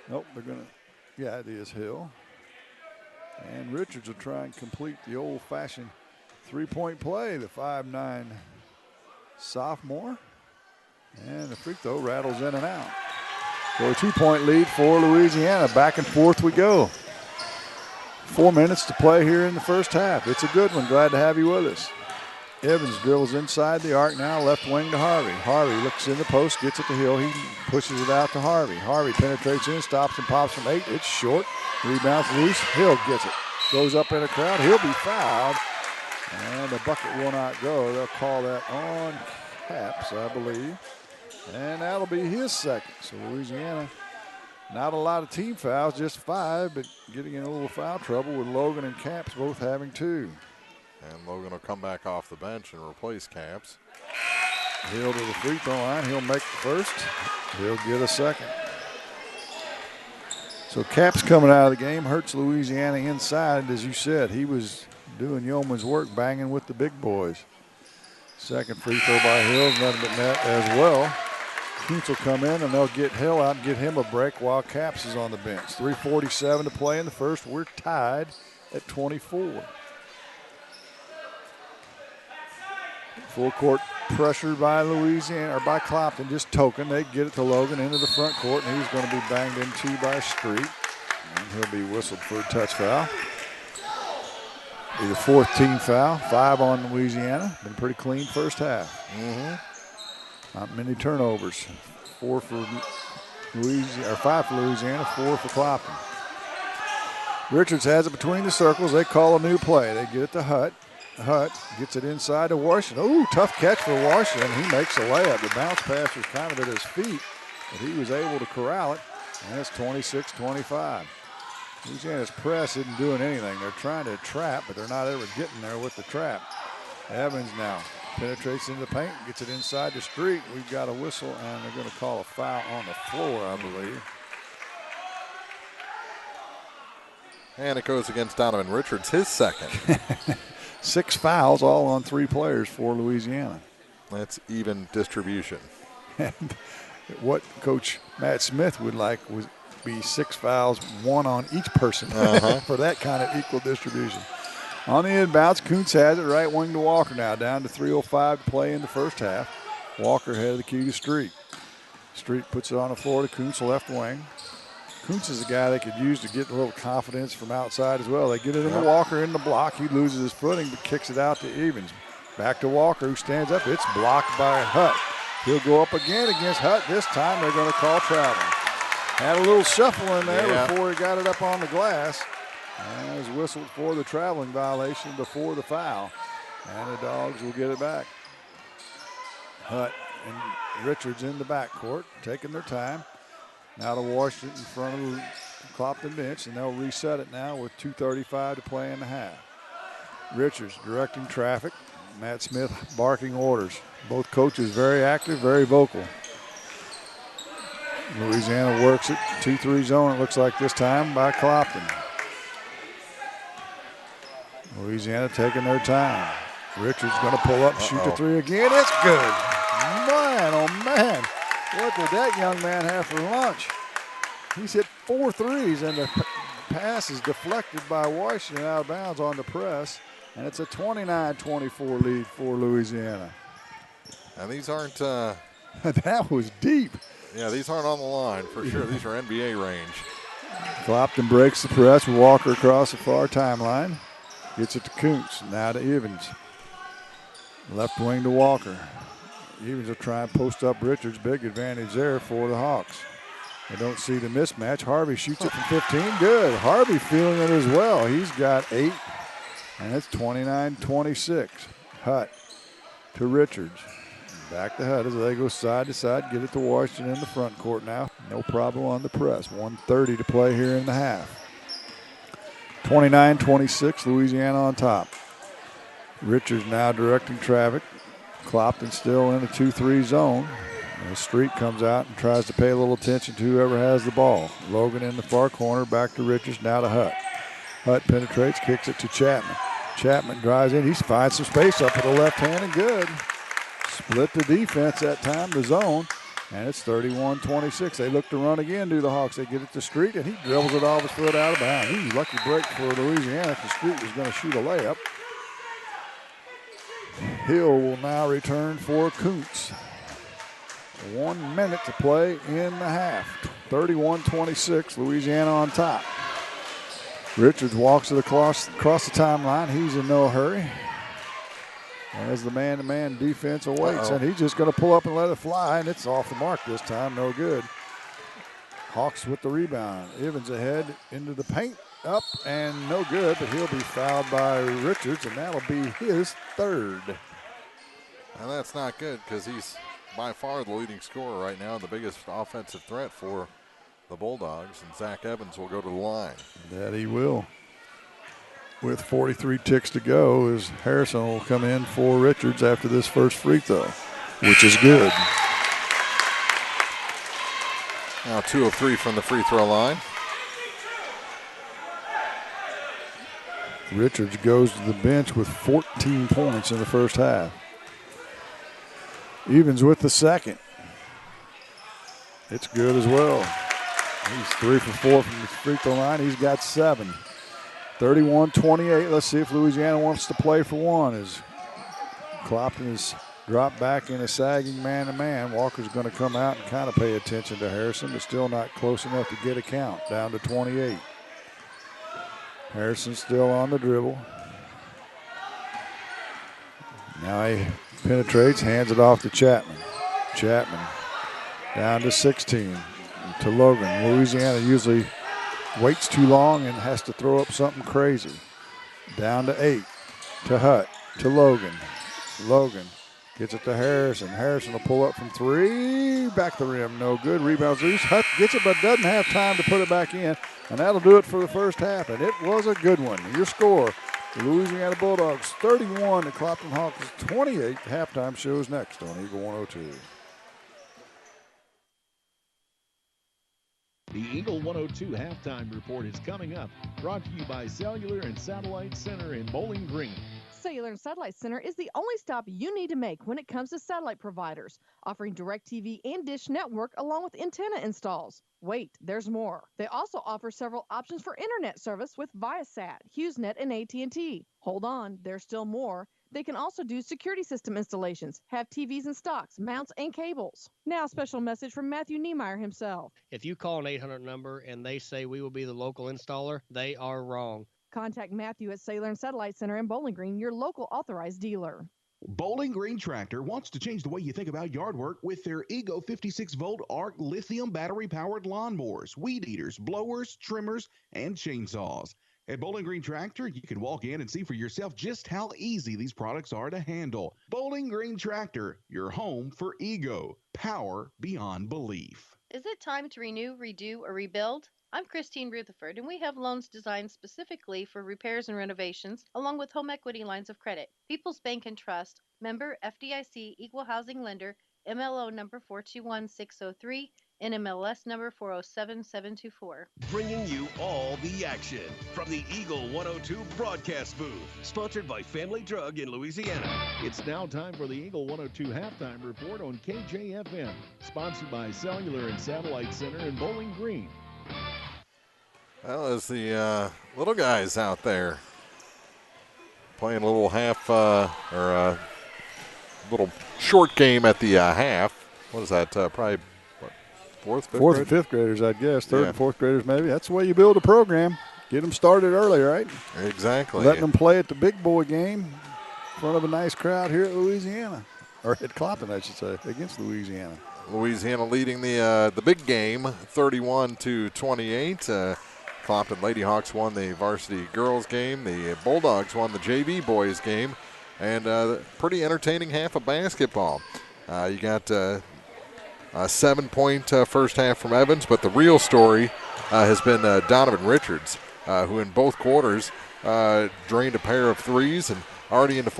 Nope, they're going to, yeah, it is Hill. And Richards will try and complete the old-fashioned three-point play, the 5'9" sophomore. And the free throw rattles in and out. So a 2-point lead for Louisiana. Back and forth we go. 4 minutes to play here in the first half. It's a good one. Glad to have you with us. Evans drills inside the arc now, left wing to Harvey. Harvey looks in the post, gets it to Hill. He pushes it out to Harvey. Harvey penetrates in, stops and pops from 8. It's short. Rebounds loose. Hill gets it. Goes up in a crowd. He'll be fouled. And the bucket will not go. They'll call that on Caps, I believe. And that'll be his second. So Louisiana, not a lot of team fouls, just 5, but getting in a little foul trouble with Logan and Caps both having 2. And Logan will come back off the bench and replace Caps. Hill to the free throw line. He'll make the first. He'll get a second. So Caps coming out of the game hurts Louisiana inside. As you said, he was doing yeoman's work, banging with the big boys. Second free throw by Hill, nothing but net as well. Kuntz will come in and they'll get Hill out and get him a break while Caps is on the bench. 3:47 to play in the first. We're tied at 24. Full court pressure by Louisiana, or by Clopton, just token. They get it to Logan into the front court, and he's going to be banged into by Street. And he'll be whistled for a touch foul. Be the 4th team foul, 5 on Louisiana. Been pretty clean first half. Not many turnovers. 4 for Louisiana, or 5 for Louisiana, 4 for Clopton. Richards has it between the circles. They call a new play. They get it to Hutt. Hutt gets it inside to Washington. Ooh, tough catch for Washington. He makes a layup. The bounce pass was kind of at his feet, but he was able to corral it, and it's 26-25. Louisiana's press isn't doing anything. They're trying to trap, but they're not ever getting there with the trap. Evans now penetrates into the paint, gets it inside the street. We've got a whistle, and they're going to call a foul on the floor, I believe. And it goes against Donovan Richards, his second. 6 fouls, all on 3 players for Louisiana. That's even distribution. And what Coach Matt Smith would like would be 6 fouls, 1 on each person for that kind of equal distribution. On the inbounds, Kuntz has it, right wing to Walker now, down to 3:05 to play in the first half. Walker head of the key to Street. Street puts it on the floor to Kuntz, left wing. Kuntz is a guy they could use to get a little confidence from outside as well. They get it into Walker in the block. He loses his footing but kicks it out to Evans. Back to Walker, who stands up. It's blocked by Hutt. He'll go up again against Hutt. This time they're going to call traveling. Had a little shuffle in there before he got it up on the glass. And was whistled for the traveling violation before the foul. And the Dogs will get it back. Hutt and Richards in the backcourt, taking their time. Now to Washington in front of the Clopton bench, and they'll reset it now with 2:35 to play in the half. Richards directing traffic. Matt Smith barking orders. Both coaches very active, very vocal. Louisiana works it. 2-3 zone, it looks like this time, by Clopton. Louisiana taking their time. Richards going to pull up and shoot the 3 again. It's good. Man, oh man. What did that young man have for lunch? He's hit 4 threes, and the pass is deflected by Washington out of bounds on the press, and it's a 29-24 lead for Louisiana. And these aren't... that was deep. Yeah, these aren't on the line for sure. These are NBA range. Clopton breaks the press. Walker across the far timeline. Gets it to Kuntz. Now to Evans. Left wing to Walker. Evans will try and post up Richards. Big advantage there for the Hawks. They don't see the mismatch. Harvey shoots it from 15. Good. Harvey feeling it as well. He's got 8. And it's 29-26. Hutt to Richards. Back to Hutt as they go side to side. Get it to Washington in the front court now. No problem on the press. 1:30 to play here in the half. 29-26, Louisiana on top. Richards now directing traffic. Clopton still in a 2-3 zone. And the Street comes out and tries to pay a little attention to whoever has the ball. Logan in the far corner, back to Richards, now to Hutt. Hutt penetrates, kicks it to Chapman. Chapman drives in. He finds some space up with the left hand and good. Split the defense that time, the zone, and it's 31-26. They look to run again, do the Hawks. They get it to Street, and he dribbles it off his foot out of bounds. Ooh, lucky break for Louisiana. The Street was going to shoot a layup. Hill will now return for Kuntz. 1 minute to play in the half. 31-26, Louisiana on top. Richards walks it across the timeline. He's in no hurry. As the man-to-man defense awaits, and he's just going to pull up and let it fly, and it's off the mark this time, no good. Hawks with the rebound. Evans ahead into the paint, up and no good, but he'll be fouled by Richards, and that'll be his third. And that's not good because he's by far the leading scorer right now, the biggest offensive threat for the Bulldogs, and Zach Evans will go to the line. That he will. With 43 ticks to go, as Harrison will come in for Richards after this first free throw, which is good. Now 2 of 3 from the free throw line. Richards goes to the bench with 14 points in the first half. Evans with the second. It's good as well. He's 3 for 4 from the free throw line. He's got 7. 31-28. Let's see if Louisiana wants to play for one. As Clopton is dropped back in a sagging man-to-man. Walker's going to come out and kind of pay attention to Harrison, but still not close enough to get a count. Down to 28. Harrison still on the dribble. Now he penetrates, hands it off to Chapman. Chapman down to 16 to Logan. Louisiana usually waits too long and has to throw up something crazy. Down to 8 to Hutt to Logan. Logan gets it to Harrison. Harrison will pull up from 3. Back the rim, no good. Rebounds loose. Hutt gets it but doesn't have time to put it back in. And that'll do it for the first half. And it was a good one. Your score, the Louisiana Bulldogs 31, the Clopton Hawks 28. The halftime shows next on Eagle 102. The Eagle 102 halftime report is coming up, brought to you by Cellular and Satellite Center in Bowling Green. Cellular and Satellite Center is the only stop you need to make when it comes to satellite providers, offering DirecTV and Dish Network along with antenna installs. Wait, there's more. They also offer several options for internet service with Viasat, HughesNet, and AT&T. Hold on, there's still more. They can also do security system installations, have TVs in stocks, mounts, and cables. Now, a special message from Matthew Niemeyer himself. If you call an 800 number and they say we will be the local installer, they are wrong. Contact Matthew at Cellular and Satellite Center in Bowling Green, your local authorized dealer. Bowling Green Tractor wants to change the way you think about yard work with their Ego 56-volt ARC lithium battery-powered lawnmowers, weed eaters, blowers, trimmers, and chainsaws. At Bowling Green Tractor, you can walk in and see for yourself just how easy these products are to handle. Bowling Green Tractor, your home for Ego. Power beyond belief. Is it time to renew, redo, or rebuild? I'm Christine Rutherford, and we have loans designed specifically for repairs and renovations, along with home equity lines of credit. People's Bank and Trust, member FDIC, equal housing lender, MLO number 421603, NMLS number 407724. Bringing you all the action from the Eagle 102 broadcast booth, sponsored by Family Drug in Louisiana. It's now time for the Eagle 102 halftime report on KJFN, sponsored by Cellular and Satellite Center in Bowling Green. Well, as the little guys out there playing a little half or little short game at the half. What is that? Probably what, fourth and fifth graders, I'd guess. Third and fourth graders, maybe. That's the way you build a program. Get them started early, right? Exactly. Letting them play at the big boy game in front of a nice crowd here at Louisiana, or at Clopton, I should say, against Louisiana. Louisiana leading the big game, 31-28. Clopton Lady Hawks won the varsity girls game. The Bulldogs won the JV boys game. And a pretty entertaining half of basketball. You got a 7-point first half from Evans, but the real story has been Donovan Richards, who in both quarters drained a pair of threes and already into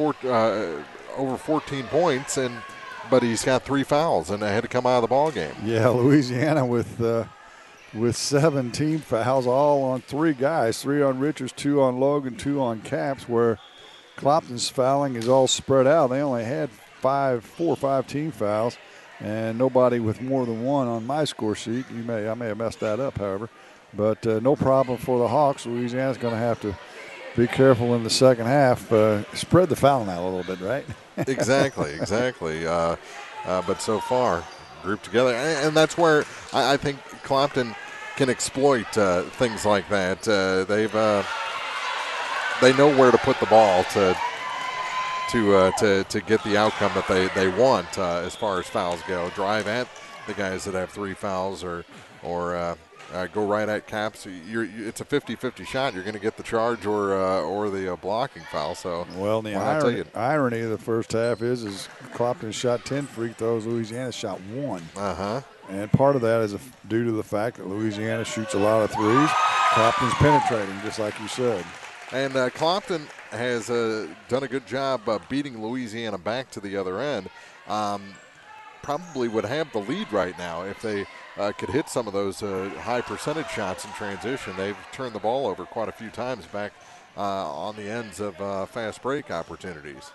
over 14 points. And but he's got 3 fouls and had to come out of the ball game. Yeah, Louisiana with 7 team fouls, all on 3 guys, 3 on Richards, 2 on Logan, 2 on Caps, where Clopton's fouling is all spread out. They only had 4 or 5 team fouls, and nobody with more than 1 on my score sheet. I may have messed that up, however. But no problem for the Hawks. Louisiana's going to have to be careful in the second half. Spread the fouling out a little bit, right? Exactly. But so far, grouped together. And that's where I think Clopton can exploit things like that. They know where to put the ball to get the outcome that they want as far as fouls go. Drive at the guys that have 3 fouls or go right at Caps. It's a 50-50 shot. You're going to get the charge or the blocking foul. So well, the irony of the first half is Clopton shot 10 free throws. Louisiana shot 1. And part of that is due to the fact that Louisiana shoots a lot of threes. Clopton's penetrating, just like you said. And Clopton has done a good job beating Louisiana back to the other end. Probably would have the lead right now if they could hit some of those high percentage shots in transition. They've turned the ball over quite a few times back on the ends of fast break opportunities.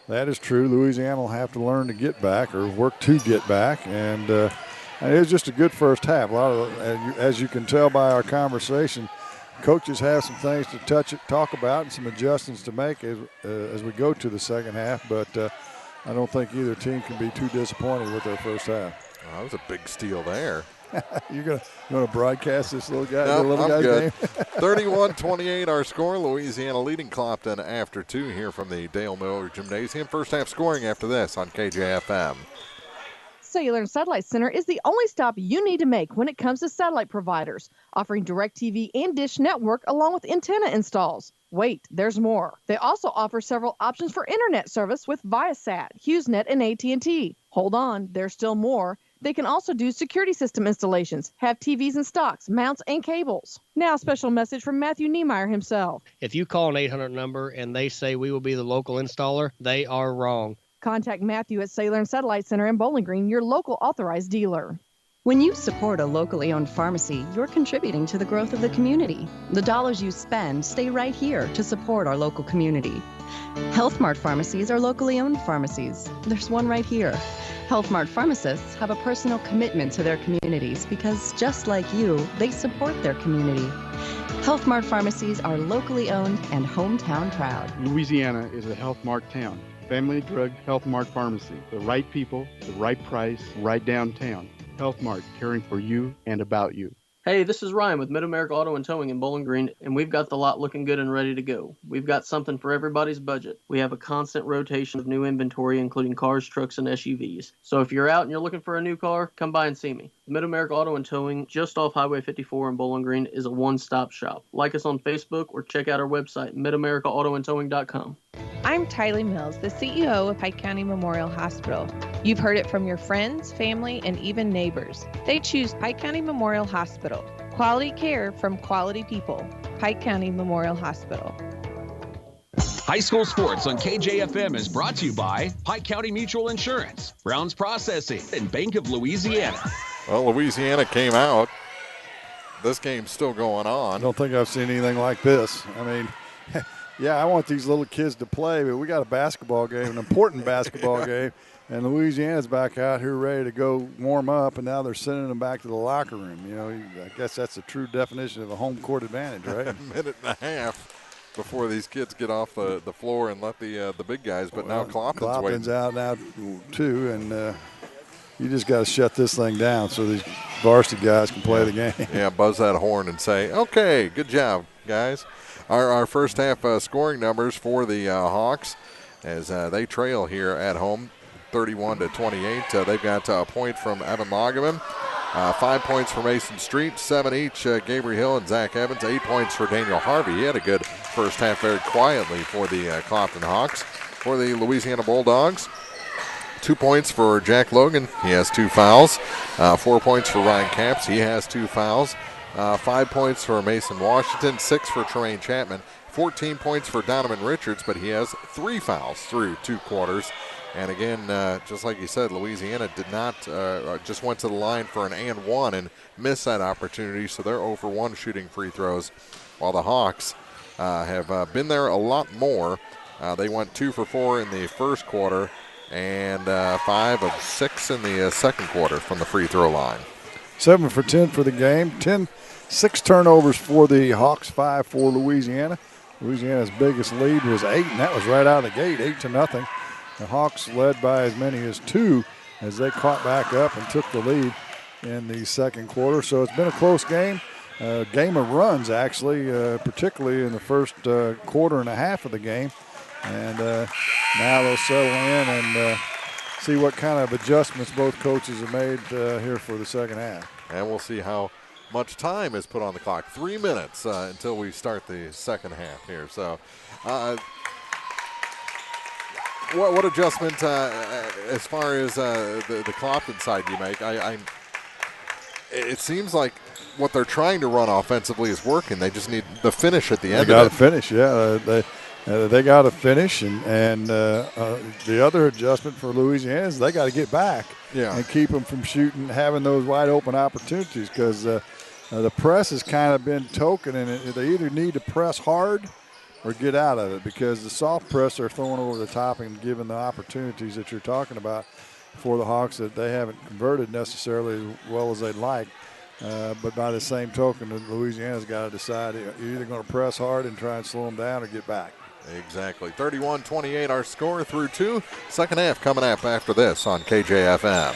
That is true. Louisiana will have to learn to get back or work to get back. And it was just a good first half. A lot of, as you can tell by our conversation, coaches have some things to talk about and some adjustments to make as we go to the second half. But I don't think either team can be too disappointed with their first half. Oh, that was a big steal there. You're gonna broadcast this little guy, I'm guy's good. game? 31-28 our score. Louisiana leading Clopton after 2 here from the Dale Miller Gymnasium. First half scoring after this on KJFM. Cellular and Satellite Center is the only stop you need to make when it comes to satellite providers, offering DirecTV and Dish Network along with antenna installs. Wait, there's more. They also offer several options for internet service with Viasat, HughesNet, and AT&T. Hold on, there's still more. They can also do security system installations, have TVs and stocks, mounts, and cables. Now, a special message from Matthew Niemeyer himself. If you call an 800 number and they say we will be the local installer, they are wrong. Contact Matthew at Cellular and Satellite Center in Bowling Green, your local authorized dealer. When you support a locally owned pharmacy, you're contributing to the growth of the community. The dollars you spend stay right here to support our local community. Health Mart pharmacies are locally owned pharmacies. There's one right here. Health Mart pharmacists have a personal commitment to their communities because, just like you, they support their community. Health Mart pharmacies are locally owned and hometown proud. Louisiana is a Health Mart town. Family Drug Health Mart Pharmacy. The right people, the right price, right downtown. Health Mart, caring for you and about you. Hey, this is Ryan with Mid-America Auto and Towing in Bowling Green, and we've got the lot looking good and ready to go. We've got something for everybody's budget. We have a constant rotation of new inventory, including cars, trucks, and SUVs. So if you're out and you're looking for a new car, come by and see me. Mid-America Auto and Towing, just off Highway 54 in Bowling Green, is a one-stop shop. Like us on Facebook or check out our website, midamericaautoandtowing.com. I'm Tylee Mills, the CEO of Pike County Memorial Hospital. You've heard it from your friends, family, and even neighbors. They choose Pike County Memorial Hospital. Quality care from quality people. Pike County Memorial Hospital. High school sports on KJFM is brought to you by Pike County Mutual Insurance, Brown's Processing, and Bank of Louisiana. Well, Louisiana came out. This game's still going on. I don't think I've seen anything like this. I mean, yeah, I want these little kids to play, but we got a basketball game, an important basketball game, and Louisiana's back out here ready to go warm up, and now they're sending them back to the locker room. You know, I guess that's the true definition of a home court advantage, right? A minute and a half before these kids get off the floor and let the big guys, but now Clopton's out now too, and you just got to shut this thing down so these varsity guys can play the game. Yeah, buzz that horn and say, okay, good job, guys. Our first half scoring numbers for the Hawks as they trail here at home 31-28. They've got a point from Evan Lagerman, 5 points for Mason Street, 7 each Gabriel Hill and Zach Evans, 8 points for Daniel Harvey. He had a good first half very quietly for the Clopton Hawks. For the Louisiana Bulldogs, 2 points for Jack Logan. He has 2 fouls. 4 points for Ryan Capps. He has 2 fouls. 5 points for Mason Washington, 6 for Terrain Chapman, 14 points for Donovan Richards, but he has 3 fouls through 2 quarters. And again, just like you said, Louisiana did not, just went to the line for an and one and missed that opportunity, so they're 0 for 1 shooting free throws, while the Hawks have been there a lot more. They went 2 for 4 in the first quarter and 5 of 6 in the second quarter from the free throw line. 7 for 10 for the game. 6 turnovers for the Hawks, 5 for Louisiana. Louisiana's biggest lead was 8, and that was right out of the gate, 8-0. The Hawks led by as many as 2 as they caught back up and took the lead in the second quarter. So it's been a close game. Game of runs, actually, particularly in the first quarter and a half of the game. And now they'll settle in and see what kind of adjustments both coaches have made here for the second half. And we'll see how much time is put on the clock. 3 minutes until we start the second half here. So what adjustment as far as the Clopton side you make? It seems like what they're trying to run offensively is working. They just need the finish at the end of it. They got to finish, yeah. They got to finish, and the other adjustment for Louisiana is they got to get back and keep them from shooting, having those wide open opportunities, because the press has kind of been token, and they either need to press hard or get out of it, because the soft press are throwing over the top and giving the opportunities that you're talking about for the Hawks that they haven't converted necessarily as well as they'd like. But by the same token, Louisiana's got to decide you're either going to press hard and try and slow them down or get back. Exactly. 31-28 our score through 2. Second half coming up after this on KJFM.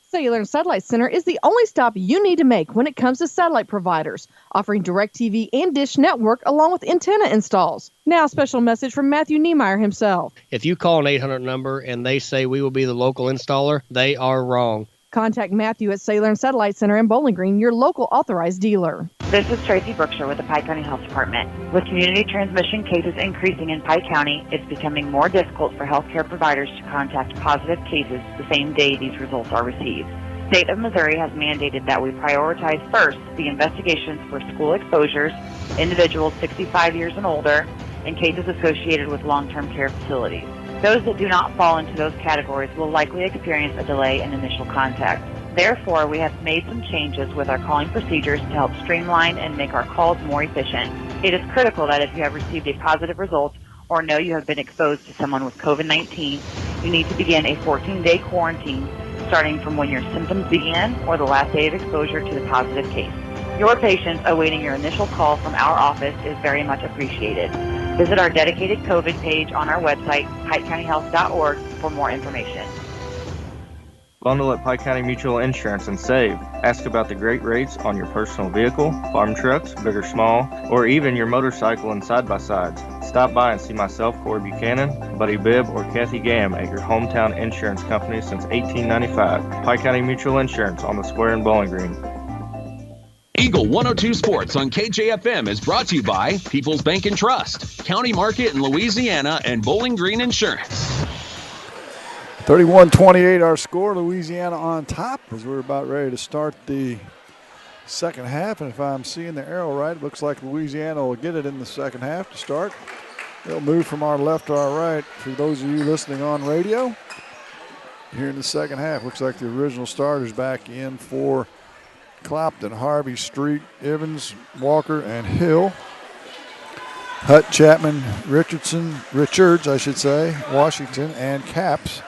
Cellular and Satellite Center is the only stop you need to make when it comes to satellite providers, offering DirecTV and Dish Network along with antenna installs. Now, a special message from Matthew Niemeyer himself. If you call an 800 number and they say we will be the local installer, they are wrong. Contact Matthew at Cellular and Satellite Center in Bowling Green, your local authorized dealer. This is Tracy Brookshire with the Pike County Health Department. With community transmission cases increasing in Pike County, it's becoming more difficult for healthcare providers to contact positive cases the same day these results are received. The state of Missouri has mandated that we prioritize first the investigations for school exposures, individuals 65 years and older, and cases associated with long-term care facilities. Those that do not fall into those categories will likely experience a delay in initial contact. Therefore, we have made some changes with our calling procedures to help streamline and make our calls more efficient. It is critical that if you have received a positive result or know you have been exposed to someone with COVID-19, you need to begin a 14-day quarantine starting from when your symptoms began or the last day of exposure to the positive case. Your patience awaiting your initial call from our office is very much appreciated. Visit our dedicated COVID page on our website, PikeCountyHealth.org, for more information. Bundle at Pike County Mutual Insurance and save. Ask about the great rates on your personal vehicle, farm trucks, big or small, or even your motorcycle and side-by-sides. Stop by and see myself, Corey Buchanan, Buddy Bibb, or Kathy Gamm at your hometown insurance company since 1895. Pike County Mutual Insurance on the square in Bowling Green. Eagle 102 Sports on KJFM is brought to you by People's Bank and Trust, County Market in Louisiana, and Bowling Green Insurance. 31-28 our score. Louisiana on top as we're about ready to start the second half. And if I'm seeing the arrow right, it looks like Louisiana will get it in the second half to start. They'll move from our left to our right. For those of you listening on radio, here in the second half, looks like the original starters back in for Clopton: Harvey, Street, Evans, Walker, and Hill. Hutt, Chapman, Richards, Washington, and Capps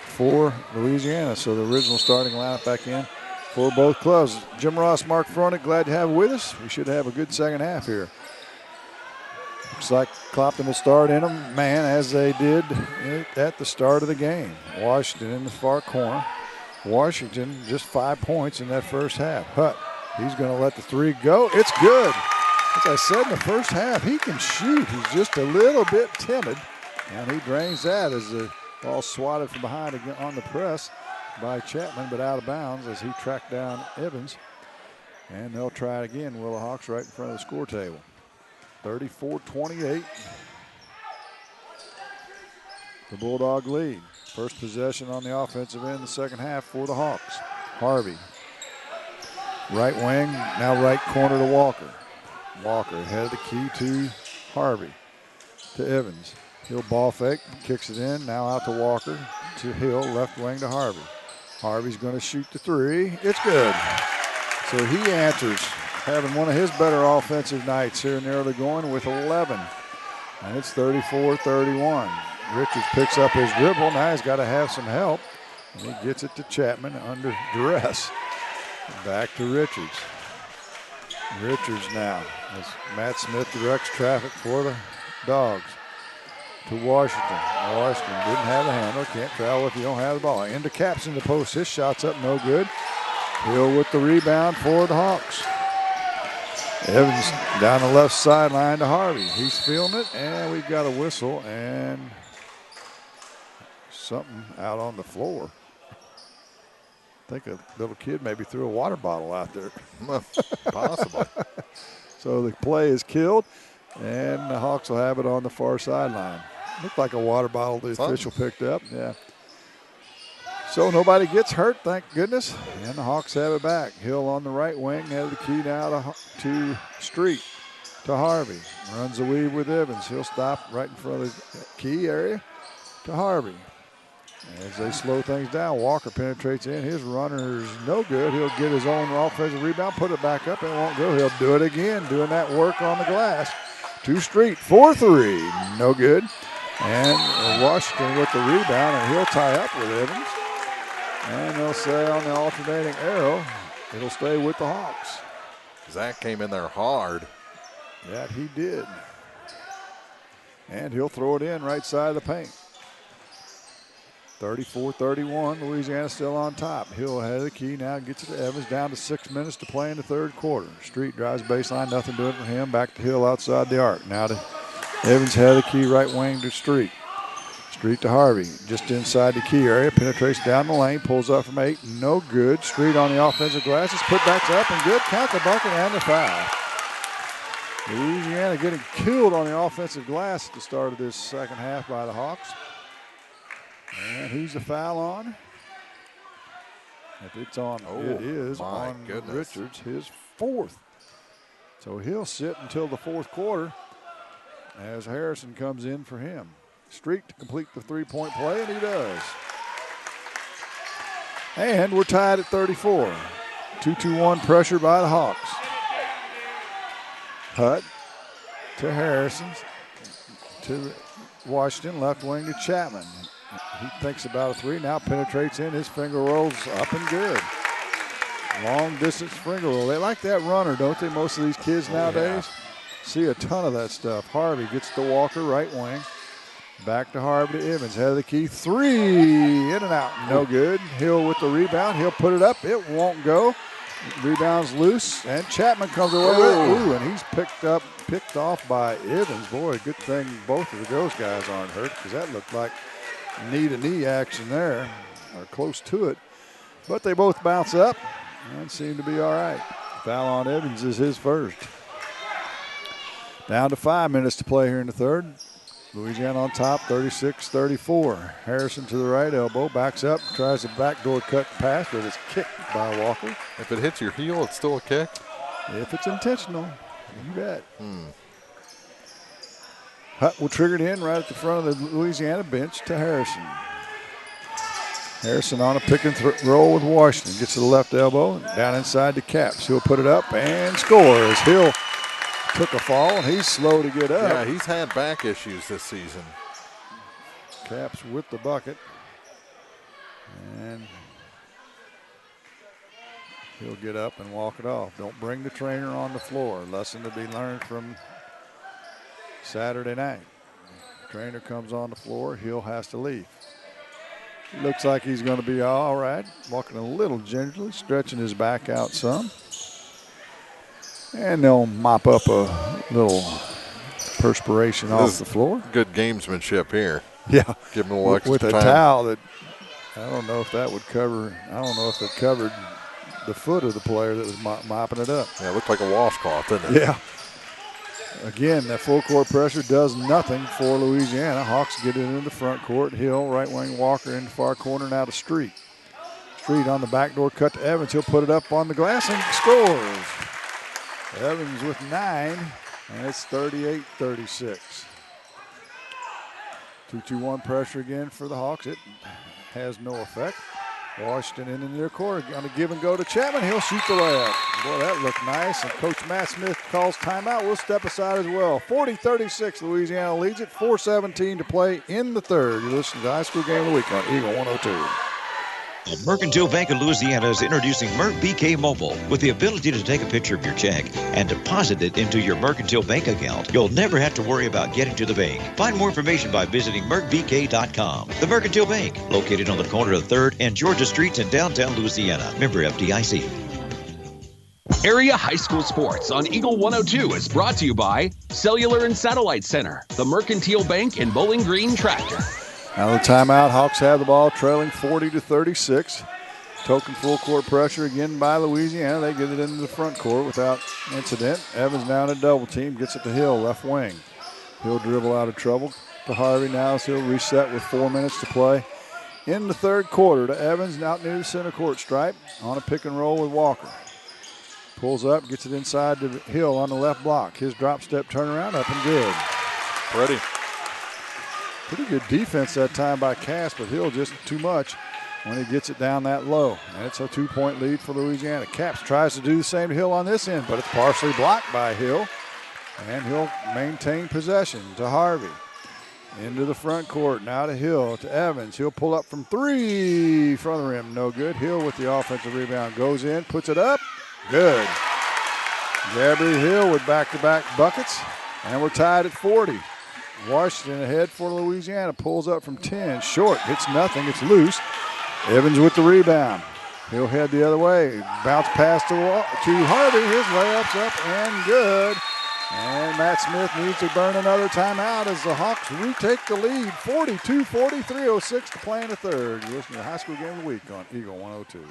for Louisiana. So the original starting lineup back in for both clubs. Jim Ross, Mark Froenick, glad to have with us. We should have a good second half here. Looks like Clopton will start in them, man, as they did at the start of the game. Washington in the far corner. Washington just 5 points in that first half. Hutt, he's going to let the three go. It's good. As I said in the first half, he can shoot. He's just a little bit timid, and he drains that as the ball swatted from behind again on the press by Chapman, but out of bounds as he tracked down Evans. And they'll try it again. Will the Hawks right in front of the score table. 34-28. The Bulldog lead. First possession on the offensive end, the second half for the Hawks. Harvey, right wing, now right corner to Walker. Walker head of the key to Harvey to Evans. Hill ball fake, kicks it in, now out to Walker, to Hill, left wing to Harvey. Harvey's going to shoot the three. It's good. So he answers, having one of his better offensive nights here in the early going with 11. And it's 34-31. Richards picks up his dribble. Now he's got to have some help. And he gets it to Chapman under duress. Back to Richards. Richards now as Matt Smith directs traffic for the Dogs. To Washington. Washington didn't have the handle. Can't travel if you don't have the ball. Into Caps in the post. His shot's up, no good. Hill with the rebound for the Hawks. Evans down the left sideline to Harvey. He's feeling it, and we've got a whistle and something out on the floor. I think a little kid maybe threw a water bottle out there. Possibly. So the play is killed, and the Hawks will have it on the far sideline. Looked like a water bottle the official picked up. Yeah. So nobody gets hurt, thank goodness. And the Hawks have it back. Hill on the right wing, has the key now to Street, to Harvey. Runs the weave with Evans. He'll stop right in front of the key area to Harvey. As they slow things down, Walker penetrates in. His runner's no good. He'll get his own offensive rebound, put it back up, and it won't go. He'll do it again, doing that work on the glass. To Street, 4-3, no good. And Washington with the rebound, and he'll tie up with Evans. And they'll say on the alternating arrow, it'll stay with the Hawks. Zach came in there hard. Yeah, he did. And he'll throw it in right side of the paint. 34-31, Louisiana still on top. Hill has the key now, gets it to Evans, down to 6 minutes to play in the third quarter. Street drives baseline, nothing doing for him. Back to Hill outside the arc. Now to Evans, had the key right wing to Street. Street to Harvey, just inside the key area, penetrates down the lane, pulls up from 8, no good. Street on the offensive glass, his putback's up and good. Count the bucket and the foul. Louisiana getting killed on the offensive glass at the start of this second half by the Hawks. And who's the foul on? If it's on, it is on Richards, his fourth. So he'll sit until the fourth quarter as Harrison comes in for him. Street to complete the three-point play, and he does. And we're tied at 34. 2-2-1 pressure by the Hawks. Hutt to Harrison, to Washington, left wing to Chapman. He thinks about a three, now penetrates in, his finger rolls up and good. Long distance finger roll. They like that runner, don't they, most of these kids nowadays? Yeah. See a ton of that stuff. Harvey gets to Walker, right wing. Back to Harvey to Evans, head of the key, three, in and out, no good. Hill with the rebound, he'll put it up, it won't go. Rebounds loose, and Chapman comes away with it. Ooh, and he's picked off by Evans. Boy, good thing both of those guys aren't hurt, because that looked like knee-to-knee action there, or close to it. But they both bounce up and seem to be all right. Foul on Evans is his first. Down to 5 minutes to play here in the third. Louisiana on top, 36-34. Harrison to the right elbow, backs up, tries a backdoor cut pass, but it's kicked by Walker. If it hits your heel, it's still a kick? If it's intentional, you bet. Hutt will trigger it in right at the front of the Louisiana bench to Harrison. Harrison on a pick and roll with Washington. Gets to the left elbow, down inside the Caps. He'll put it up and scores. Hill took a fall, and he's slow to get up. Yeah, he's had back issues this season. Caps with the bucket. And he'll get up and walk it off. Don't bring the trainer on the floor. Lesson to be learned from Saturday night. Trainer comes on the floor, Hill has to leave. Looks like he's going to be all right. Walking a little gingerly, stretching his back out some. And they'll mop up a little perspiration off the floor. Good gamesmanship here. Yeah. Give him a little extra with a time. towel that, I don't know if that would cover, I don't know if it covered the foot of the player that was mopping it up. Yeah, it looked like a washcloth, didn't it? Yeah. Again, that full court pressure does nothing for Louisiana. Hawks get it in the front court. Hill, right wing, Walker in the far corner, now to Street. Street on the backdoor cut to Evans. He'll put it up on the glass and scores. Evans with 9. And it's 38-36. 2-2-1 pressure again for the Hawks. It has no effect. Washington in the near corner. Going to give and go to Chapman. He'll shoot the layup. Boy, that looked nice. And Coach Matt Smith calls timeout. We'll step aside as well. 40-36. Louisiana leads it. 4:17 to play in the third. You're listening to High School Game of the Week on Eagle 102. Mercantile Bank of Louisiana is introducing Merc BK Mobile with the ability to take a picture of your check and deposit it into your Mercantile Bank account. You'll never have to worry about getting to the bank. Find more information by visiting mercbk.com. The Mercantile Bank, located on the corner of 3rd and Georgia Streets in downtown Louisiana. Member FDIC. Area High School Sports on Eagle 102 is brought to you by Cellular and Satellite Center, the Mercantile Bank, and Bowling Green Tractor. Now the timeout. Hawks have the ball, trailing 40-36. Token full court pressure again by Louisiana. They get it into the front court without incident. Evans now in a double team, gets it to Hill, left wing. He'll dribble out of trouble to Harvey now as he'll reset with 4 minutes to play. In the third quarter to Evans out near the center court stripe on a pick and roll with Walker. Pulls up, gets it inside to Hill on the left block. His drop step turnaround up and good. Pretty good defense that time by Cass, but Hill just too much when he gets it down that low. And it's a 2-point lead for Louisiana. Caps tries to do the same to Hill on this end, but it's partially blocked by Hill. And he'll maintain possession to Harvey. Into the front court, now to Hill, to Evans. He'll pull up from 3, front of the rim, no good. Hill with the offensive rebound, goes in, puts it up, good. Gabriel Hill with back-to-back buckets, and we're tied at 40. Washington ahead for Louisiana, pulls up from 10, short, hits nothing, it's loose. Evans with the rebound. He'll head the other way, bounce pass to Harvey, his layup's up and good. And Matt Smith needs to burn another timeout as the Hawks retake the lead, 42-40, 3:06 to play in the third. You're listening to High School Game of the Week on Eagle 102.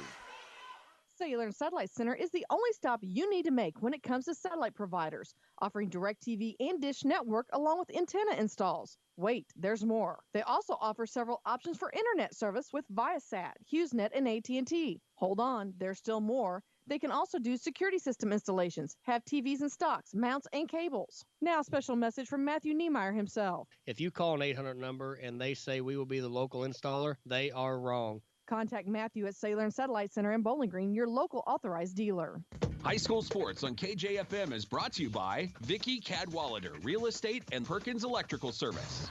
Cellular and Satellite Center is the only stop you need to make when it comes to satellite providers, offering DirecTV and Dish Network along with antenna installs. Wait, there's more. They also offer several options for internet service with Viasat, HughesNet, and AT&T. Hold on, there's still more. They can also do security system installations, have TVs in stocks, mounts, and cables. Now, a special message from Matthew Niemeyer himself. If you call an 800 number and they say we will be the local installer, they are wrong. Contact Matthew at Cellular and Satellite Center in Bowling Green, your local authorized dealer. High School Sports on KJFM is brought to you by Vicky Cadwallader Real Estate and Perkins Electrical Service.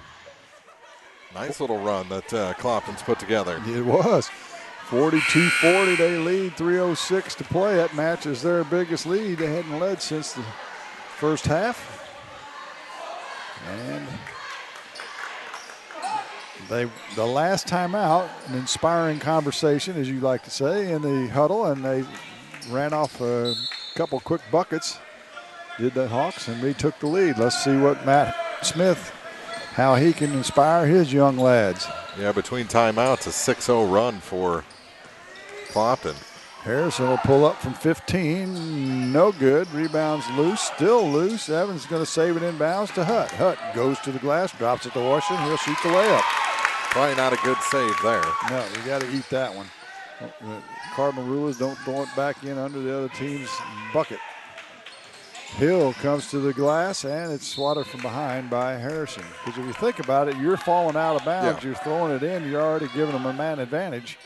Nice little run that Clopton's put together. It was. 42-40, they lead, 3:06 to play. That matches their biggest lead. They hadn't led since the first half. And the last time out, an inspiring conversation, as you like to say, in the huddle, and they ran off a couple quick buckets, did the Hawks, and retook the lead. Let's see what Matt Smith, how he can inspire his young lads. Yeah, between timeouts, a 6-0 run for Clopton. Harrison will pull up from 15, no good. Rebounds loose, still loose. Evans going to save it inbounds to Hutt. Hutt goes to the glass, drops it to Washington. He'll shoot the layup. Probably not a good save there. No, you got to eat that one. Cardinal rulers don't throw it back in under the other team's bucket. Hill comes to the glass, and it's swatted from behind by Harrison. Because if you think about it, you're falling out of bounds. Yeah. You're throwing it in. You're already giving them a man advantage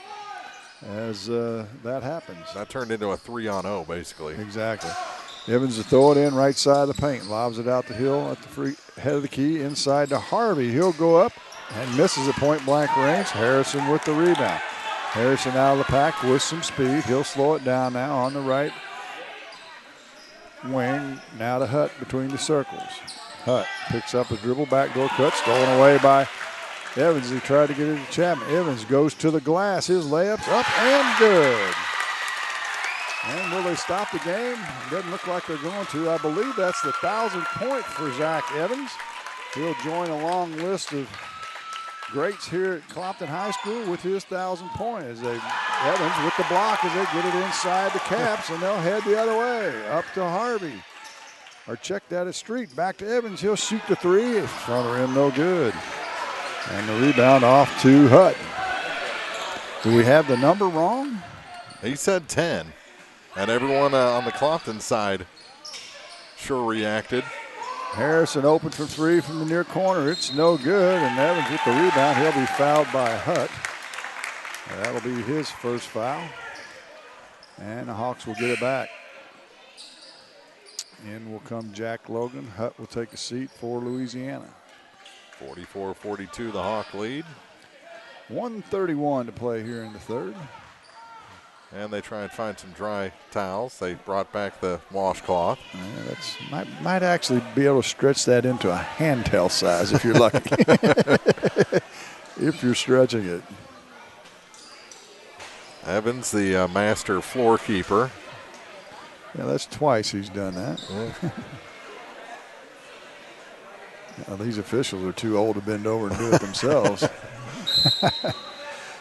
as that happens. That turned into a 3-on-0, basically. Exactly. Evans will throw it in right side of the paint. Lobs it out to Hill at the free head of the key. Inside to Harvey. He'll go up and misses at point-blank range. Harrison with the rebound. Harrison out of the pack with some speed. He'll slow it down now on the right wing. Now to Hutt between the circles. Hutt picks up a dribble, backdoor cut, stolen away by Evans. He tried to get it to Chapman. Evans goes to the glass. His layup's up and good. And will they stop the game? Doesn't look like they're going to. I believe that's the 1,000th point for Zach Evans. He'll join a long list of greats here at Clopton High School with his 1,000 point. Evans with the block as they get it inside the Caps, and they'll head the other way up to Harvey. Or check that at Street. Back to Evans. He'll shoot the three. Front of him, no good. And the rebound off to Hutt. Do we have the number wrong? He said 10. And everyone on the Clopton side sure reacted. Harrison open for three from the near corner. It's no good, and Evans with the rebound. He'll be fouled by Hutt. That'll be his first foul. And the Hawks will get it back. In will come Jack Logan. Hutt will take a seat for Louisiana. 44-42, the Hawk lead. 1:31 to play here in the third. And they try and find some dry towels. They brought back the washcloth. Yeah, might actually be able to stretch that into a hand towel size if you're lucky. If you're stretching it. Evans, the master floor keeper. Yeah, that's twice he's done that. Yeah. Now, these officials are too old to bend over and do it themselves.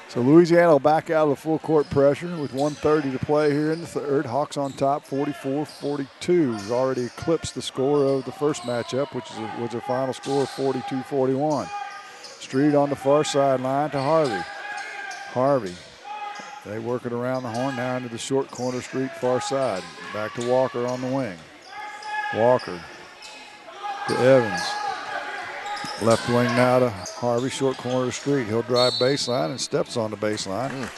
So Louisiana will back out of the full court pressure with 1:30 to play here in the third. Hawks on top, 44-42. Has already eclipsed the score of the first matchup, which was a final score of 42-41. Street on the far sideline to Harvey. Harvey, they work it around the horn now into the short corner Street far side. Back to Walker on the wing. Walker to Evans. Left wing now to Harvey, short corner to Street. He'll drive baseline and steps on the baseline. And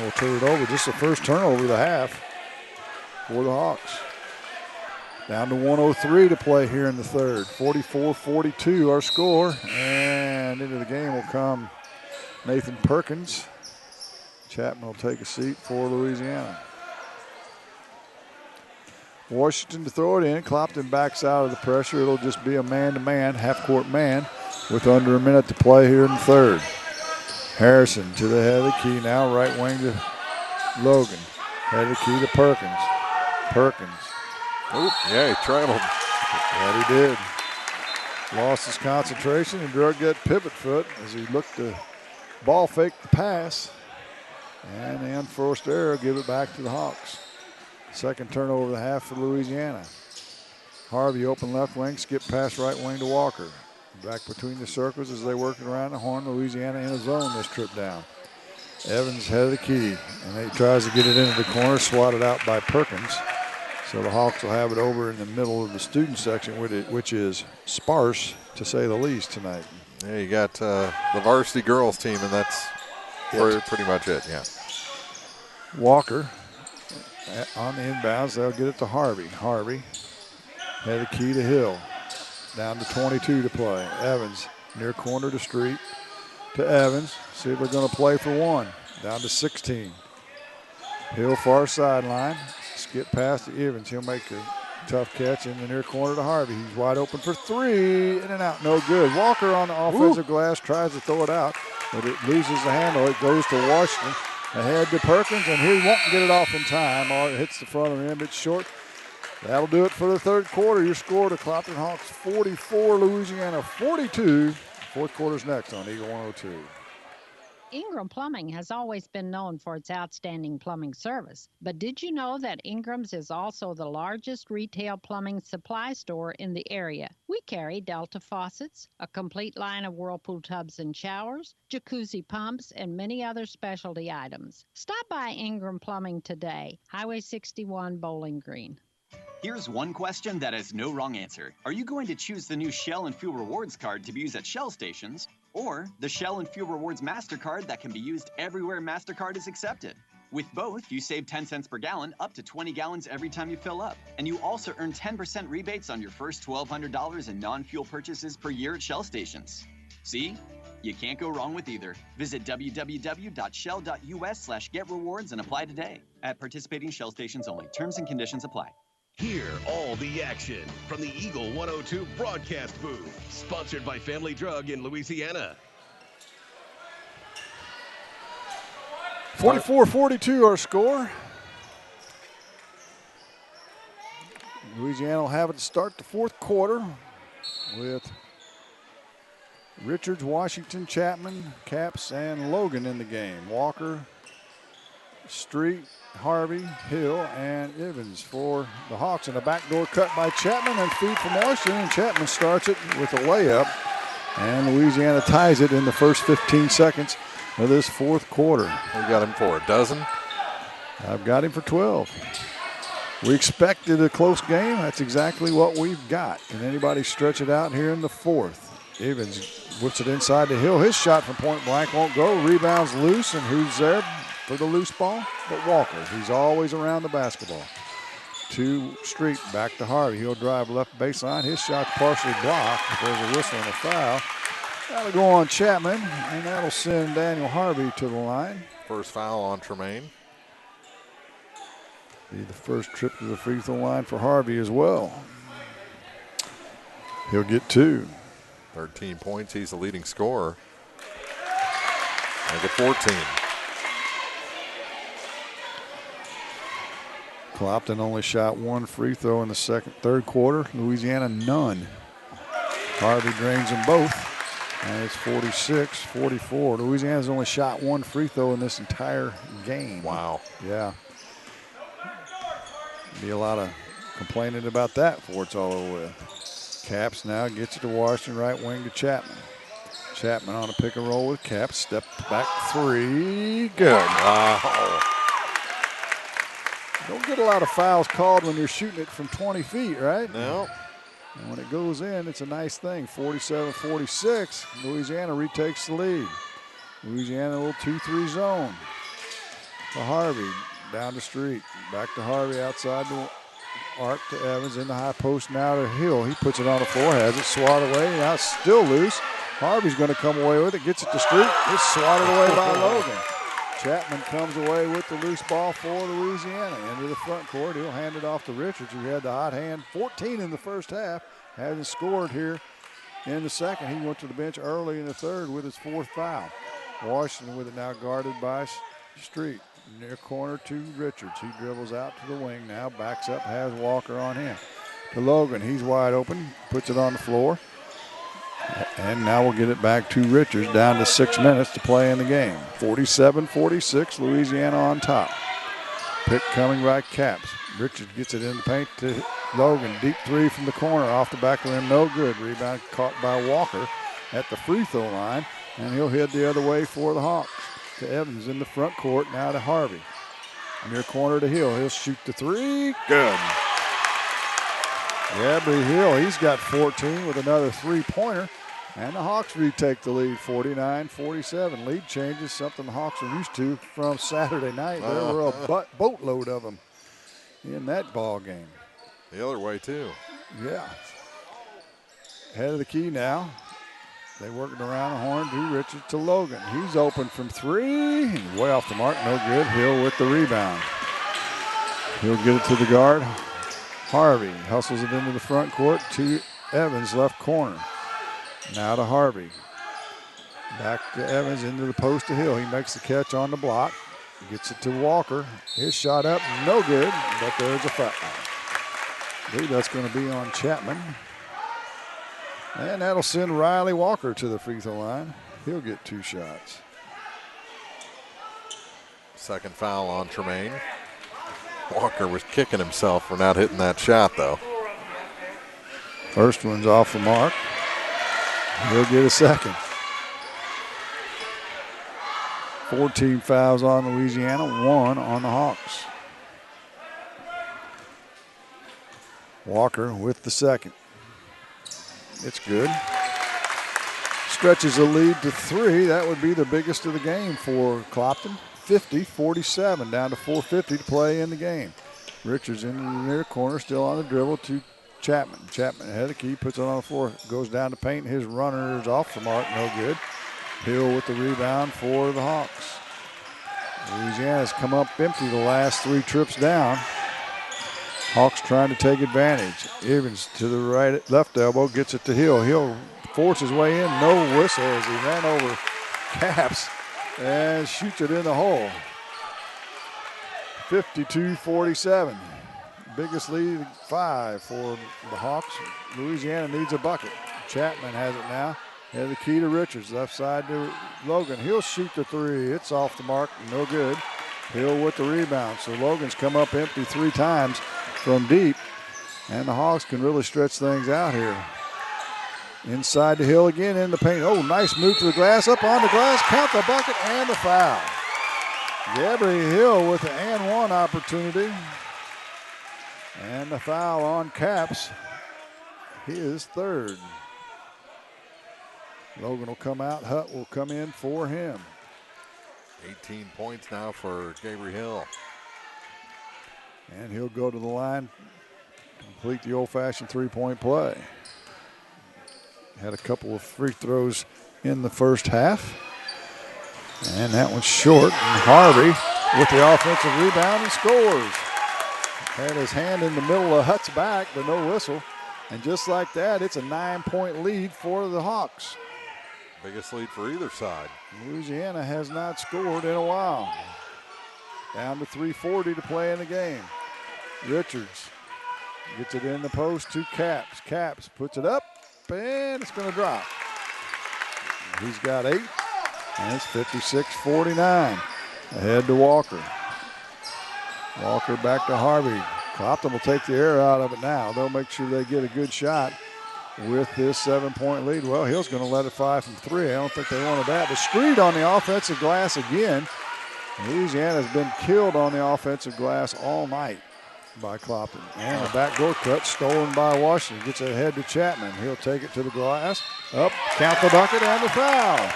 we'll turn it over. Just the first turnover of the half for the Hawks. Down to 1:03 to play here in the third. 44-42 our score. And into the game will come Nathan Perkins. Chapman will take a seat for Louisiana. Washington to throw it in. Clopton backs out of the pressure. It'll just be a man-to-man, half-court man with under a minute to play here in the third. Harrison to the head of the key now, right wing to Logan. Head of the key to Perkins. Perkins. Oop, yeah, he traveled. That he did. Lost his concentration and drug that pivot foot as he looked to ball fake the pass. And the unforced error, give it back to the Hawks. Second turnover of the half for Louisiana. Harvey open left wing, skip pass right wing to Walker. Back between the circles as they work it around the horn. Louisiana in a zone this trip down. Evans head of the key, and he tries to get it into the corner, swatted out by Perkins. So the Hawks will have it over in the middle of the student section, which is sparse, to say the least, tonight. Yeah, you got the varsity girls team, and that's pretty much it, yeah. Walker on the inbounds, they'll get it to Harvey. Harvey, head of the key to Hill. Down to 22 to play. Evans, near corner to Street. To Evans, see if they're going to play for one. Down to 16. Hill far sideline, skip past to Evans. He'll make a tough catch in the near corner to Harvey. He's wide open for three, in and out, no good. Walker on the offensive glass tries to throw it out, but it loses the handle. It goes to Washington. Ahead to Perkins, and he won't get it off in time. Or it hits the front of the rim. It's short. That'll do it for the third quarter. Your score to Clopton Hawks 44, Louisiana 42. Fourth quarter's next on Eagle 102. Ingram Plumbing has always been known for its outstanding plumbing service. But did you know that Ingram's is also the largest retail plumbing supply store in the area? We carry Delta faucets, a complete line of Whirlpool tubs and showers, jacuzzi pumps, and many other specialty items. Stop by Ingram Plumbing today, Highway 61, Bowling Green. Here's one question that has no wrong answer. Are you going to choose the new Shell and Fuel Rewards card to be used at Shell stations, or the Shell and Fuel Rewards MasterCard that can be used everywhere MasterCard is accepted? With both, you save 10 cents per gallon, up to 20 gallons every time you fill up. And you also earn 10% rebates on your first $1,200 in non-fuel purchases per year at Shell stations. See? You can't go wrong with either. Visit www.shell.us/getrewards and apply today. At participating Shell stations only. Terms and conditions apply. Hear all the action from the Eagle 102 broadcast booth. Sponsored by Family Drug in Louisiana. 44-42 our score. Louisiana will have it to start the fourth quarter with Richards, Washington, Chapman, Capps, and Logan in the game. Walker, Street, Harvey, Hill, and Evans for the Hawks. And a backdoor cut by Chapman and feed from Washington. And Chapman starts it with a layup. And Louisiana ties it in the first 15 seconds of this fourth quarter. We got him for a dozen. I've got him for 12. We expected a close game. That's exactly what we've got. Can anybody stretch it out here in the fourth? Evans whips it inside to Hill. His shot from point blank won't go. Rebounds loose, and who's there for the loose ball? But Walker. He's always around the basketball. To Street, back to Harvey. He'll drive left baseline. His shot's partially blocked. There's a whistle and a foul. That'll go on Chapman, and that'll send Daniel Harvey to the line. First foul on Tremaine. Be the first trip to the free throw line for Harvey as well. He'll get 2. 13 points. He's the leading scorer. Make it 14. Clopton only shot 1 free throw in the third quarter. Louisiana, none. Harvey drains them both. And it's 46-44. Louisiana's only shot 1 free throw in this entire game. Wow. Yeah. Be a lot of complaining about that before it's all over with. Caps now gets it to Washington, right wing to Chapman. Chapman on a pick and roll with Caps. Step back 3. Good. Wow. Don't get a lot of fouls called when you're shooting it from 20 feet, right? No. And when it goes in, it's a nice thing. 47-46. Louisiana retakes the lead. Louisiana a little 2-3 zone. To Harvey. Down the street. Back to Harvey outside the arc to Evans. In the high post now to Hill. He puts it on the floor. Has it swatted away. Now it's still loose. Harvey's going to come away with it. Gets it to Street. It's swatted away by Logan. Chapman comes away with the loose ball for Louisiana. Into the front court. He'll hand it off to Richards, who had the hot hand. 14 in the first half. Hasn't scored here in the second. He went to the bench early in the third with his 4th foul. Washington with it now guarded by Street. Near corner to Richards. He dribbles out to the wing now. Backs up. Has Walker on him. To Logan. He's wide open. Puts it on the floor. And now we'll get it back to Richards. Down to 6 minutes to play in the game. 47-46. Louisiana on top. Pick coming by Caps. Richards gets it in the paint to Logan. Deep 3 from the corner. Off the back of the rim. No good. Rebound caught by Walker at the free throw line. And he'll head the other way for the Hawks. To Evans in the front court. Now to Harvey. Near corner to Hill. He'll shoot the 3. Good. Gabby Hill, he's got 14 with another 3-pointer. And the Hawks retake the lead, 49-47. Lead changes, something the Hawks are used to from Saturday night. There were a boatload of them in that ball game. The other way, too. Yeah. Head of the key now. They working around the horn to Richards to Logan. He's open from 3. He's way off the mark, no good. Hill with the rebound. He'll get it to the guard. Harvey hustles it into the front court to Evans, left corner. Now to Harvey. Back to Evans into the post to Hill. He makes the catch on the block. Gets it to Walker. His shot up, no good, but there's a foul. I believe that's going to be on Chapman. And that'll send Riley Walker to the free throw line. He'll get 2 shots. Second foul on Tremaine. Walker was kicking himself for not hitting that shot, though. First one's off the mark. He'll get a second. 14 fouls on Louisiana, 1 on the Hawks. Walker with the second. It's good. Stretches the lead to 3. That would be the biggest of the game for Clopton. 50-47, down to 4:50 to play in the game. Richards in the near corner, still on the dribble to Chapman. Chapman ahead of the key, puts it on the floor, goes down to paint. His runner is off the mark, no good. Hill with the rebound for the Hawks. Louisiana's come up empty the last 3 trips down. Hawks trying to take advantage. Evans to the right, left elbow, gets it to Hill. Hill forces his way in, no whistle as he ran over Caps and shoots it in the hole. 52-47. Biggest lead, 5 for the Hawks. Louisiana needs a bucket. Chapman has it now. Head of the key to Richards, left side to Logan. He'll shoot the 3. It's off the mark, no good. Hill with the rebound. So Logan's come up empty 3 times from deep, and the Hawks can really stretch things out here. Inside to Hill again in the paint. Oh, nice move to the glass, up on the glass, count the bucket and the foul. Gabriel Hill with the and 1 opportunity. And the foul on Caps, his third. Logan will come out. Hutt will come in for him. 18 points now for Gabriel. And he'll go to the line, complete the old-fashioned three-point play. Had a couple of free throws in the first half. And that one's short. And Harvey with the offensive rebound and scores. Had his hand in the middle of Hutt's back, but no whistle. And just like that, it's a 9-point lead for the Hawks. Biggest lead for either side. Louisiana has not scored in a while. Down to 3:40 to play in the game. Richards gets it in the post to Caps. Caps puts it up, and it's going to drop. He's got 8, and it's 56-49. Ahead to Walker. Walker back to Harvey. Clopton will take the air out of it now. They'll make sure they get a good shot with this 7-point lead. Well, Hill's going to let it fly from 3. I don't think they wanted that. But Street on the offensive glass again. Louisiana has been killed on the offensive glass all night by Clopton. And a backdoor cut stolen by Washington. Gets it ahead to Chapman. He'll take it to the glass. Up, count the bucket, and the foul.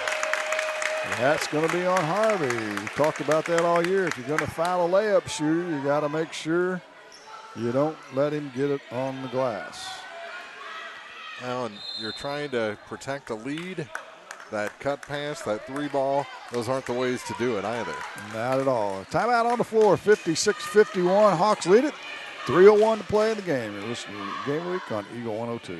That's going to be on Harvey. We talked about that all year. If you're going to foul a layup shooter, you got to make sure you don't let him get it on the glass. Alan, you're trying to protect the lead. That cut pass, that 3-ball, those aren't the ways to do it either. Not at all. Timeout on the floor, 56-51. Hawks lead it. 3:01 to play in the game. You're listening to Game Week on Eagle 102.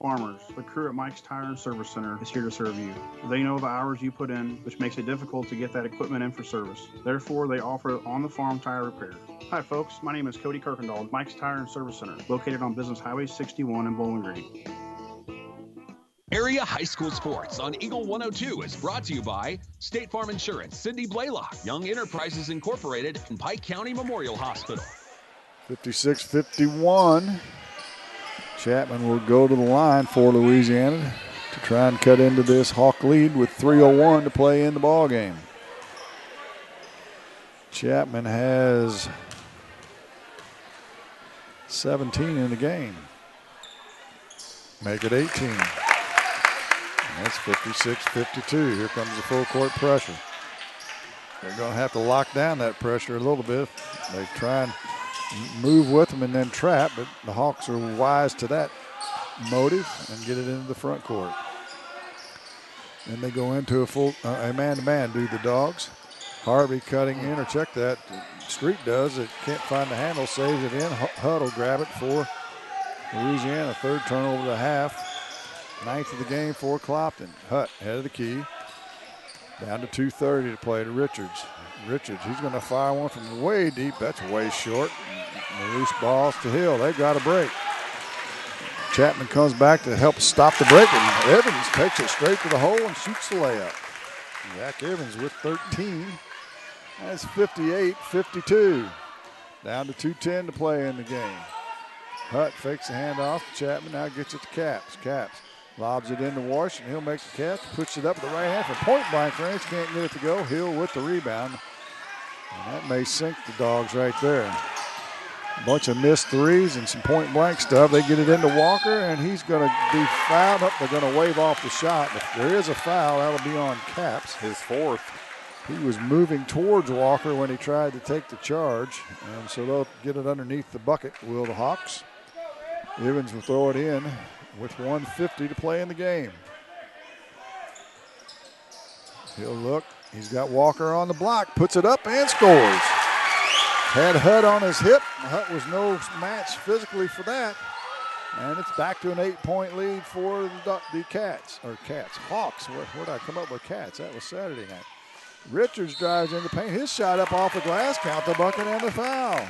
Farmers, the crew at Mike's Tire and Service Center is here to serve you. They know the hours you put in, which makes it difficult to get that equipment in for service. Therefore, they offer on-the-farm tire repair. Hi, folks. My name is Cody Kirkendall, Mike's Tire and Service Center, located on Business Highway 61 in Bowling Green. Area High School Sports on Eagle 102 is brought to you by State Farm Insurance, Cindy Blaylock, Young Enterprises Incorporated, and Pike County Memorial Hospital. 56-51. Chapman will go to the line for Louisiana to try and cut into this Hawk lead with 3:01 to play in the ball game. Chapman has 17 in the game. Make it 18. That's 56-52. Here comes the full court pressure. They're going to have to lock down that pressure a little bit. They try and move with them and then trap, but the Hawks are wise to that motive and get it into the front court. Then they go into a man-to-man, do the Dogs. Harvey cutting in, or check that. Street does it. Can't find the handle, saves it in. Hutt will grab it for Louisiana. Third turnover of the half. 9th of the game for Clopton. Hutt head of the key. Down to 2:30 to play to Richards. Richards, he's going to fire one from way deep. That's way short. And the loose balls to Hill. They've got a break. Chapman comes back to help stop the break, and Evans takes it straight to the hole and shoots the layup. Jack Evans with 13. That's 58-52. Down to 2:10 to play in the game. Hutt fakes the handoff to Chapman. Now gets it to Caps. Caps lobs it into Washington. He'll make the catch, puts it up with the right hand from point-blank range. Can't get it to go. Hill with the rebound. And that may sink the Dogs right there. A bunch of missed threes and some point-blank stuff. They get it into Walker, and he's going to be fouled up. They're going to wave off the shot. If there is a foul, that'll be on Caps. His 4th. He was moving towards Walker when he tried to take the charge, and so they'll get it underneath the bucket, will the Hawks. Evans will throw it in with 1:50 to play in the game. He'll look. He's got Walker on the block, puts it up and scores. Had Hutt on his hip. Hutt was no match physically for that. And it's back to an 8-point lead for the Cats. Hawks. Where did I come up with Cats? That was Saturday night. Richards drives in the paint. His shot up off the glass. Count the bucket and the foul.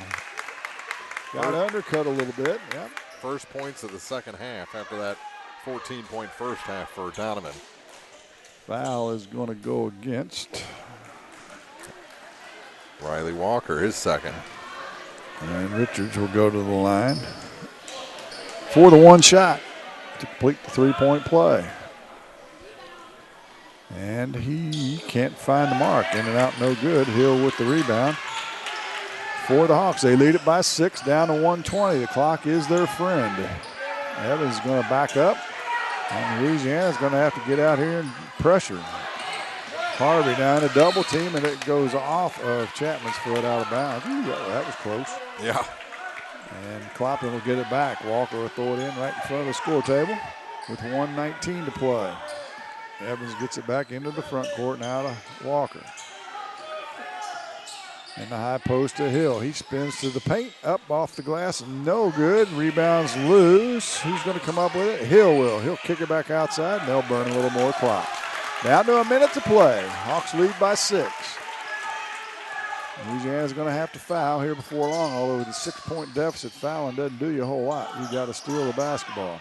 Got undercut a little bit. Yep. First points of the second half after that 14-point first half for Donovan. Foul is going to go against Riley Walker, his second. And Richards will go to the line for the one shot to complete the 3-point play. And he can't find the mark. In and out, no good. Hill with the rebound. for the Hawks. They lead it by 6, down to 1:20. The clock is their friend. Evans is going to back up, and Louisiana's going to have to get out here and pressure. Harvey down a double team, and it goes off of Chapman's foot out of bounds. Ooh, that was close. Yeah. And Clopton will get it back. Walker will throw it in right in front of the score table with 1:19 to play. Evans gets it back into the front court now to Walker. In the high post to Hill. He spins to the paint, up off the glass, no good. Rebounds loose. Who's going to come up with it? Hill will. He'll kick it back outside, and they'll burn a little more clock. Down to a minute to play. Hawks lead by 6. Louisiana's going to have to foul here before long, although with a 6-point deficit, fouling doesn't do you a whole lot. You got to steal the basketball.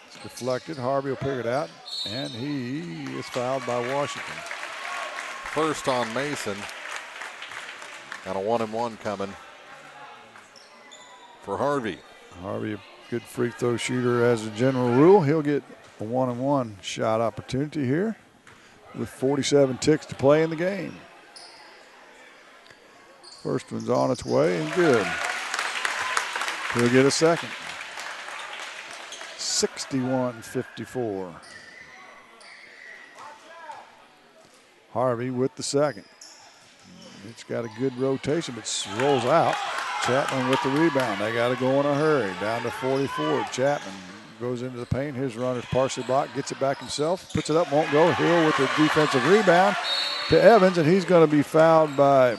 It's deflected. Harvey will pick it out, and he is fouled by Washington. First on Mason. Got a 1-and-1 coming for Harvey. Harvey, a good free throw shooter as a general rule. He'll get a 1-and-1 shot opportunity here with 47 ticks to play in the game. First one's on its way and good. He'll get a second. 61-54. Harvey with the second. It's got a good rotation, but rolls out. Chapman with the rebound. They got to go in a hurry. Down to 44. Chapman goes into the paint. His runner's partially blocked. Gets it back himself. Puts it up. Won't go. Hill with the defensive rebound to Evans, and he's going to be fouled by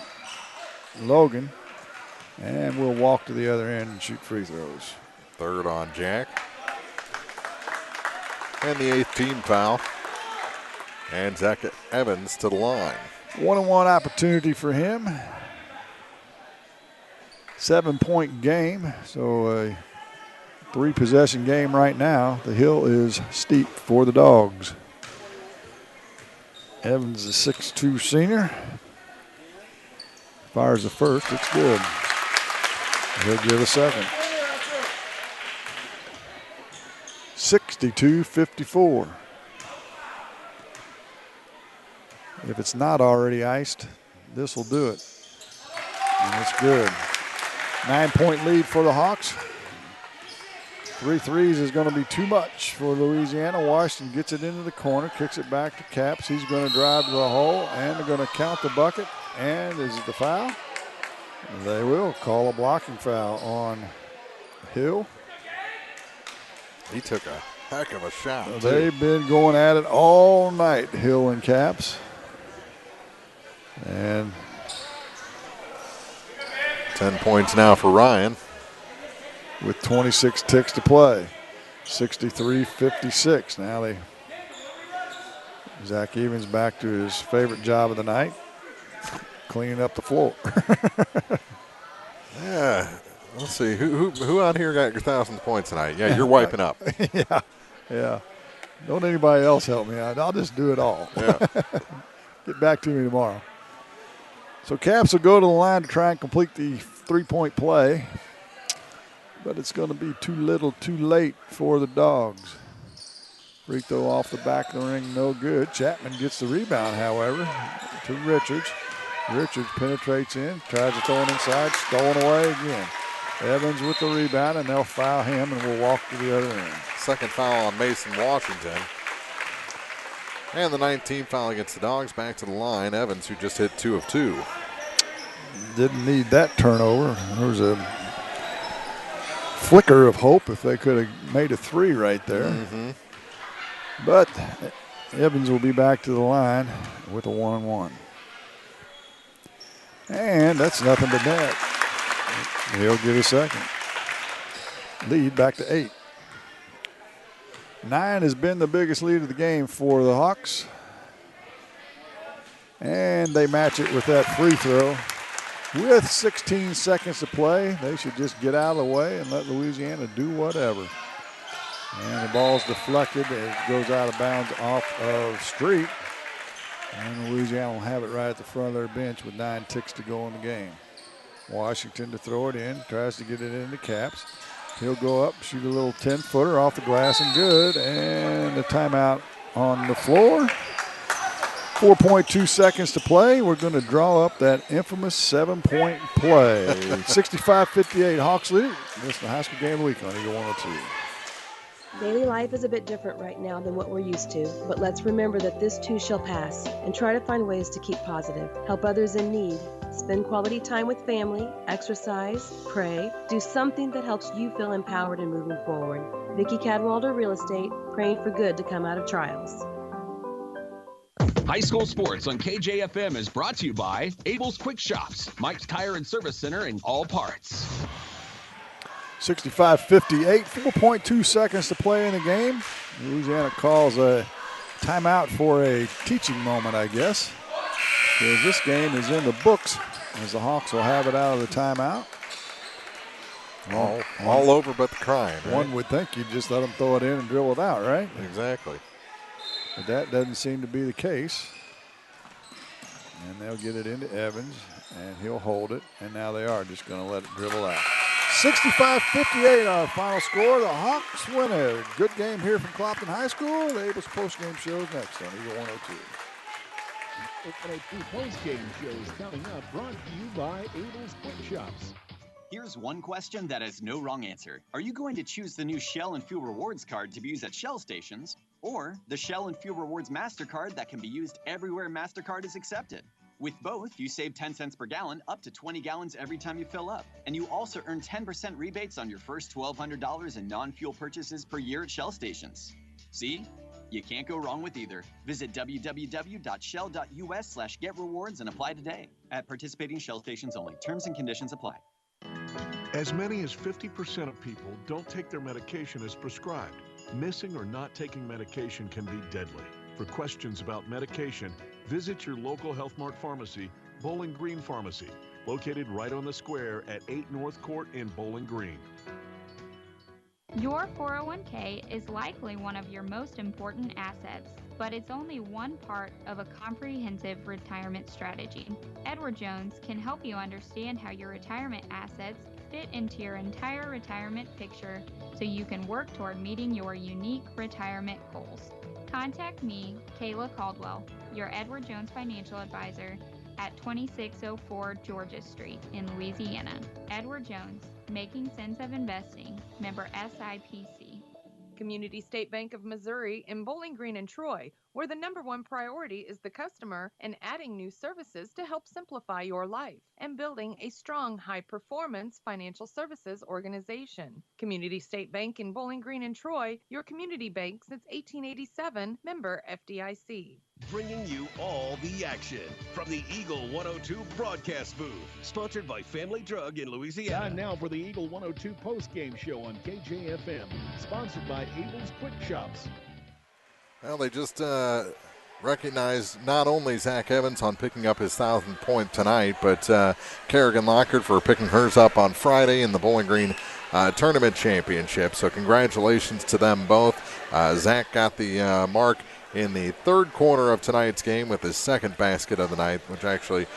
Logan. And we'll walk to the other end and shoot free throws. Third on Jack. And the 8th team foul. And Zach Evans to the line. 1-on-1 opportunity for him. 7-point game, so a 3-possession game right now. The hill is steep for the Dogs. Evans is a 6'2" senior. Fires the first, it's good. He'll give a second. 62-54. If it's not already iced, this will do it. And it's good. 9-point lead for the Hawks. 3 threes is going to be too much for Louisiana. Washington gets it into the corner, kicks it back to Caps. He's going to drive to the hole, and they're going to count the bucket. And is it the foul? They will call a blocking foul on Hill. He took a heck of a shot. They've been going at it all night, Hill and Caps. And 10 points now for Ryan. With 26 ticks to play. 63-56. Now Zach Evans back to his favorite job of the night, cleaning up the floor. Yeah. Let's see. Who out here got your 1,000 points tonight? Yeah, you're wiping up. Yeah. Don't anybody else help me out. I'll just do it all. Yeah. Get back to me tomorrow. So Caps will go to the line to try and complete the 3-point play, but it's going to be too little, too late for the Dogs. Free throw off the back of the ring, no good. Chapman gets the rebound, however, to Richards. Richards penetrates in, tries to throw it inside, stolen away again. Evans with the rebound, and they'll foul him, and we'll walk to the other end. Second foul on Mason Washington. And the 19th foul against the Dogs. Back to the line. Evans, who just hit 2 of 2. Didn't need that turnover. There was a flicker of hope if they could have made a 3 right there. Mm-hmm. But Evans will be back to the line with a 1-on-1. And that's nothing but net. He'll get a second. Lead back to 8. 9 has been the biggest lead of the game for the Hawks. And they match it with that free throw. With 16 seconds to play, they should just get out of the way and let Louisiana do whatever. And the ball's deflected. It goes out of bounds off of Street. And Louisiana will have it right at the front of their bench with 9 ticks to go in the game. Washington to throw it in, tries to get it into Caps. He'll go up, shoot a little 10-footer off the glass and good. And the timeout on the floor 4.2 seconds to play. We're going to draw up that infamous 7-point play. 65-58, Hawks lead. This is the high school game of the week on Eagle 102. Daily life is a bit different right now than what we're used to, but let's remember that this too shall pass and try to find ways to keep positive, help others in need, spend quality time with family, exercise, pray, do something that helps you feel empowered and moving forward. Vicki Cadwalder, Real Estate, praying for good to come out of trials. High school sports on KJFM is brought to you by Abel's Quick Shops, Mike's Tire and Service Center, and All Parts. 65-58, 4.2 seconds to play in the game. Louisiana calls a timeout for a teaching moment, I guess, because this game is in the books, as the Hawks will have it out of the timeout. All over but the crying, right? One would think you'd just let them throw it in and drill it out, right? Exactly. But that doesn't seem to be the case. And they'll get it into Evans, and he'll hold it, and now they are just going to let it dribble out. 65-58 our final score. The Hawks win a good game here from Clopton High School. The Abel's postgame show is next on Eagle 102. The 102 postgame show is coming up, brought to you by Abel's Quick Shops. Here's one question that has no wrong answer. Are you going to choose the new Shell and Fuel Rewards card to be used at Shell stations, or the Shell and Fuel Rewards MasterCard that can be used everywhere MasterCard is accepted? With both, you save 10 cents per gallon, up to 20 gallons every time you fill up. And you also earn 10% rebates on your first $1,200 in non-fuel purchases per year at Shell stations. See? You can't go wrong with either. Visit www.shell.us/getrewards and apply today. At participating Shell stations only. Terms and conditions apply. As many as 50% of people don't take their medication as prescribed. Missing or not taking medication can be deadly. For questions about medication, visit your local Health Mart pharmacy, Bowling Green Pharmacy, located right on the square at 8 North Court in Bowling Green. Your 401k is likely one of your most important assets, but it's only one part of a comprehensive retirement strategy. Edward Jones can help you understand how your retirement assets fit into your entire retirement picture so you can work toward meeting your unique retirement goals. Contact me, Kayla Caldwell, your Edward Jones financial advisor, at 2604 Georgia Street in Louisiana. Edward Jones, making sense of investing, member SIPC. Community State Bank of Missouri in Bowling Green and Troy, where the #1 priority is the customer and adding new services to help simplify your life and building a strong, high-performance financial services organization. Community State Bank in Bowling Green and Troy, your community bank since 1887, member FDIC. Bringing you all the action from the Eagle 102 broadcast booth, sponsored by Family Drug in Louisiana. Time now for the Eagle 102 postgame show on KJFM, sponsored by Abel's Quick Shops. Well, they just recognized not only Zach Evans on picking up his 1,000th point tonight, but Kerrigan Lockhart for picking hers up on Friday in the Bowling Green Tournament Championship. So congratulations to them both. Zach got the mark in the third quarter of tonight's game with his second basket of the night, which actually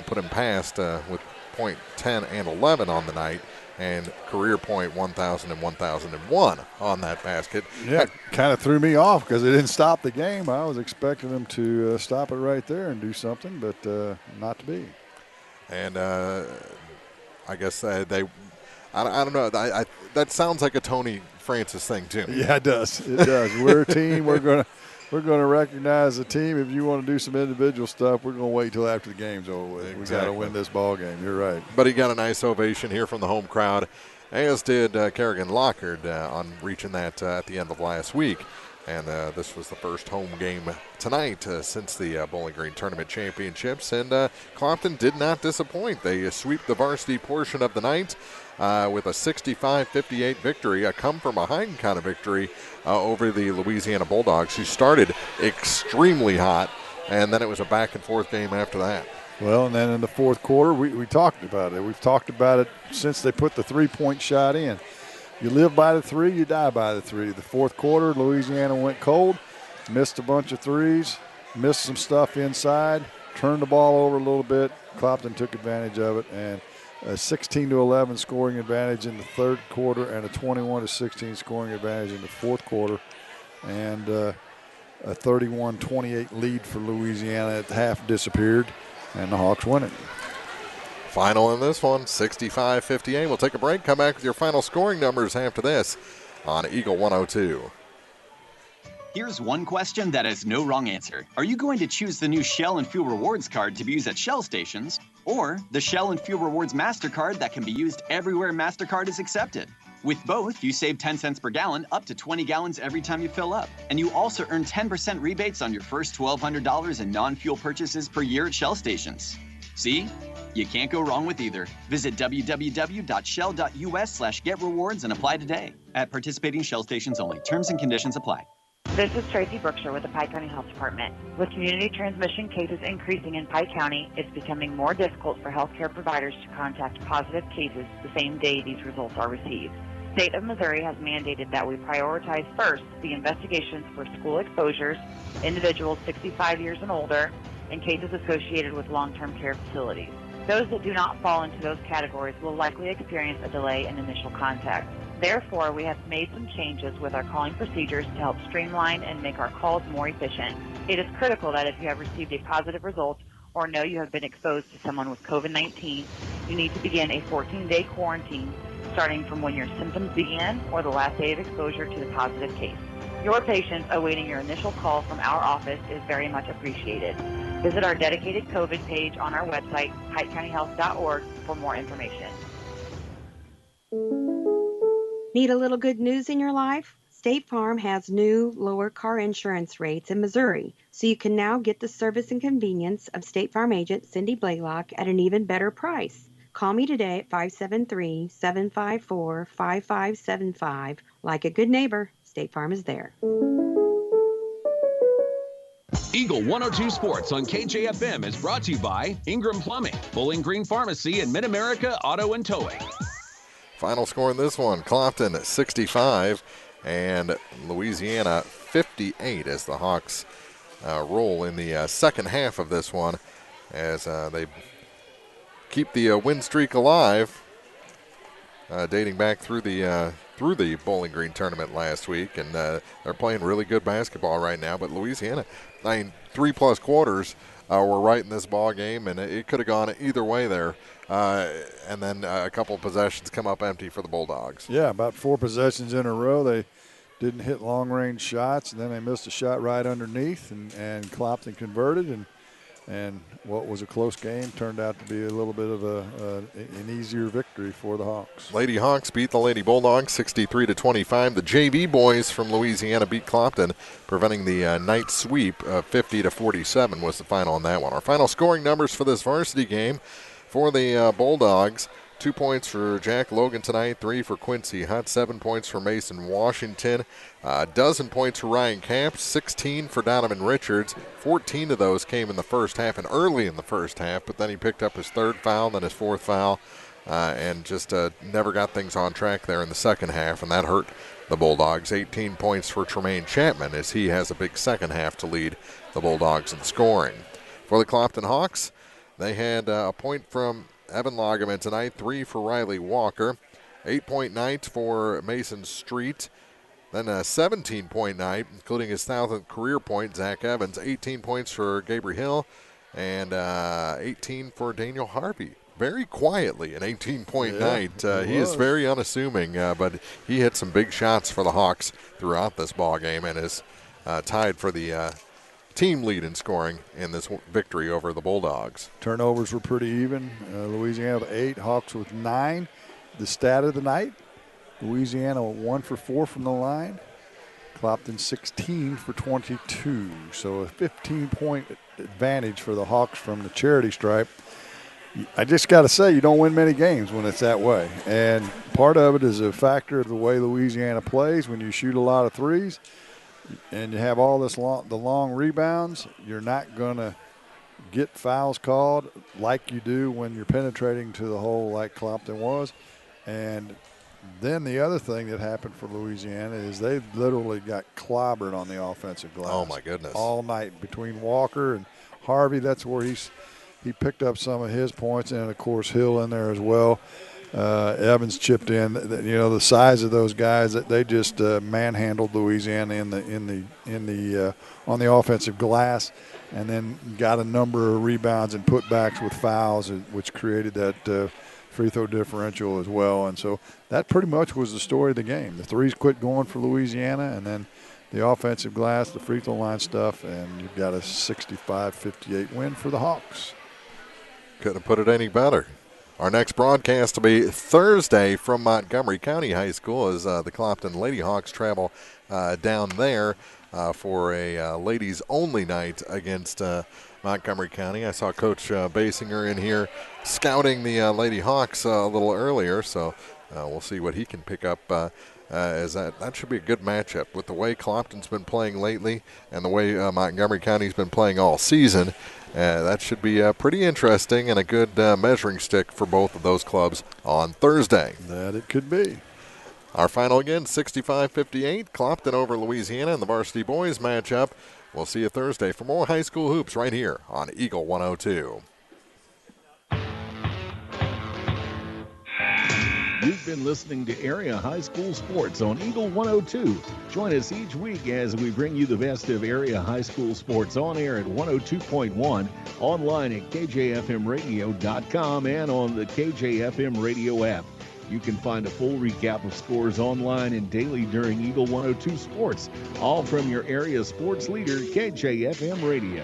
put him past with point 10 and 11 on the night, and career point 1,000 and 1,001 on that basket. Yeah, kind of threw me off because it didn't stop the game. I was expecting them to stop it right there and do something, but not to be. And I guess I don't know. That sounds like a Tony Francis thing too. Yeah, it does. It does. We're a team. We're going to recognize the team. If you want to do some individual stuff, we're going to wait till after the game's over with. Exactly. We got to win this ball game. You're right. But he got a nice ovation here from the home crowd, as did Kerrigan Lockhart on reaching that at the end of last week. And this was the first home game tonight since the Bowling Green Tournament Championships. And Clopton did not disappoint. They sweep the varsity portion of the night with a 65-58 victory, a come-from-behind kind of victory over the Louisiana Bulldogs, who started extremely hot, and then it was a back-and-forth game after that. Well, and then in the fourth quarter, we talked about it. We've talked about it since they put the three-point shot in. You live by the three, you die by the three. The fourth quarter, Louisiana went cold, missed a bunch of threes, missed some stuff inside, turned the ball over a little bit. Clopton took advantage of it, and a 16-11 scoring advantage in the third quarter and a 21-16 scoring advantage in the fourth quarter. And a 31-28 lead for Louisiana at the half disappeared, and the Hawks win it. Final in this one, 65-58. We'll take a break, come back with your final scoring numbers after this on Eagle 102. Here's one question that has no wrong answer. Are you going to choose the new Shell and Fuel Rewards card to be used at Shell stations, or the Shell and Fuel Rewards MasterCard that can be used everywhere MasterCard is accepted? With both, you save 10 cents per gallon, up to 20 gallons every time you fill up. And you also earn 10% rebates on your first $1,200 in non-fuel purchases per year at Shell stations. See? You can't go wrong with either. Visit www.shell.us/getrewards and apply today. At participating Shell stations only. Terms and conditions apply. This is Tracy Brookshire with the Pike County Health Department. With community transmission cases increasing in Pike County, it's becoming more difficult for healthcare providers to contact positive cases the same day these results are received. The state of Missouri has mandated that we prioritize first the investigations for school exposures, individuals 65 years and older, and cases associated with long-term care facilities. Those that do not fall into those categories will likely experience a delay in initial contact. Therefore, we have made some changes with our calling procedures to help streamline and make our calls more efficient. It is critical that if you have received a positive result or know you have been exposed to someone with COVID-19, you need to begin a 14-day quarantine starting from when your symptoms began or the last day of exposure to the positive case. Your patience awaiting your initial call from our office is very much appreciated. Visit our dedicated COVID page on our website, PikeCountyHealth.org, for more information. Need a little good news in your life? State Farm has new lower car insurance rates in Missouri, so you can now get the service and convenience of State Farm agent Cindy Blaylock at an even better price. Call me today at 573-754-5575. Like a good neighbor, State Farm is there. Eagle 102 Sports on KJFM is brought to you by Ingram Plumbing, Bowling Green Pharmacy, and Mid-America Auto and Towing. Final score in this one, Clopton 65 and Louisiana 58 as the Hawks roll in the second half of this one as they keep the win streak alive, dating back through the Bowling Green tournament last week, and they're playing really good basketball right now. But Louisiana, 3+ quarters were right in this ball game, and it could have gone either way there. And then a couple possessions come up empty for the Bulldogs. Yeah, about 4 possessions in a row. They didn't hit long-range shots, and then they missed a shot right underneath, and Clopton converted, and what was a close game turned out to be a little bit of an easier victory for the Hawks. Lady Hawks beat the Lady Bulldogs 63-25. The JV boys from Louisiana beat Clopton, preventing the night sweep of 50-47 was the final on that one. Our final scoring numbers for this varsity game for the Bulldogs: 2 points for Jack Logan tonight, 3 for Quincy Hutt, 7 points for Mason Washington, 12 points for Ryan Camp, 16 for Donovan Richards. 14 of those came in the first half and early in the first half, but then he picked up his 3rd foul, then his 4th foul, and just never got things on track there in the second half, and that hurt the Bulldogs. 18 points for Tremaine Chapman as he has a big second half to lead the Bulldogs in scoring. For the Clopton Hawks, they had a point from Evan Lagerman tonight, 3 for Riley Walker, 8-point night for Mason Street, then a 17-point night, including his 1,000th career point, Zach Evans, 18 points for Gabriel Hill, and 18 for Daniel Harvey. Very quietly, an 18-point night. He is very unassuming, but he hit some big shots for the Hawks throughout this ball game and is tied for the team lead in scoring in this victory over the Bulldogs. Turnovers were pretty even. Louisiana with 8, Hawks with 9. The stat of the night, Louisiana 1 for 4 from the line. Clopton 16 for 22. So a 15-point advantage for the Hawks from the charity stripe. I just got to say, you don't win many games when it's that way. And part of it is a factor of the way Louisiana plays. When you shoot a lot of threes and you have all this long rebounds, you're not going to get fouls called like you do when you're penetrating to the hole like Clopton was. And then the other thing that happened for Louisiana is they literally got clobbered on the offensive glass. Oh, my goodness. All night between Walker and Harvey. That's where he picked up some of his points, and, of course, Hill in there as well. Evans chipped in. The size of those guys, that they just manhandled Louisiana on the offensive glass, and then got a number of rebounds and putbacks with fouls, which created that free throw differential as well. And so that pretty much was the story of the game. The threes quit going for Louisiana, and then the offensive glass, the free throw line stuff, and you've got a 65-58 win for the Hawks. Couldn't have put it any better. Our next broadcast will be Thursday from Montgomery County High School as the Clopton Lady Hawks travel down there for a ladies-only night against Montgomery County. I saw Coach Basinger in here scouting the Lady Hawks a little earlier, so we'll see what he can pick up as that should be a good matchup with the way Clopton's been playing lately and the way Montgomery County's been playing all season. That should be pretty interesting and a good measuring stick for both of those clubs on Thursday. That it could be. Our final again, 65-58, Clopton over Louisiana in the Varsity Boys matchup. We'll see you Thursday for more high school hoops right here on Eagle 102. You've been listening to Area High School Sports on Eagle 102. Join us each week as we bring you the best of area high school sports on air at 102.1, online at kjfmradio.com, and on the KJFM radio app. You can find a full recap of scores online and daily during Eagle 102 Sports, all from your area sports leader, KJFM Radio.